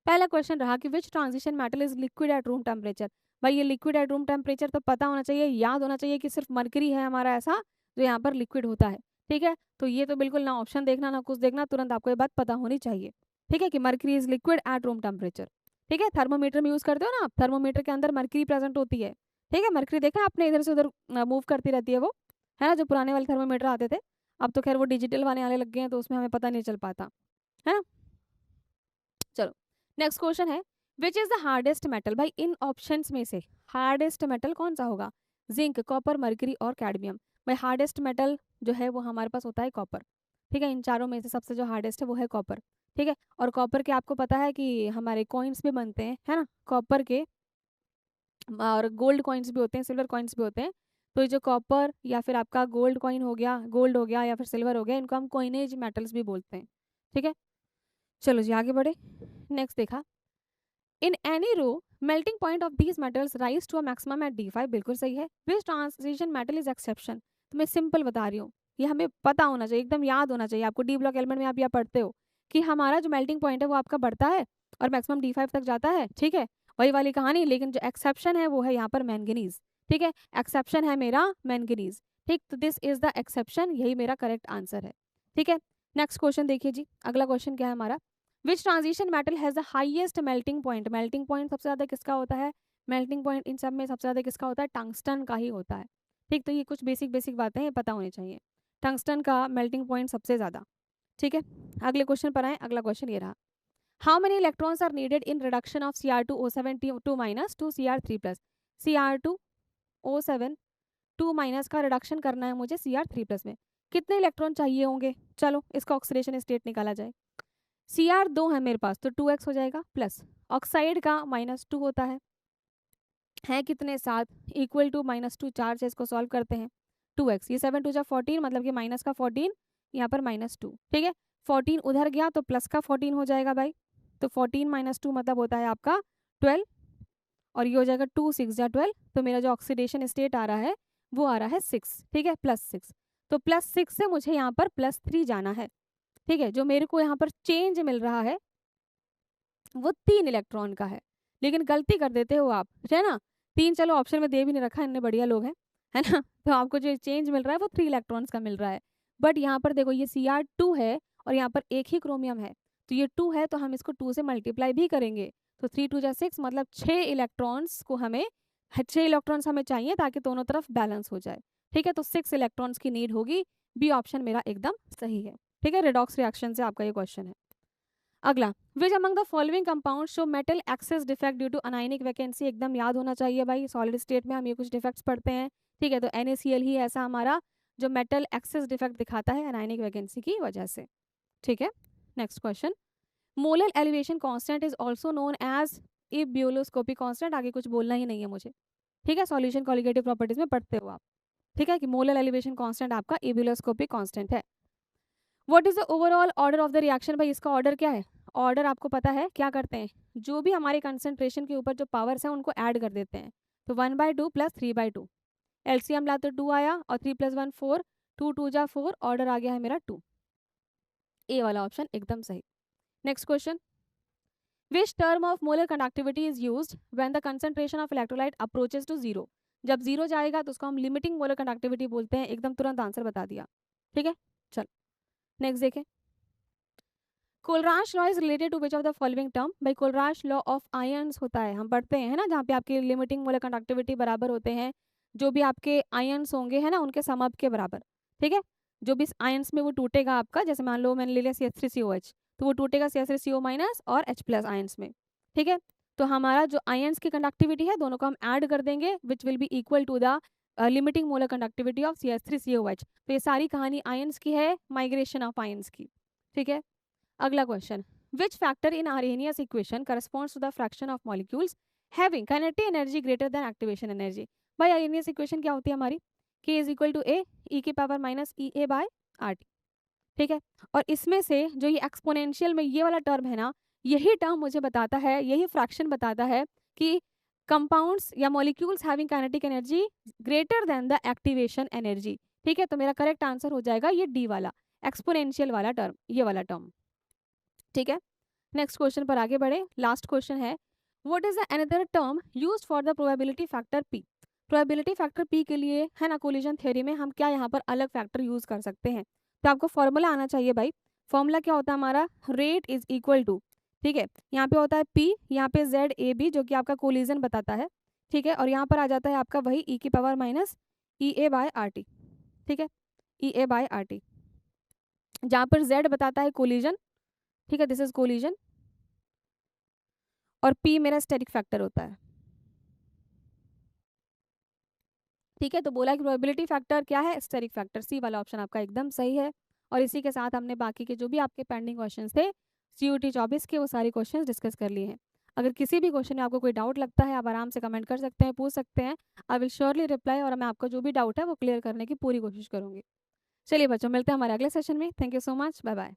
पहला क्वेश्चन रहा कि विच transition metal is liquid at room temperature. भाई ये लिक्विड एट रूम टेम्परेचर तो पता होना चाहिए, याद होना चाहिए कि सिर्फ मरकरी है हमारा ऐसा जो यहाँ पर लिक्विड होता है। ठीक है, तो ये तो बिल्कुल ना ऑप्शन देखना ना कुछ देखना, तुरंत आपको ये बात पता होनी चाहिए। ठीक है, कि mercury is liquid at room temperature. ठीक है, थर्मोमीटर में यूज करते हो ना आप, थर्मोमीटर के अंदर मरकरी प्रेजेंट होती है। ठीक है, मरकरी देखा आपने, इधर से उधर मूव करती रहती है वो, है ना, जो पुराने वाले थर्मोमीटर आते थे। अब तो खैर वो डिजिटल वाले आने लग गए हैं तो उसमें हमें पता नहीं चल पाता है ना। चलो नेक्स्ट क्वेश्चन है, which is the hardest metal. भाई इन ऑप्शंस में से हार्डेस्ट मेटल कौन सा होगा, जिंक, कॉपर, मर्करी और कैडमियम। भाई हार्डेस्ट मेटल जो है वो हमारे पास होता है कॉपर। ठीक है, इन चारों में से सबसे जो हार्डेस्ट है वो है कॉपर। ठीक है, और कॉपर के आपको पता है कि हमारे कॉइन्स भी बनते हैं, है ना, कॉपर के, और गोल्ड कॉइन्स भी होते हैं, सिल्वर कॉइन्स भी होते हैं। तो ये जो कॉपर या फिर आपका गोल्ड कॉइन हो गया, गोल्ड हो गया या फिर सिल्वर हो गया, इनको हम कॉइनेज मेटल्स भी बोलते हैं। ठीक है, चलो जी आगे बढ़े। नेक्स्ट देखा, in any row melting point of these metals rise to a maximum at D5। बिल्कुल सही है। Which transition metal is exception. तो मैं सिंपल बता रही हूँ, ये हमें पता होना चाहिए, एकदम याद होना चाहिए आपको। डी ब्लॉक एलिमेंट में आप यह पढ़ते हो कि हमारा जो मेल्टिंग पॉइंट है वो आपका बढ़ता है और मैक्सिमम D5 तक जाता है। ठीक है, वही वाली कहानी, लेकिन जो एक्सेप्शन है वो है यहाँ पर मैंगनीज। ठीक है, एक्सेप्शन है मेरा मैंगनीज। ठीक, तो दिस इज द एक्सेप्शन, यही मेरा करेक्ट आंसर है। ठीक है, नेक्स्ट क्वेश्चन देखिए जी, अगला क्वेश्चन क्या है हमारा, विच transition metal has the highest melting point. Melting point सबसे ज्यादा किसका होता है, मेल्टिंग पॉइंट इन सब में सबसे ज्यादा किसका होता है, टंगस्टन का ही होता है। ठीक, तो ये कुछ बेसिक बेसिक बातें हैं, पता होनी चाहिए। टंगस्टन का मेल्टिंग पॉइंट सबसे ज्यादा। ठीक है, अगले क्वेश्चन पर आए। अगला क्वेश्चन ये रहा, how many electrons are needed in reduction of Cr2O7 2 minus to Cr3 plus. Cr2O7 2 minus का रिडक्शन करना है मुझे Cr3 प्लस में, कितने इलेक्ट्रॉन चाहिए होंगे। चलो इसका ऑक्सीडेशन स्टेट निकाला जाए। Cr2 है मेरे पास तो 2x हो जाएगा, प्लस ऑक्साइड का -2 होता है कितने 7, इक्वल टू -2 चार्ज है, इसको सॉल्व करते हैं। 2x, ये 7 2 जा 14, मतलब कि माइनस का 14, यहाँ पर -2। ठीक है, 14 उधर गया तो प्लस का 14 हो जाएगा भाई, तो 14 - 2 मतलब होता है आपका 12, और ये हो जाएगा 2 6 जा 12, तो मेरा जो ऑक्सीडेशन स्टेट आ रहा है वो आ रहा है 6। ठीक है, +6, तो +6 से मुझे यहाँ पर +3 जाना है। ठीक है, जो मेरे को यहाँ पर चेंज मिल रहा है वो 3 इलेक्ट्रॉन का है, लेकिन गलती कर देते हो आप, है ना। 3 चलो ऑप्शन में दे भी नहीं रखा, इतने बढ़िया लोग हैं, है ना। तो आपको जो चेंज मिल रहा है वो 3 इलेक्ट्रॉन्स का मिल रहा है। बट यहाँ पर देखो ये Cr2 है और यहाँ पर एक ही क्रोमियम है, तो ये 2 है तो हम इसको 2 से मल्टीप्लाई भी करेंगे, तो 3 2 जा 6, मतलब 6 इलेक्ट्रॉन्स को हमें 6 इलेक्ट्रॉन्स हमें चाहिए ताकि दोनों तरफ बैलेंस हो जाए। ठीक है, तो 6 इलेक्ट्रॉन्स की नीड होगी। बी ऑप्शन मेरा एकदम सही है। ठीक है, रिडॉक्स रिएक्शन से आपका ये क्वेश्चन है। अगला, which among the following compound show metal excess defect due to anionic vacancy. एकदम याद होना चाहिए भाई, सॉलिड स्टेट में हम ये कुछ डिफेक्ट्स पढ़ते हैं। ठीक है, तो NaCl ही ऐसा हमारा जो मेटल एक्सेस डिफेक्ट दिखाता है अनायनिक वैकेंसी की वजह से। ठीक है, next question, molar elevation constant is also known as ebullioscopic constant. आगे कुछ बोलना ही नहीं है मुझे। ठीक है, सॉल्यूशन कॉलिगेटिव प्रॉपर्टीज में पढ़ते हो आप। ठीक है, कि मोलर एलिवेशन कांस्टेंट आपका इब्यूलोस्कोपिक कांस्टेंट है। What is the overall order of the reaction. भाई इसका ऑर्डर क्या है, ऑर्डर आपको पता है क्या करते हैं, जो भी हमारे कंसंट्रेशन के ऊपर जो पावर्स हैं उनको ऐड कर देते हैं, तो 1/2 + 3/2, एलसीएम ला तो 2 आया और 3 + 1 4, 2 2 जा 4, ऑर्डर आ गया है मेरा 2। ए वाला ऑप्शन एकदम सही। Next question, which term of molar conductivity is used when the concentration of electrolyte approaches to 0। जब 0 जाएगा तो उसको हम लिमिटिंग मोलर कंडक्टिविटी बोलते हैं। एकदम तुरंत आंसर बता दिया। ठीक है, चल नेक्स्ट देखें, Kohlrausch law is related to which of the following term. भाई कोलराश लॉ ऑफ आयन्स होता है, हम पढ़ते हैं, है ना, जहाँ पे आपकी लिमिटिंग मोलर कंडक्टिविटी बराबर होते हैं जो भी आपके आयन्स होंगे, है ना, उनके समअप के बराबर। ठीक है, जो भी आयन्स में वो टूटेगा आपका, जैसे मान लो मैंने ले लिया CH3COH, तो वो टूटेगा CH3CO- और H+ आयन्स में। ठीक है, तो हमारा जो आयन्स की कंडक्टिविटी है दोनों को हम ऐड कर देंगे, which will be equal to the limiting molar conductivity of CH3COH। तो ये सारी कहानी आयंस की है, माइग्रेशन ऑफ आयंस की। ठीक है, अगला question, which factor in Arrhenius equation corresponds to the fraction of molecules having kinetic energy greater than activation energy. भाई आर्हेनियस इक्वेशन क्या होती है हमारी, K is equal to A E की power minus E A by R T. ठीक है, और इसमें से जो ये एक्सपोनेंशियल में ये वाला टर्म है ना, यही टर्म मुझे बताता है, यही फ्रैक्शन बताता है कि कंपाउंड्स या molecules having kinetic energy greater then the activation energy. ठीक है, तो मेरा करेक्ट आंसर हो जाएगा ये डी वाला, एक्सपोनेंशियल वाला टर्म, ये वाला टर्म। ठीक है, नेक्स्ट क्वेश्चन पर आगे बढ़े। लास्ट क्वेश्चन है, what is the another term used for the probability factor P. Probability factor P के लिए है ना, कोलिजन थ्योरी में हम क्या यहाँ पर अलग फैक्टर यूज कर सकते हैं, तो आपको फॉर्मूला आना चाहिए भाई। फॉर्मूला क्या होता है हमारा, रेट इज इक्वल टू, ठीक है, यहाँ पे होता है पी, यहाँ पे जेड ए बी जो कि आपका कोलिजन बताता है। ठीक है, और यहाँ पर आ जाता है आपका वही ई की power minus E A by R T. ठीक है, ई ए बाय आर टी, जहाँ पर जेड बताता है कोलिजन। ठीक है, दिस इज कोलिजन, और पी मेरा स्टेरिक फैक्टर होता है। ठीक है, तो बोला कि प्रोबेबिलिटी फैक्टर क्या है, स्टेरिक फैक्टर, सी वाला ऑप्शन आपका एकदम सही है। और इसी के साथ हमने बाकी के जो भी आपके पेंडिंग क्वेश्चंस थे CUT 24 के, वो सारे क्वेश्चंस डिस्कस कर लिए हैं। अगर किसी भी क्वेश्चन में आपको कोई डाउट लगता है, आप आराम से कमेंट कर सकते हैं, पूछ सकते हैं। आई विल श्योरली रिप्लाई, और मैं आपका जो भी डाउट है वो क्लियर करने की पूरी कोशिश करूंगी। चलिए बच्चों, मिलते हैं हमारे अगले सेशन में। Thank you so much, bye bye.